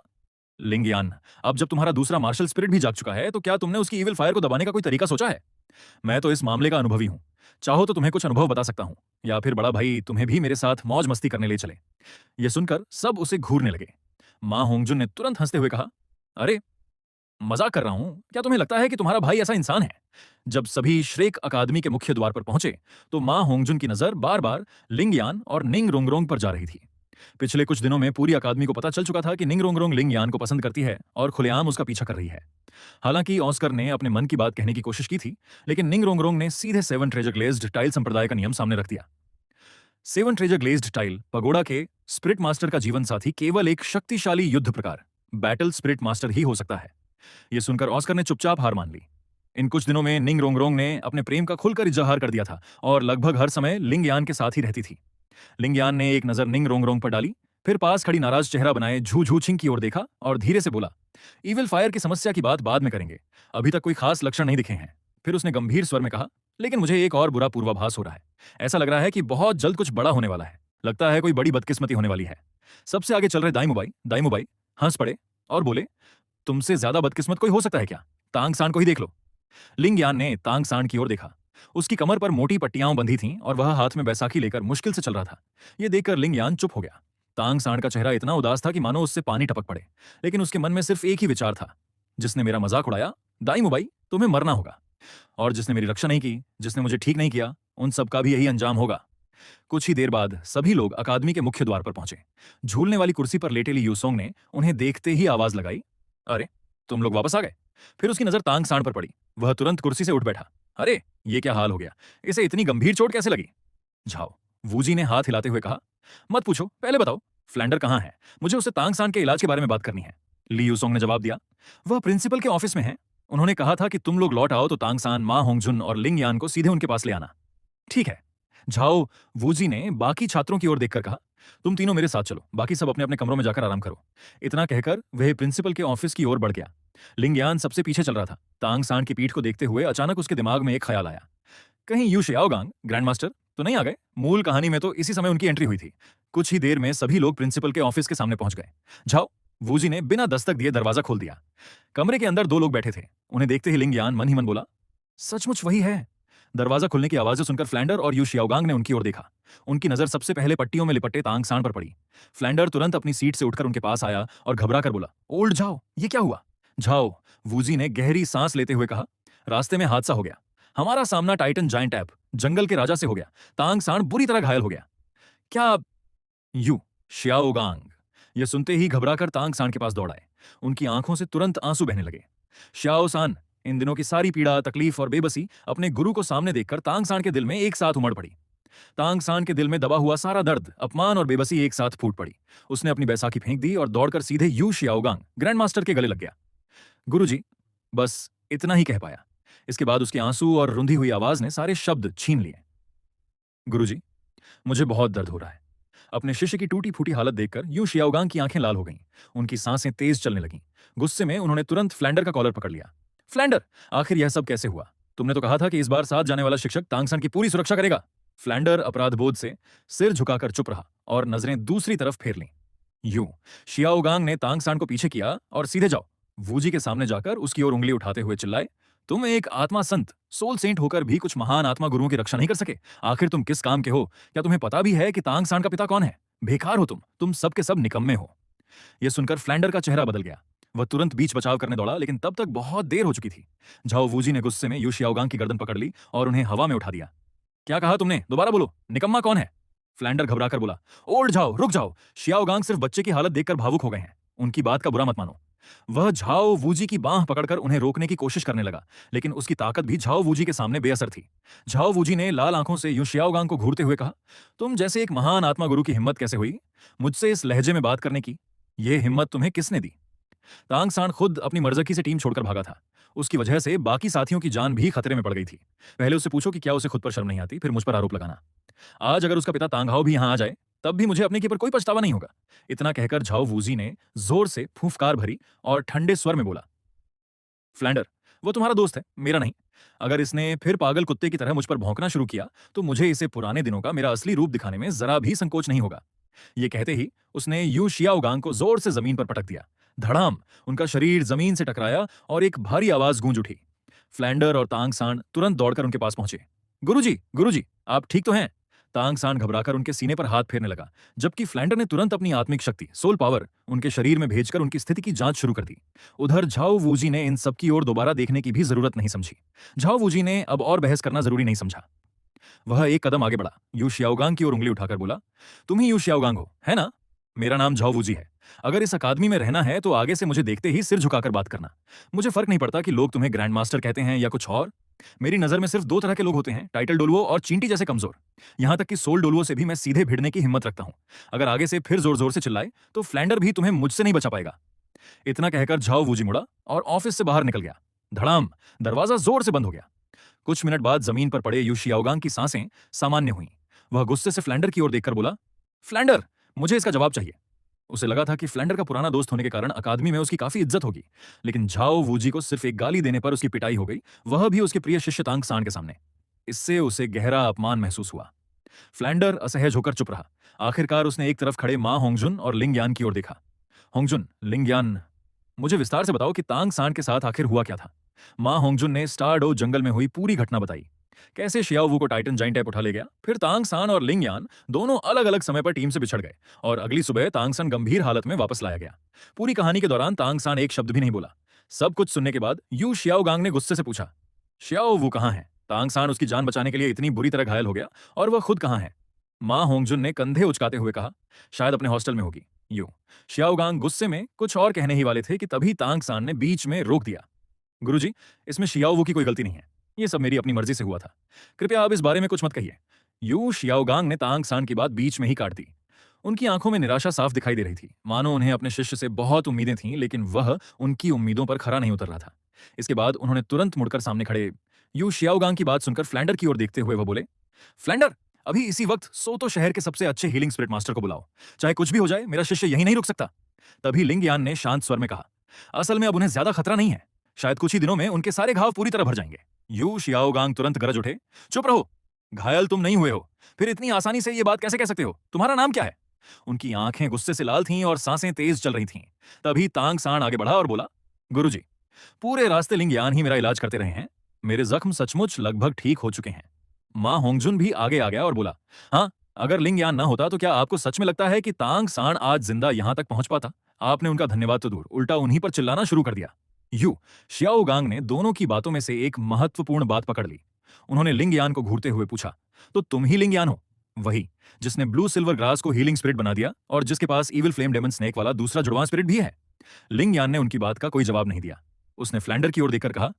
लिंग्यान, अब जब तुम्हारा दूसरा मार्शल स्पिरिट भी जाग चुका है, तो क्या तुमने उसकी ईविल फायर को दबाने का कोई तरीका सोचा है? मैं तो इस मामले का अनुभवी हूं। चाहो तो तुम्हें कुछ अनुभव बता सकता हूं, या फिर बड़ा भाई तुम्हें भी मेरे साथ मौज मस्ती करने ले चले। यह सुनकर सब उसे घूरने लगे। मां होंगजुन ने तुरंत हंसते हुए कहा, अरे मजाक कर रहा हूं, क्या तुम्हें लगता है कि तुम्हारा भाई ऐसा इंसान है? जब सभी श्रेक अकादमी के मुख्य द्वार पर पहुंचे तो मां होंगजुन की नजर बार बार लिंग्यान और निंग रोंगरोंग पर जा रही थी। पिछले कुछ दिनों में पूरी अकादमी को पता चल चुका था कि निंग रोंगरोंग लिंग्यान को पसंद करती है और खुलेआम उसका पीछा कर रही है। हालांकि ऑस्कर ने अपने मन की बात कहने की कोशिश की थी, लेकिन निंग रोंगरोंग ने सीधे 7 ट्रेजर ग्लेज्ड टाइल संप्रदाय का नियम सामने रख दिया। 7 ट्रेजर ग्लेज्ड टाइल पगोड़ा के स्पिरिट मास्टर का जीवन साथी केवल एक शक्तिशाली युद्ध प्रकार बैटल स्पिरिट मास्टर ही हो सकता है। यह सुनकर ऑस्कर ने चुपचाप हार मान ली। इन कुछ दिनों में निंग रोंगरोंग ने अपने प्रेम का खुलकर इजहार कर दिया था और लगभग हर समय लिंग्यान के साथ ही रहती थी। लिंग्यान ने एक नजर निंग रोंगरोंग पर डाली, फिर पास खड़ी नाराज चेहरा बनाए झू झू छिंग की ओर देखा और धीरे से बोला, ईविल फायर की समस्या की बात बाद में करेंगे, अभी तक कोई खास लक्षण नहीं दिखे हैं। फिर उसने गंभीर स्वर में कहा, लेकिन मुझे एक और बुरा पूर्वाभास हो रहा है। ऐसा लग रहा है कि बहुत जल्द कुछ बड़ा होने वाला है। लगता है कोई बड़ी बदकिस्मती होने वाली है। सबसे आगे चल रहे दाई मुबाई हंस पड़े और बोले, तुमसे ज्यादा बदकिस्मत कोई हो सकता है क्या? तांग सांड को ही देख लो। लिंग यान ने तांग सांड की ओर देखा। उसकी कमर पर मोटी पट्टियां बंधी थीं और वह हाथ में बैसाखी लेकर मुश्किल से चल रहा था। यह देखकर लिंग यान चुप हो गया। तांग सांड का चेहरा इतना उदास था कि मानो उससे पानी टपक पड़े। लेकिन उसके मन में सिर्फ एक ही विचार था, जिसने मेरा मजाक उड़ाया, दाई मुबाई, तुम्हें मरना होगा। और जिसने मेरी रक्षा नहीं की, जिसने मुझे ठीक नहीं किया, उन सब का भी यही अंजाम होगा। कुछ ही देर बाद सभी लोग अकादमी के मुख्य द्वार पर पहुंचे। झूलने वाली कुर्सी पर लेटे ली यूसोंग ने उन्हें देखते ही आवाज लगाई, अरे, तुम लोग वापस आ गए। फिर उसकी नजर तांग सांड पर पड़ी। वह तुरंत कुर्सी से उठ बैठा। अरे, ये क्या हाल हो गया? इसे इतनी गंभीर चोट कैसे लगी? झाओ, वूजी ने हाथ हिलाते हुए कहा, मत पूछो, पहले बताओ फ्लैंडर कहाँ है? मुझे उससे तांग सांड के इलाज के बारे में बात करनी है। ली यूसोंग ने जवाब दिया, वह प्रिंसिपल के ऑफिस में है। उन्होंने कहा था कि तुम लोग लौट आओ तो तांग सान, मा होंगजुन और लिंग यान को सीधे उनके पास ले आना। ठीक है। झाओ वूजी ने बाकी छात्रों की ओर देखकर कहा, तुम तीनों मेरे साथ चलो, बाकी सब अपने अपने कमरों में जाकर आराम करो। इतना कहकर वह प्रिंसिपल के ऑफिस की ओर बढ़ गया। लिंग यान सबसे पीछे चल रहा था। तांग सांड की पीठ को देखते हुए अचानक उसके दिमाग में एक ख्याल आया, कहीं यू शियाओगांग ग्रैंड मास्टर तो नहीं आ गए? मूल कहानी में तो इसी समय उनकी एंट्री हुई थी। कुछ ही देर में सभी लोग प्रिंसिपल के ऑफिस के सामने पहुंच गए। झाओ वूजी ने बिना दस्तक दिए दरवाजा खोल दिया। कमरे के अंदर दो लोग बैठे थे। उन्हें देखते ही लिंग यान मन ही मन बोला, सचमुच वही है। दरवाजा खुलने की आवाजें सुनकर फ्लैंडर और यू शियाओगांग ने उनकी ओर देखा। उनकी नजर सबसे पहले पट्टियों में लिपटे तांग सांड पर पड़ी। फ्लैंडर तुरंत अपनी सीट से उठकर उनके पास आया और घबरा कर बोला, ओल्ड झाओ, ये क्या हुआ? झाओ वूजी ने गहरी सांस लेते हुए कहा, रास्ते में हादसा हो गया। हमारा सामना टाइटन जाइंट ऐप जंगल के राजा से हो गया। तांग सांड बुरी तरह घायल हो गया। क्या? यू शियाओगांग यह सुनते ही घबराकर तांग सांड के पास दौड़ आए। उनकी आंखों से तुरंत आंसू बहने लगे। श्याओ सान, इन दिनों की सारी पीड़ा, तकलीफ और बेबसी अपने गुरु को सामने देखकर तांग सांड के दिल में एक साथ उमड़ पड़ी। तांग सांड के दिल में दबा हुआ सारा दर्द, अपमान और बेबसी एक साथ फूट पड़ी। उसने अपनी बैसाखी फेंक दी और दौड़कर सीधे यू शियाओगांग ग्रैंड मास्टर के गले लग गया। गुरुजी, बस इतना ही कह पाया। इसके बाद उसके आंसू और रुंधी हुई आवाज ने सारे शब्द छीन लिए। गुरुजी, मुझे बहुत दर्द हो रहा है। अपने शिष्य की टूटी फूटी हालत देखकर यू शियाओगांग की आंखें लाल हो गईं। उनकी सांसें तेज चलने लगीं। गुस्से में उन्होंने तुरंत फ्लैंडर का कॉलर पकड़ लिया। फ्लैंडर, आखिर यह सब कैसे हुआ? तुमने तो कहा था कि इस बार साथ जाने वाला शिक्षक तांगसान की पूरी सुरक्षा करेगा। फ्लैंडर अपराध बोध से सिर झुकाकर चुप रहा और नजरें दूसरी तरफ फेर लीं। यूं शियाओगांग ने तांगसान को पीछे किया और सीधे जाओ वूजी के सामने जाकर उसकी ओर उंगली उठाते हुए चिल्लाए, तुम एक आत्मा संत, सोल सेंट होकर भी कुछ महान आत्मा गुरुओं की रक्षा नहीं कर सके। आखिर तुम किस काम के हो? क्या तुम्हें पता भी है कि तांगसान का पिता कौन है? बेकार हो तुम सब के सब निकम्मे हो। यह सुनकर फ्लैंडर का चेहरा बदल गया। वह तुरंत बीच बचाव करने दौड़ा, लेकिन तब तक बहुत देर हो चुकी थी। झाओ वूजी ने गुस्से में यू शियाओगांग की गर्दन पकड़ ली और उन्हें हवा में उठा दिया। क्या कहा तुमने? दोबारा बोलो, निकम्मा कौन है? फ्लैंडर घबराकर बोला, ओल्ड झाओ, रुक जाओ। शियाओगांग सिर्फ बच्चे की हालत देखकर भावुक हो गए हैं। उनकी बात का बुरा मत मानो। वह झाओ वूजी की बांह पकड़कर उन्हें रोकने की कोशिश करने लगा, लेकिन उसकी ताकत भी झाओ वूजी के सामने बेअसर थी। झाओ वूजी ने लाल आंखों से यू शियाओगांग को घूरते हुए कहा, तुम जैसे एक महान आत्मा गुरु की हिम्मत कैसे हुई मुझसे इस लहजे में बात करने की? यह हिम्मत तुम्हें किसने दी? तांगसान खुद अपनी मर्जकी से टीम छोड़कर भागा था। उसकी वजह से बाकी साथियों की जान भी खतरे में पड़ गई थी। पहले उससे पूछो कि क्या उसे खुद पर शर्म नहीं आती, फिर मुझ पर आरोप लगाना। आज अगर उसका पिता तांगहाओ भी यहां आ जाए तब भी मुझे अपने के पर कोई पछतावा नहीं होगा। इतना कहकर झाओ वूजी ने जोर से फूंफकार भरी और ठंडे स्वर में बोला, फ्लैंडर, वो तुम्हारा दोस्त है, मेरा नहीं। अगर इसने फिर पागल कुत्ते की तरह मुझ पर भौंकना शुरू किया तो मुझे इसे पुराने दिनों का मेरा असली रूप दिखाने में जरा भी संकोच नहीं होगा। ये कहते ही उसने यू शियाओगांग को जोर से जमीन पर पटक दिया। धड़ाम, उनका शरीर जमीन से टकराया और एक भारी आवाज गूंज उठी। फ्लैंडर और तांगसान तुरंत दौड़कर उनके पास पहुंचे। गुरुजी, आप ठीक तो हैं? तांगसान घबराकर उनके सीने पर हाथ फेरने लगा, जबकि फ्लैंडर ने तुरंत अपनी आत्मिक शक्ति, सोल पावर, उनके शरीर में भेजकर उनकी स्थिति की जांच शुरू कर दी। उधर झाओ वूजी ने इन सब की ओर दोबारा देखने की भी जरूरत नहीं समझी। झाओ वूजी ने अब और बहस करना जरूरी नहीं समझा। वह एक कदम आगे बढ़ा, यू शियाओगांग की ओर उंगली उठाकर बोला, तुम ही यू शियाओगांग हो, है ना? मेरा नाम झाओ वूजी है। अगर इस अकादमी में रहना है तो आगे से मुझे देखते ही सिर झुकाकर बात करना। मुझे फर्क नहीं पड़ता कि लोग तुम्हें ग्रैंड मास्टर कहते हैं या कुछ और। मेरी नजर में सिर्फ दो तरह के लोग होते हैं, टाइटल डोलुओ और चींटी जैसे कमजोर। यहां तक कि सोल डोलुओ से भी मैं सीधे भिड़ने की हिम्मत रखता हूं। अगर आगे से फिर जोर जोर से चिल्लाए तो फ्लैंडर भी तुम्हें मुझसे नहीं बचा पाएगा। इतना कहकर झाओ वूजी मुड़ा और ऑफिस से बाहर निकल गया। धड़ाम, दरवाजा जोर से बंद हो गया। कुछ मिनट बाद जमीन पर पड़े यू शियाओगांग की सांसें सामान्य हुईं। वह गुस्से से फ्लैंडर की ओर देखकर बोला, फ्लैंडर, मुझे इसका जवाब चाहिए। उसे लगा था कि फ्लैंडर का पुराना दोस्त होने के कारण अकादमी में उसकी काफी इज्जत होगी, लेकिन झाओ वूजी को सिर्फ एक गाली देने पर उसकी पिटाई हो गई, वह भी उसके प्रिय शिष्य तांगसान के सामने। इससे उसे गहरा अपमान महसूस हुआ। फ्लैंडर असहज होकर चुप रहा। आखिरकार उसने एक तरफ खड़े मा होंगजुन और लिंगयान की ओर देखा। होंगजुन, लिंगयान, मुझे विस्तार से बताओ कि तांग सांड के साथ आखिर हुआ क्या था। मा होंगजुन ने स्टारडो जंगल में हुई पूरी घटना बताई। कैसे शियाओवू को टाइटन जाइंट ऐप उठा ले गया, फिर तांग सान और लिंगयान दोनों अलग अलग समय पर टीम से बिछड़ गए और अगली सुबह तांग सान गंभीर हालत में वापस लाया गया। पूरी कहानी के दौरान तांग सान एक शब्द भी नहीं बोला। सब कुछ सुनने के बाद यू शियाओगांग ने गुस्से से पूछा, शियाओवू कहाँ है? तांग सान उसकी जान बचाने के लिए इतनी बुरी तरह घायल हो गया और वह खुद कहाँ है? मां होंगजुन ने कंधे उचकाते हुए कहा, शायद अपने हॉस्टल में होगी। यू शियाओगांग गुस्से में कुछ और कहने ही वाले थे कि तभी तांग सान ने बीच में रोक दिया। गुरुजी, इसमें शियाओवू की कोई गलती नहीं है। ये सब मेरी अपनी मर्जी से हुआ था। कृपया आप इस बारे में कुछ मत कहिए। यू शियाओगांग ने तांग सान की बात बीच में ही काट दी। उनकी आंखों में निराशा साफ दिखाई दे रही थी, मानो उन्हें अपने शिष्य से बहुत उम्मीदें थीं, लेकिन वह उनकी उम्मीदों पर खरा नहीं उतर रहा था। इसके बाद उन्होंने तुरंत मुड़कर सामने खड़े यू शियाओगांग की बात सुनकर फ्लैंडर की ओर देखते हुए वह बोले, फ्लैंडर, अभी इसी वक्त सोतो शहर के सबसे अच्छे हीलिंग स्पिरिट मास्टर को बुलाओ। चाहे कुछ भी हो जाए, मेरा शिष्य यहीं नहीं रुक सकता। तभी लिंगयान ने शांत स्वर में कहा, असल में अब उन्हें ज्यादा खतरा नहीं है। शायद कुछ ही दिनों में उनके सारे घाव पूरी तरह भर जाएंगे। यू शियाओगांग तुरंत गरज उठे, चुप रहो, घायल तुम नहीं हुए हो, फिर इतनी आसानी से ये बात कैसे कह सकते हो? तुम्हारा नाम क्या है? उनकी आंखें गुस्से से लाल थीं और सांसें तेज चल रही थीं। तभी तांग सांड आगे बढ़ा और बोला, गुरुजी, पूरे रास्ते लिंगयान ही मेरा इलाज करते रहे हैं। मेरे जख्म सचमुच लगभग ठीक हो चुके हैं। मां होंगजुन भी आगे आ गया और बोला, हाँ, अगर लिंगयान ना होता तो क्या आपको सच में लगता है कि तांग सांड आज जिंदा यहां तक पहुंच पाता? आपने उनका धन्यवाद तो दूर, उल्टा उन्हीं पर चिल्लाना शुरू कर दिया। यू शियाओगांग ने दोनों की बातों में से एक महत्वपूर्ण बात पकड़ ली। उन्होंने लिंगयान को घूरते हुए पूछा, तो तुम ही लिंगयान हो? वही जिसने ब्लू सिल्वर ग्रास को हीलिंग स्पिरिट बना दिया और जिसके पास इविल फ्लेम डेमन स्नेक वाला दूसरा जुड़वां स्पिरिट भी है? लिंगयान ने उनकी बात का कोई जवाब नहीं दिया। उसने फ्लैंडर की ओर देखकर कहा,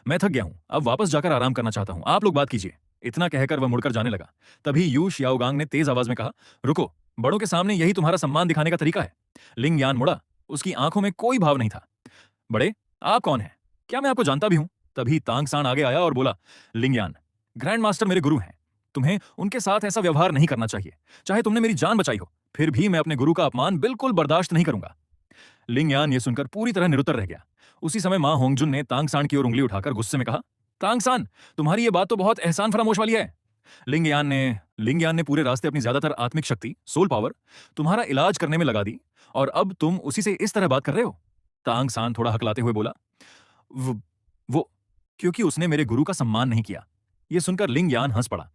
मैं थक गया हूं, अब वापस जाकर आराम करना चाहता हूं, आप लोग बात कीजिए। इतना कहकर वह मुड़कर जाने लगा। तभी यू शियाओगांग ने तेज आवाज में कहा, रुको, बड़ों के सामने यही तुम्हारा सम्मान दिखाने का तरीका है? लिंगयान मुड़ा, उसकी आंखों में कोई भाव नहीं था। बड़े, आप कौन हैं? क्या मैं आपको जानता भी हूं? तभी तांग सांड आगे आया और बोला, लिंगयान, ग्रैंड मास्टर मेरे गुरु हैं। तुम्हें उनके साथ ऐसा व्यवहार नहीं करना चाहिए। चाहे तुमने मेरी जान बचाई हो, फिर भी मैं अपने गुरु का अपमान बिल्कुल बर्दाश्त नहीं करूंगा। लिंगयान ये सुनकर पूरी तरह निरुत्तर रह गया। उसी समय मां होंगजुन ने तांग सांड की ओर उंगली उठाकर गुस्से में कहा, तांग सांड, तुम्हारी ये बात तो बहुत एहसान फरामोश वाली है। लिंगयान ने पूरे रास्ते अपनी ज्यादातर आत्मिक शक्ति, सोल पावर, तुम्हारा इलाज करने में लगा दी और अब तुम उसी से इस तरह बात कर रहे हो? तांग सांड थोड़ा हकलाते हुए बोला, वो क्योंकि उसने मेरे गुरु का सम्मान नहीं किया। यह सुनकर लिंगयान हंस पड़ा।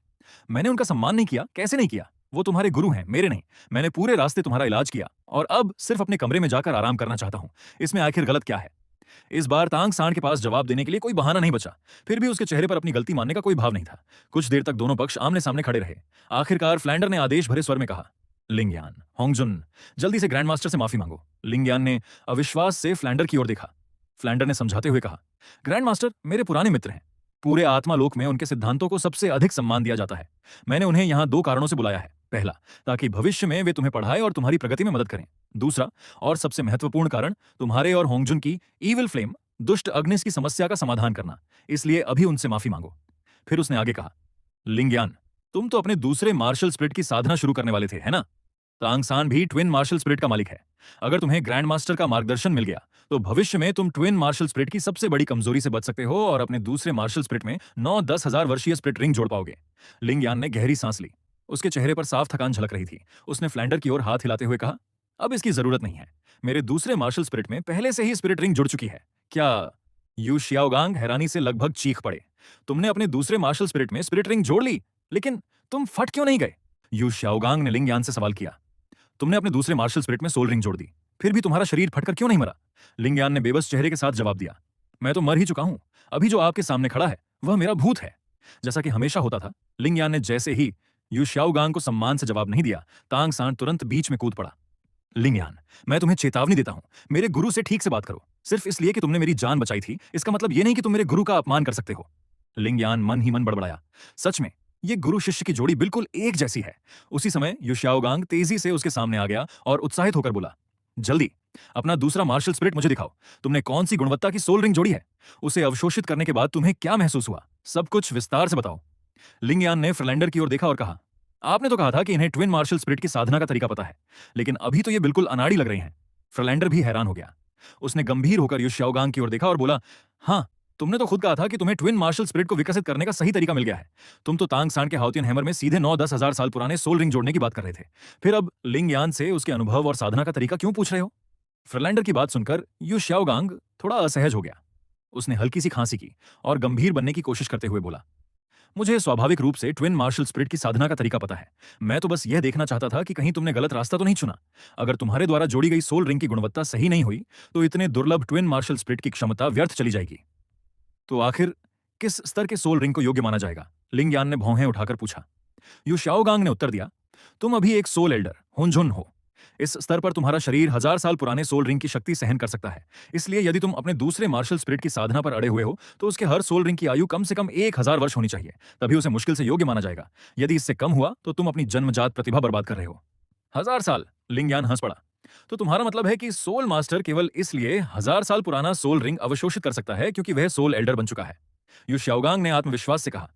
मैंने उनका सम्मान नहीं किया? कैसे नहीं किया? वो तुम्हारे गुरु हैं, मेरे नहीं। मैंने पूरे रास्ते तुम्हारा इलाज किया और अब सिर्फ अपने कमरे में जाकर आराम करना चाहता हूं। इसमें आखिर गलत क्या है? इस बार तांग सांड के पास जवाब देने के लिए कोई बहाना नहीं बचा। फिर भी उसके चेहरे पर अपनी गलती मानने का कोई भाव नहीं था। कुछ देर तक दोनों पक्ष आमने सामने खड़े रहे। आखिरकार फ्लैंडर ने आदेश भरे स्वर में कहा, लिंगयान, होंगजुन, जल्दी से ग्रैंड मास्टर से माफी मांगो। लिंगयान ने अविश्वास से फ्लैंडर की ओर देखा। फ्लैंडर ने समझाते हुए कहा, ग्रैंड मास्टर मेरे पुराने मित्र हैं। पूरे आत्मालोक में उनके सिद्धांतों को सबसे अधिक सम्मान दिया जाता है। मैंने उन्हें यहां दो कारणों से बुलाया है। पहला, ताकि भविष्य में वे तुम्हें पढ़ाएं और तुम्हारी प्रगति में मदद करें। दूसरा और सबसे महत्वपूर्ण कारण, तुम्हारे और होंगजुन की ईविल फ्लेम, दुष्ट अग्निस की समस्या का समाधान करना। इसलिए अभी उनसे माफी मांगो। फिर उसने आगे कहा, लिंगयान, तुम तो अपने दूसरे मार्शल स्पिरिट की साधना शुरू करने वाले थे, है ना? तांग सान भी ट्विन मार्शल स्पिरिट का मालिक है। अगर तुम्हें ग्रैंड मास्टर का मार्गदर्शन मिल गया तो भविष्य में तुम ट्विन मार्शल स्पिरिट की सबसे बड़ी कमजोरी से बच सकते हो और अपने दूसरे मार्शल स्पिरिट में 9-10 हजार वर्षीय स्पिरिट रिंग जोड़ पाओगे। लिंगयान ने गहरी सांस ली। उसके चेहरे पर साफ थकान झलक रही थी। उसने फ्लैंडर की ओर हाथ हिलाते हुए कहा, अब इसकी जरूरत नहीं है। मेरे दूसरे मार्शल स्पिरिट में पहले से ही स्पिरिट रिंग जुड़ चुकी है। क्या? यू शियाओगांग हैरानी से लगभग चीख पड़े। तुमने अपने दूसरे मार्शल स्पिरिट में स्पिरिट रिंग जोड़ ली, लेकिन तुम फट क्यों नहीं गए? यू शियाओगांग ने लिंगयान से सवाल किया। तुमने अपने दूसरे मार्शल स्पिरिट में सोल रिंग जोड़ दी, फिर भी तुम्हारा शरीर फटकर क्यों नहीं मरा? लिंगयान ने बेबस चेहरे के साथ जवाब दिया, मैं तो मर ही चुका हूं। अभी जो आपके सामने खड़ा है वह मेरा भूत है। जैसा कि हमेशा होता था, लिंगयान ने जैसे ही यू शियाओगांग को सम्मान से जवाब नहीं दिया, तांग सांड तुरंत बीच में कूद पड़ा। लिंगयान, मैं तुम्हें चेतावनी देता हूं, मेरे गुरु से ठीक से बात करो। सिर्फ इसलिए कि तुमने मेरी जान बचाई थी, इसका मतलब यह नहीं कि तुम मेरे गुरु का अपमान कर सकते हो। लिंगयान मन ही मन बड़बड़ाया। सच में ये गुरु शिष्य की जोड़ी बिल्कुल एक जैसी है। उसी समय यू शियाओगांग तेजी से उसके सामने आ गया और उत्साहित होकर बोला, जल्दी अपना दूसरा मार्शल स्पिरिट मुझे दिखाओ। तुमने कौन सी गुणवत्ता की सोल रिंग जोड़ी है? उसे अवशोषित करने के बाद तुम्हें क्या महसूस हुआ? सब कुछ विस्तार से बताओ। लिंगयान ने फ्लैंडर की ओर देखा और कहा, आपने तो कहा था कि इन्हें ट्विन मार्शल स्पिरिट की साधना का तरीका पता है, लेकिन अभी तो ये बिल्कुल अनाड़ी लग रही हैं। फ्लैंडर भी हैरान हो गया। उसने गंभीर होकर यू शियाओगांग की ओर देखा और बोला, हाँ, तुमने तो खुद कहा था कि तुम्हें ट्विन मार्शल स्पिरिट को विकसित करने का सही तरीका मिल गया है। तुम तो तांग सांड के हाउतियन हैमर में सीधे 9-10 हजार साल पुराने सोल रिंग जोड़ने की बात कर रहे थे। फिर अब लिंग यान से उसके अनुभव और साधना का तरीका क्यों पूछ रहे हो? फ्रलैंडर की बात सुनकर यू श्याओगांग थोड़ा असहज हो गया। उसने हल्की सी खांसी की और गंभीर बनने की कोशिश करते हुए बोला, मुझे स्वाभाविक रूप से ट्विन मार्शल स्पिरिट की साधना का तरीका पता है। मैं तो बस यह देखना चाहता था कि कहीं तुमने गलत रास्ता तो नहीं चुना। अगर तुम्हारे द्वारा जोड़ी गई सोल रिंग की गुणवत्ता सही नहीं हुई तो इतने दुर्लभ ट्विन मार्शल स्पिरिट की क्षमता व्यर्थ चली जाएगी। तो आखिर किस स्तर के सोल रिंग को योग्य माना जाएगा? लिंग यान ने भौहें उठाकर पूछा। यू शाओगांग ने उत्तर दिया, तुम अभी एक सोल एल्डर हुनझुन हो। इस स्तर पर तुम्हारा शरीर 1000 साल पुराने सोल रिंग की शक्ति सहन कर सकता है। इसलिए यदि तुम अपने दूसरे मार्शल स्पिरिट की साधना पर अड़े हुए हो तो उसके हर सोल रिंग की आयु कम से कम 1000 वर्ष होनी चाहिए, तभी उसे मुश्किल से योग्य माना जाएगा। यदि इससे कम हुआ तो तुम अपनी जन्मजात प्रतिभा बर्बाद कर रहे हो। 1000 साल? लिंगयान हंस पड़ा। तो तुम्हारा मतलब है कि सोल मास्टर केवल इसलिए 1000 साल पुराना सोल रिंग अवशोषित कर सकता है क्योंकि वह सोल एल्डर बन चुका है? यू शाओगांग ने आत्मविश्वास से कहा।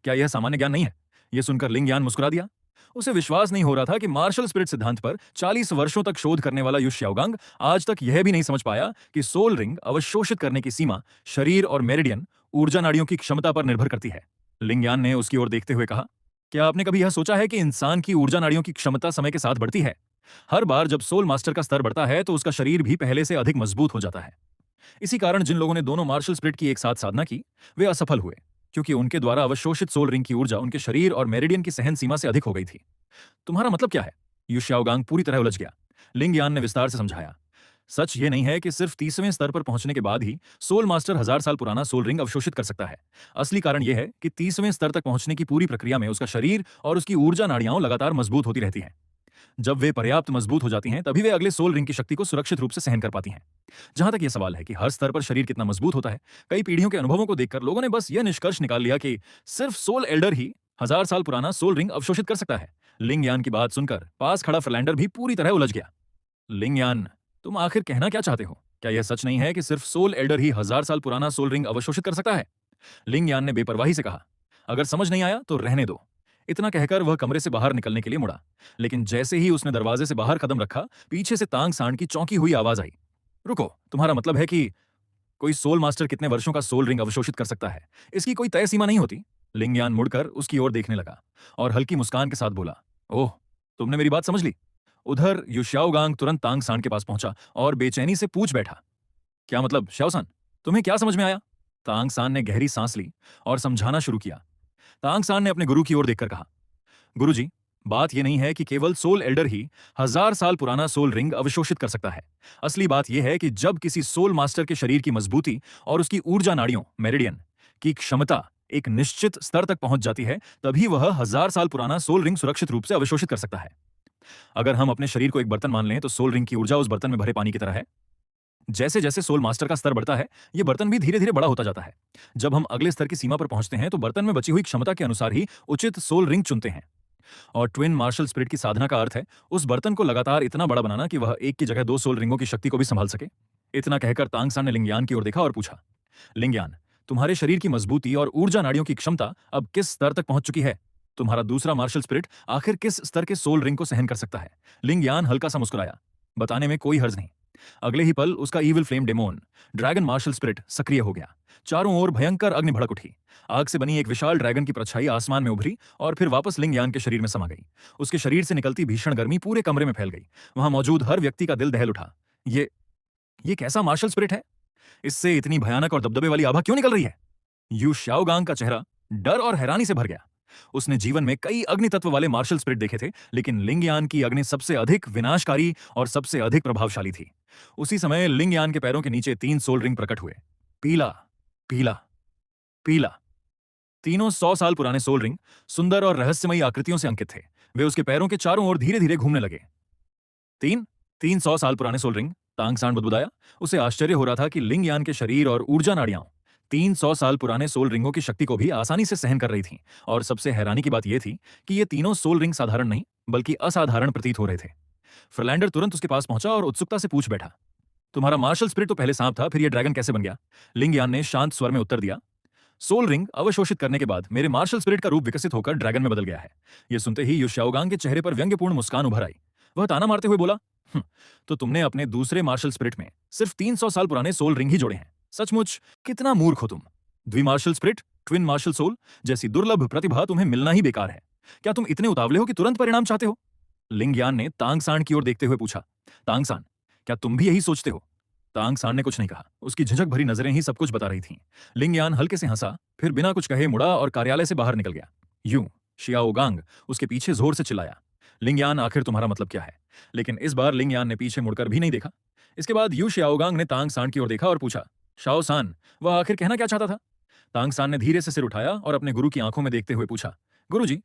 क्या यह सामान्य ज्ञान नहीं है? यह सुनकर लिंगयान मुस्कुरा दिया। उसे विश्वास नहीं हो रहा था कि मार्शल स्पिरिट सिद्धांत पर 40 वर्षों तक शोध करने वाला यू शाओगांग आज तक यह भी नहीं समझ पाया कि सोल रिंग अवशोषित करने की सीमा शरीर और मेरिडियन ऊर्जा नाड़ियों की क्षमता पर निर्भर करती है। लिंगयान ने उसकी ओर देखते हुए कहा, क्या आपने कभी यह सोचा है कि इंसान की ऊर्जा नाड़ियों की क्षमता समय के साथ बढ़ती है? हर बार जब सोल मास्टर का स्तर बढ़ता है तो उसका शरीर भी पहले से अधिक मजबूत हो जाता है। इसी कारण जिन लोगों ने दोनों मार्शल स्पिरिट की एक साथ साधना की वे असफल हुए, क्योंकि उनके द्वारा अवशोषित सोल रिंग की ऊर्जा उनके शरीर और मेरिडियन की सहन सीमा से अधिक हो गई थी। तुम्हारा मतलब क्या है? यू शाओगांग पूरी तरह उलझ गया। लिंग यान ने विस्तार से समझाया, सच ये नहीं है कि सिर्फ 30वें स्तर पर पहुंचने के बाद ही सोल मास्टर 1000 साल पुराना सोल रिंग अवशोषित कर सकता है। असली कारण यह है कि 30वें स्तर तक पहुंचने की पूरी प्रक्रिया में उसका शरीर और उसकी ऊर्जा नाड़ियां लगातार मजबूत होती रहती हैं। जब वे पर्याप्त मजबूत हो जाती हैं तभी वे अगले सोल रिंग की शक्ति को सुरक्षित रूप से सहन कर पाती हैं। जहां तक यह सवाल है कि हर स्तर पर शरीर कितना मजबूत होता है, कई पीढ़ियों के अनुभवों को देखकर लोगों ने बस यह निष्कर्ष निकाल लिया कि सिर्फ सोल एल्डर ही 1000 साल पुराना सोल रिंग अवशोषित कर सकता है। लिंग यान की बात सुनकर पास खड़ा फ्रलैंडर भी पूरी तरह उलझ गया। लिंग यान, तुम आखिर कहना क्या चाहते हो? क्या यह सच नहीं है कि सिर्फ सोल एल्डर ही 1000 साल पुराना सोल रिंग अवशोषित कर सकता है? लिंग यान ने बेपरवाही से कहा, अगर समझ नहीं आया तो रहने दो। इतना कहकर वह कमरे से बाहर निकलने के लिए मुड़ा, लेकिन जैसे ही उसने दरवाजे से बाहर कदम रखा, पीछे से तांग सांड की चौंकी हुई आवाज आई, रुको, तुम्हारा मतलब है कि कोई सोल मास्टर कितने वर्षों का सोल रिंग अवशोषित कर सकता है? इसकी कोई तय सीमा नहीं होती? लिंगयान मुड़कर उसकी ओर देखने लगा और हल्की मुस्कान के साथ बोला, ओह, तुमने मेरी बात समझ ली। उधर युश्याओगांग तुरंत तांग सांड के पास पहुंचा और बेचैनी से पूछ बैठा, क्या मतलब श्याओसान, तुम्हें क्या समझ में आया? तांग सान ने गहरी सांस ली और समझाना शुरू किया। तांग सान ने अपने गुरु की ओर देखकर कहा, गुरुजी, बात यह नहीं है कि केवल सोल एल्डर ही 1000 साल पुराना सोल रिंग अवशोषित कर सकता है। असली बात यह है कि जब किसी सोल मास्टर के शरीर की मजबूती और उसकी ऊर्जा नाड़ियों मेरिडियन की क्षमता एक निश्चित स्तर तक पहुंच जाती है, तभी वह 1000 साल पुराना सोल रिंग सुरक्षित रूप से अवशोषित कर सकता है। अगर हम अपने शरीर को एक बर्तन मान लें तो सोल रिंग की ऊर्जा उस बर्तन में भरे पानी की तरह है। जैसे जैसे सोल मास्टर का स्तर बढ़ता है, यह बर्तन भी धीरे धीरे बड़ा होता जाता है। जब हम अगले स्तर की सीमा पर पहुंचते हैं तो बर्तन में बची हुई क्षमता के अनुसार ही उचित सोल रिंग चुनते हैं। और ट्विन मार्शल स्पिरिट की साधना का अर्थ है उस बर्तन को लगातार इतना बड़ा बनाना कि वह एक की जगह 2 सोल रिंगों की शक्ति को भी संभाल सके। इतना कहकर तांगसान ने लिंगयान की ओर देखा और पूछा, लिंगयान, तुम्हारे शरीर की मजबूती और ऊर्जा नाड़ियों की क्षमता अब किस स्तर तक पहुंच चुकी है? तुम्हारा दूसरा मार्शल स्पिरिट आखिर किस स्तर के सोल रिंग को सहन कर सकता है? लिंगयान हल्का सा मुस्कुराया, बताने में कोई हर्ज नहीं। अगले ही पल उसका evil flame demon dragon martial spirit सक्रिय हो गया। चारों ओर भयंकर अग्नि भड़क उठी। आग से बनी एक विशाल ड्रैगन की परछाई आसमान में उभरी और फिर वापस लिंगयान के शरीर में समा गई। उसके शरीर से निकलती भीषण गर्मी पूरे कमरे में फैल गई। वहां मौजूद हर व्यक्ति का दिल दहल उठा। ये कैसा मार्शल स्पिरिट है? इससे इतनी भयानक और दबदबे वाली आभा क्यों निकल रही है? यू शाओगांग का चेहरा डर और हैरानी से भर गया। उसने जीवन में कई अग्नि तत्व वाले मार्शल स्पिरिट देखे थे, लेकिन लिंगयान की अग्नि सबसे अधिक विनाशकारी और सबसे अधिक प्रभावशाली थी। उसी समय लिंगयान के पैरों के नीचे 3 सोल रिंग प्रकट हुए। पीला, पीला, पीला। तीनों 100 साल पुराने सोल रिंग सुंदर और रहस्यमयी आकृतियों से अंकित थे। वे उसके पैरों के चारों ओर धीरे धीरे घूमने लगे। 300 साल पुराने सोल रिंग, तांगसान बुदबुदाया। उसे आश्चर्य हो रहा था कि लिंगयान के शरीर और ऊर्जा नाड़ियां 300 साल पुराने सोल रिंगों की शक्ति को भी आसानी से सहन कर रही थीं। और सबसे हैरानी की बात यह थी कि ये तीनों सोल रिंग साधारण नहीं बल्कि असाधारण प्रतीत हो रहे थे। फ्रलैंडर तुरंत उसके पास पहुंचा और उत्सुकता से पूछ बैठा, तुम्हारा मार्शल स्पिरिट तो पहले सांप था, फिर यह ड्रैगन कैसे बन गया? लिंगयान ने शांत स्वर में उत्तर दिया, सोल रिंग अवशोषित करने के बाद मेरे मार्शल स्पिरिट का रूप विकसित होकर ड्रैगन में बदल गया है। यह सुनते ही युश्याओगांग के चेहरे पर व्यंग्यपूर्ण मुस्कान उभर आई। वह ताना मारते हुए बोला, तो तुमने अपने दूसरे मार्शल स्पिरिट में सिर्फ 300 साल पुराने सोल रिंग ही जोड़े हैं? सचमुच कितना मूर्ख हो तुम। द्विमार्शल स्प्रिट, ट्विन मार्शल सोल जैसी दुर्लभ प्रतिभा तुम्हें मिलना ही बेकार है। क्या तुम इतने उतावले हो कि तुरंत परिणाम चाहते हो? लिंगयान ने तांग सांड की ओर देखते हुए पूछा। तांग सांड, क्या तुम भी यही सोचते हो? तांग सांड ने कुछ नहीं कहा, उसकी झिझक भरी नजरें ही सब कुछ बता रही थीं। लिंगयान हल्के से हंसा, फिर बिना कुछ कहे मुड़ा और कार्यालय से बाहर निकल गया। यूं, शियाओगांग उसके पीछे जोर से चिल्लाया। लिंगयान, आखिर तुम्हारा मतलब क्या है? लेकिन इस बार लिंगयान ने पीछे मुड़कर भी नहीं देखा। इसके बाद यू शियाओगांग ने तांग सांड की ओर देखा और पूछा, शाओ सांन, वह आखिर कहना क्या चाहता था? तांग सांन ने धीरे से सिर उठाया और अपने गुरु की आंखों में देखते हुए पूछा, गुरुजी,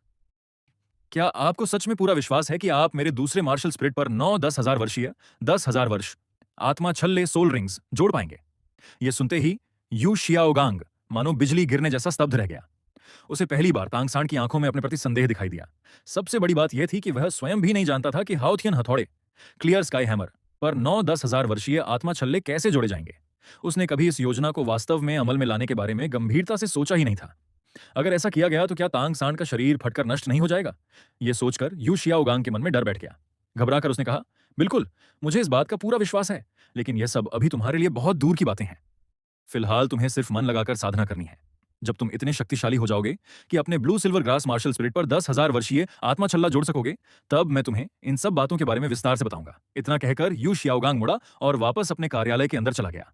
क्या आपको सच में पूरा विश्वास है कि आप मेरे दूसरे मार्शल स्पिरिट पर 9-10 हजार वर्षीय 10 हजार वर्ष आत्मा छल्ले सोल रिंग्स जोड़ पाएंगे? यह सुनते ही यू शियाओगांग मानो बिजली गिरने जैसा स्तब्ध रह गया। उसे पहली बार तांगसांड की आंखों में अपने प्रति संदेह दिखाई दिया। सबसे बड़ी बात यह थी कि वह स्वयं भी नहीं जानता था कि हाउथियन हथौड़े, क्लियर स्काई हैमर पर 9-10 हजार वर्षीय आत्मा छल्ले कैसे जोड़े जाएंगे। उसने कभी इस योजना को वास्तव में अमल में लाने के बारे में गंभीरता से सोचा ही नहीं था। अगर ऐसा किया गया तो क्या तांग सांड का शरीर फटकर नष्ट नहीं हो जाएगा? यह सोचकर यू शियाओगांग के मन में डर बैठ गया। घबराकर उसने कहा, बिल्कुल, मुझे इस बात का पूरा विश्वास है, लेकिन यह सब अभी तुम्हारे लिए बहुत दूर की बातें हैं। फिलहाल तुम्हें सिर्फ मन लगाकर साधना करनी है। जब तुम इतने शक्तिशाली हो जाओगे कि अपने blue silver grass martial spirit पर 10 हजार वर्षीय आत्मा छल्ला जोड़ सकोगे, तब मैं तुम्हें इन सब बातों के बारे में विस्तार से बताऊंगा। इतना कहकर यू शियाओगांग मुड़ा और वापस अपने कार्यालय के अंदर चला गया।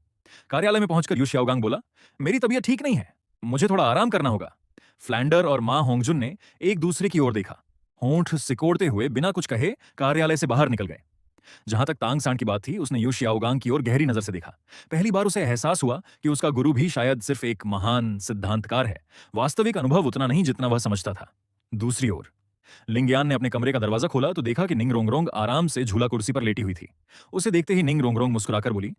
कार्यालय में पहुंचकर यू शियाओगांग बोला, मेरी तबीयत ठीक नहीं है, मुझे थोड़ा आराम करना होगा। फ्लैंडर और मां होंगजुन ने एक दूसरे की ओर देखा, होंठ सिकोड़ते हुए बिना कुछ कहे कार्यालय से बाहर निकल गए। जहां तक तांग सांड की बात थी, उसने यू शियाओगांग की ओर गहरी नजर से देखा। पहली बार उसे एहसास हुआ कि उसका गुरु भी शायद सिर्फ एक महान सिद्धांतकार है, वास्तविक अनुभव उतना नहीं जितना वह समझता था। दूसरी ओर लिंगयान ने अपने कमरे का दरवाजा खोला तो देखा कि निंग रोंगरोंग आराम से झूला कुर्सी पर लेटी हुई थी। उसे देखते ही निंग रोंगरोंग मुस्कुराकर बोली,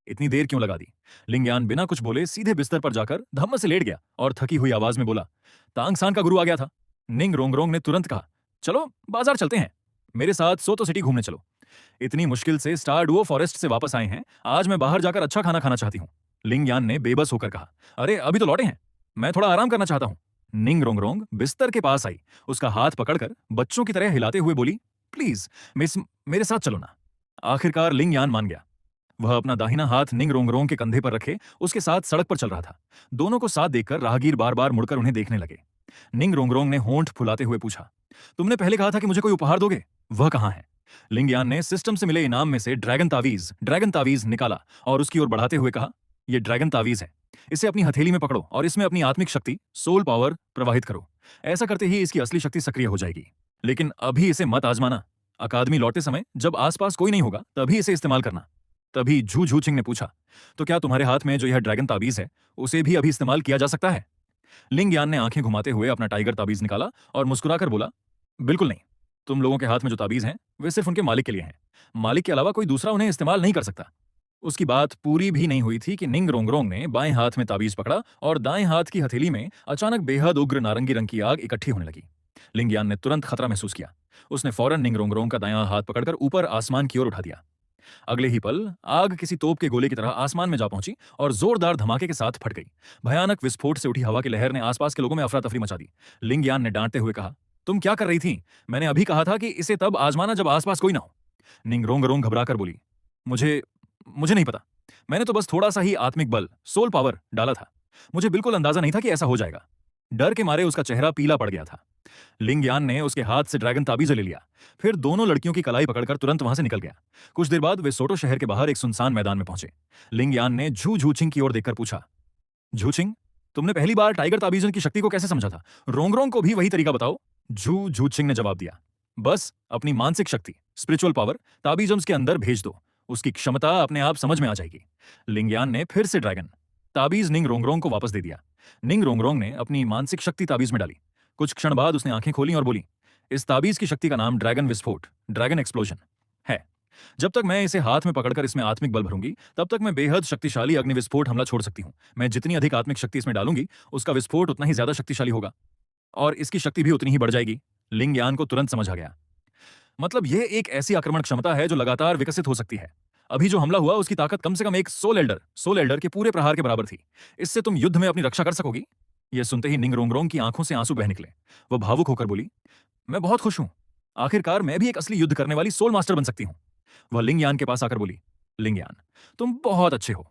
इतनी देर क्यों लगा दी? लिंगयान बिना कुछ बोले सीधे बिस्तर पर जाकर धम्म से लेट गया और थकी हुई आवाज में बोला, तांग सांड का गुरु आ गया था। निंग रोंगरोंग ने तुरंत कहा, चलो बाजार चलते हैं, मेरे साथ सोतो सिटी घूमने चलो। इतनी मुश्किल से स्टार डुओ फॉरेस्ट से वापस आए हैं, आज मैं बाहर जाकर अच्छा खाना खाना चाहती हूँ। लिंग यान ने बेबस होकर कहा, अरे अभी तो लौटे हैं, मैं थोड़ा आराम करना चाहता हूँ। निंग रोंगरोंग बिस्तर के पास आई, उसका हाथ पकड़कर बच्चों की तरह हिलाते हुए बोली, प्लीज मेरे साथ चलो ना। आखिरकार लिंग यान मान गया। वह अपना दाहिना हाथ निंग रोंगरोंग के कंधे पर रखे उसके साथ सड़क पर चल रहा था। दोनों को साथ देखकर राहगीर बार बार मुड़कर उन्हें देखने लगे। निंग रोंगरोंग ने होंठ फुलाते हुए पूछा, तुमने पहले कहा था कि मुझे कोई उपहार दोगे, वह कहां है? लिंगयान ने सिस्टम से मिले इनाम में से ड्रैगन तावीज निकाला और उसकी ओर बढ़ाते हुए कहा, यह ड्रैगन तावीज है, इसे अपनी हथेली में पकड़ो और इसमें अपनी आत्मिक शक्ति सोल पावर प्रवाहित करो। ऐसा करते ही इसकी असली शक्ति सक्रिय हो जाएगी। लेकिन अभी इसे मत आजमाना। अकादमी लौटते समय जब आसपास कोई नहीं होगा तभी इसे इस्तेमाल करना। तभी झू झूचिंग ने पूछा, तो क्या तुम्हारे हाथ में जो यह ड्रैगन ताबीज है उसे भी अभी इस्तेमाल किया जा सकता है? लिंगयान ने आंखें घुमाते हुए अपना टाइगर ताबीज निकाला और मुस्कुराकर बोला, बिल्कुल नहीं, तुम लोगों के हाथ में जो ताबीज हैं वे सिर्फ उनके मालिक के लिए हैं। मालिक के अलावा कोई दूसरा उन्हें इस्तेमाल नहीं कर सकता। उसकी बात पूरी भी नहीं हुई थी कि निंग रोंगरोंग ने बाएं हाथ में ताबीज पकड़ा और दाएं हाथ की हथेली में अचानक बेहद उग्र नारंगी रंग की आग इकट्ठी होने लगी। लिंगयान ने तुरंत खतरा महसूस किया। उसने फौरन निंग रोंगरोंग का दायां हाथ पकड़कर ऊपर आसमान की ओर उठा दिया। अगले ही पल आग किसी तोप के गोले की तरह आसमान में जा पहुंची और जोरदार धमाके के साथ फट गई। भयानक विस्फोट से उठी हवा की लहर ने आसपास के लोगों में अफरा तफरी मचा दी। लिंगयान ने डांटते हुए कहा, तुम क्या कर रही थी? मैंने अभी कहा था कि इसे तब आजमाना जब आसपास कोई ना हो। निंग रोंगरोंग घबराकर बोली, मुझे मुझे नहीं पता, मैंने तो बस थोड़ा सा ही आत्मिक बल सोल पावर डाला था। मुझे बिल्कुल अंदाजा नहीं था कि ऐसा हो जाएगा। डर के मारे उसका चेहरा पीला पड़ गया था। लिंगयान ने उसके हाथ से ड्रैगन ताबीज ले लिया, फिर दोनों लड़कियों की कलाई पकड़कर तुरंत वहां से निकल गया। कुछ देर बाद वे सोटो शहर के बाहर एक सुनसान मैदान में पहुंचे। लिंगयान ने झू झूचिंग की ओर देखकर पूछा, झूचिंग, तुमने पहली बार टाइगर ताबीजन की शक्ति को कैसे समझा था? रोंगरोंग को भी वही तरीका बताओ। झू झूचिंग ने जवाब दिया, बस अपनी मानसिक शक्ति स्पिरिचुअल पावर ताबीजम्स के अंदर भेज दो, उसकी क्षमता अपने आप समझ में आ जाएगी। लिंगयान ने फिर से ड्रैगन ताबीज निंग रोंगरोंग को वापस दे दिया। निंग रोंगरोंग ने अपनी मानसिक शक्ति ताबीज में डाली। कुछ क्षण बाद उसने आंखें खोली और बोली, इस ताबीज की शक्ति का नाम ड्रैगन विस्फोट, ड्रैगन एक्सप्लोजन है। जब तक मैं इसे हाथ में पकड़कर इसमें आत्मिक बल भरूंगी, तब तक मैं बेहद शक्तिशाली अग्नि विस्फोट हमला छोड़ सकती हूं। मैं जितनी अधिक आत्मिक शक्ति इसमें डालूंगी, उसका विस्फोट उतना ही ज्यादा शक्तिशाली होगा और इसकी शक्ति भी उतनी ही बढ़ जाएगी। लिंगयान को तुरंत समझ आ गया, मतलब यह एक ऐसी आक्रमण क्षमता है जो लगातार विकसित हो सकती है। अभी जो हमला हुआ उसकी ताकत कम से कम एक सोल एल्डर के पूरे प्रहार के बराबर थी। इससे तुम युद्ध में अपनी रक्षा कर सकोगी? यह सुनते ही निंग रोंगरोंग की आंखों से आंसू बह निकले। वह भावुक होकर बोली, मैं बहुत खुश हूं, आखिरकार मैं भी एक असली युद्ध करने वाली सोल मास्टर बन सकती हूं। वह लिंगयान के पास आकर बोली, लिंगयान, तुम बहुत अच्छे हो।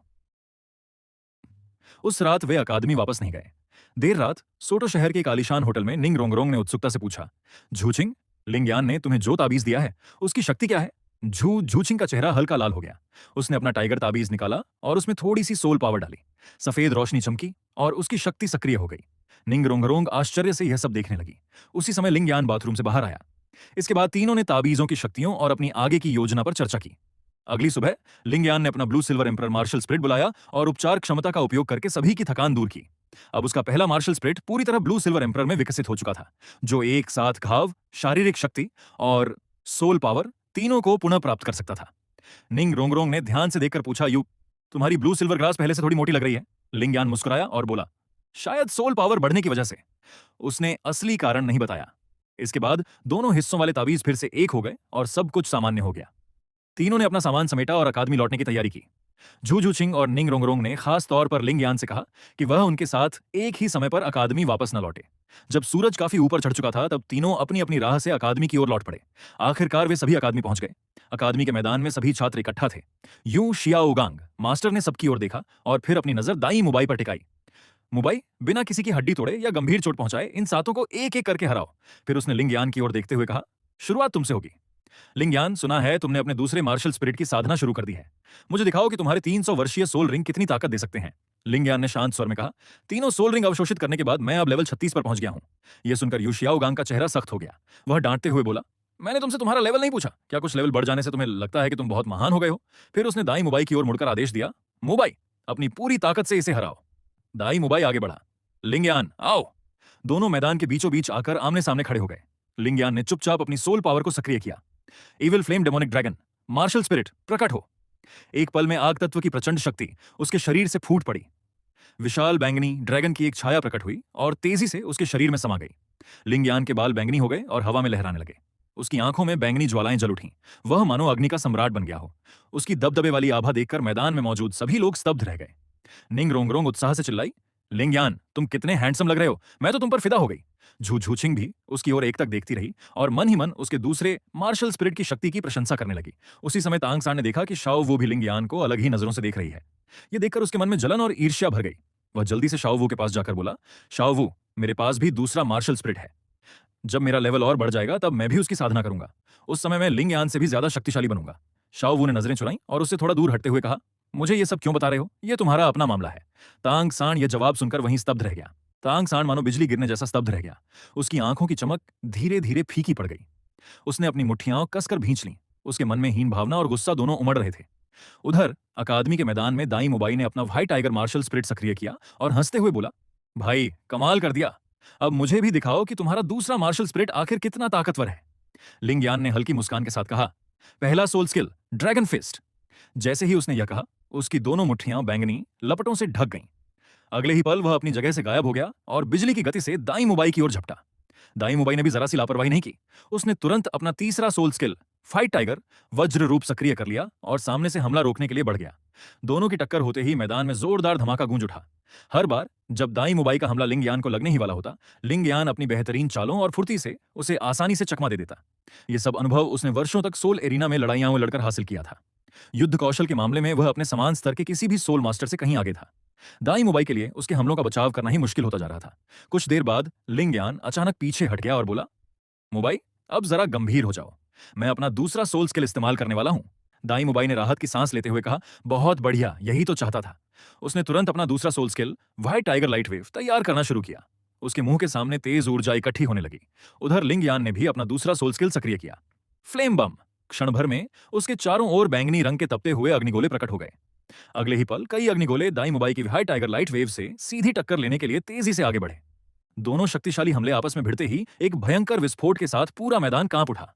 उस रात वे अकादमी वापस नहीं गए। देर रात सोटो शहर के एक आलीशान होटल में निंग रोंगरोंग ने उत्सुकता से पूछा, झूचिंग, लिंगयान ने तुम्हें जो ताबीज दिया है उसकी शक्ति क्या है? झूचिंग का चेहरा हल्का लाल हो गया। उसने अपना टाइगर ताबीज निकाला और उसमें थोड़ी सी सोल पावर डाली। सफेद रोशनी चमकी और उसकी शक्ति सक्रिय हो गई। निंग रोंगरोंग आश्चर्य से यह सब देखने लगी। उसी समय लिंगयान बाथरूम से बाहर आया। इसके बाद तीनों ने ताबीजों की शक्तियों और अपनी आगे की योजना पर चर्चा की। अगली सुबह लिंगयान ने अपना blue silver emperor martial spirit बुलाया और उपचार क्षमता का उपयोग करके सभी की थकान दूर की। अब उसका पहला मार्शल स्पिरिट पूरी तरह ब्लू सिल्वर एम्परर में विकसित हो चुका था, जो एक साथ घाव, शारीरिक शक्ति और सोल पावर तीनों को पुनः प्राप्त कर सकता था। निंग रोंगरोंग ने ध्यान से देखकर पूछा, यू, तुम्हारी ब्लू सिल्वर ग्लास पहले से थोड़ी मोटी लग रही है। लिंगयान मुस्कुराया और बोला, शायद सोल पावर बढ़ने की वजह से। उसने असली कारण नहीं बताया। इसके बाद दोनों हिस्सों वाले ताबीज फिर से एक हो गए और सब कुछ सामान्य हो गया। तीनों ने अपना सामान समेटा और अकादमी लौटने की तैयारी की। झूझूचिंग और निंग रोंगरोंग ने खास तौर पर लिंगयान से कहा कि वह उनके साथ एक ही समय पर अकादमी वापस न लौटे। जब सूरज काफी ऊपर चढ़ चुका था तब तीनों अपनी अपनी राह से अकादमी की ओर लौट पड़े। आखिरकार वे सभी अकादमी पहुंच गए। अकादमी के मैदान में सभी छात्र इकट्ठा थे। यूं शियाओगांग मास्टर ने सबकी ओर देखा और फिर अपनी नजर दाई मुबाई पर टिकाई। मुबाई, बिना किसी की हड्डी तोड़े या गंभीर चोट पहुंचाए इन सातों को एक एक करके हराओ। फिर उसने लिंगयान की ओर देखते हुए कहा, शुरुआत तुमसे होगी। लिंगयान, सुना है तुमने अपने दूसरे मार्शल स्पिरिट की साधना शुरू कर दी है। मुझे दिखाओ कि तुम्हारे 300 वर्षीय सोल रिंग कितनी ताकत दे सकते हैं। लिंगयान ने शांत स्वर में कहा, तीनों सोल रिंग अवशोषित करने के बाद मैं अब लेवल 36 पर पहुंच गया हूं। यह सुनकर यूशियाओगांग का चेहरा सख्त हो गया। वह डांटते हुए बोला, मैंने तुमसे तुम्हारा लेवल नहीं पूछा। क्या कुछ लेवल बढ़ जाने से तुम्हें लगता है कि तुम बहुत महान हो गए हो? फिर उसने दाई मुबाई की ओर मुड़कर आदेश दिया, मुबाई, अपनी पूरी ताकत से इसे हराओ। दाई मुबाई आगे बढ़ा, लिंगयान आओ। दोनों मैदान के बीचों बीच आकर आमने सामने खड़े हो गए। लिंगयान ने चुपचाप अपनी सोल पावर को सक्रिय किया। Evil flame demonic dragon, martial spirit, प्रकट हो। एक पल में आग तत्व की प्रचंड शक्ति उसके शरीर से फूट पड़ी। विशाल बैंगनी ड्रैगन की एक छाया प्रकट हुई और तेजी से उसके शरीर में समा गई। लिंगयान के बाल बैंगनी हो गए और हवा में लहराने लगे। उसकी आंखों में बैंगनी ज्वालाएं जल उठीं। वह मानो अग्नि का सम्राट बन गया हो। उसकी दबदबे वाली आभा देखकर मैदान में मौजूद सभी लोग स्तब्ध रह गए। निंग रोंगरोंग उत्साह से चिल्लाई, लिंगयान, तुम कितने हैंडसम लग रहे हो, मैं तो तुम पर फिदा हो गई। झूझूचिंग भी उसकी ओर एकटक देखती रही और मन ही मन उसके दूसरे मार्शल स्पिरिट की शक्ति की प्रशंसा करने लगी। उसी समय तांग सान ने देखा कि शाओ वो भी लिंगयान को अलग ही नजरों से देख रही है। यह देखकर उसके मन में जलन और ईर्ष्या भर गई। वह जल्दी से शाओ वू के पास जाकर बोला, शाओ वू, मेरे पास भी दूसरा मार्शल स्पिरिट है। जब मेरा लेवल और बढ़ जाएगा तब मैं भी उसकी साधना करूंगा। उस समय मैं लिंगयान से भी ज्यादा शक्तिशाली बनूंगा। शाओ वू ने नजरें चुराई और उससे थोड़ा दूर हटते हुए कहा, मुझे ये सब क्यों बता रहे हो? ये तुम्हारा अपना मामला है। तांग सान यह जवाब सुनकर वहीं स्तब्ध रह गया। तांग सान मानो बिजली गिरने जैसा स्तब्ध रह गया। उसकी आंखों की चमक धीरे धीरे फीकी पड़ गई। उसने अपनी मुट्ठियां कसकर भींच लीं। उसके मन में हीन भावना और गुस्सा दोनों उमड़ रहे थे। उधर अकादमी के मैदान में दाई मुबाई ने अपना व्हाइट टाइगर मार्शल स्पिरिट सक्रिय किया और हंसते हुए बोला, भाई कमाल कर दिया। अब मुझे भी दिखाओ कि तुम्हारा दूसरा मार्शल स्पिरिट आखिर कितना ताकतवर है। लिंगयान ने हल्की मुस्कान के साथ कहा, पहला सोल स्किल, ड्रैगन फिस्ट। जैसे ही उसने यह कहा, उसकी दोनों मुट्ठियां बैंगनी लपटों से ढक गईं। अगले ही पल वह अपनी जगह से गायब हो गया और बिजली की गति से दाई मुबाई की ओर झपटा। दाई मुबाई ने भी जरा सी लापरवाही नहीं की। उसने तुरंत अपना तीसरा सोल स्किल, फाइट टाइगर, वज्र रूप सक्रिय कर लिया और सामने से हमला रोकने के लिए बढ़ गया। दोनों की टक्कर होते ही मैदान में जोरदार धमाका गूंज उठा। हर बार जब दाई मुबाई का हमला लिंगयान को लगने ही वाला होता, लिंगयान अपनी बेहतरीन चालों और फुर्ती से उसे आसानी से चकमा दे देता। यह सब अनुभव उसने वर्षों तक सोल एरिना में लड़ाइयां लड़कर हासिल किया था। युद्ध कौशल के मामले में वह अपने समान स्तर के किसी भी सोल मास्टर से कहीं आगे था। दाई मुबाई के लिए उसके हमलों का बचाव करना ही मुश्किल होता जा रहा था। कुछ देर बाद लिंगयान अचानक पीछे हट गया और बोला, मुबाई, अब जरा गंभीर हो जाओ। मैं अपना दूसरा सोल स्किल इस्तेमाल करने वाला हूं। दाई मुबाई ने राहत की सांस लेते हुए कहा, बहुत बढ़िया, यही तो चाहता था। उसने तुरंत अपना दूसरा soul skill, white tiger light wave, तैयार करना शुरू किया। उसके मुंह के सामने तेज ऊर्जा इकट्ठी होने लगी। उधर लिंगयान ने भी अपना दूसरा सोल स्किल सक्रिय किया, फ्लेम बम। क्षण भर में उसके चारों ओर बैंगनी रंग के तपते हुए अग्निगोले प्रकट हो गए। अगले ही पल कई अग्निगोले दाई मुबाई की व्हाइट टाइगर लाइट वेव से सीधी टक्कर लेने के लिए तेजी से आगे बढ़े। दोनों शक्तिशाली हमले आपस में भिड़ते ही एक भयंकर विस्फोट के साथ पूरा मैदान कांप उठा।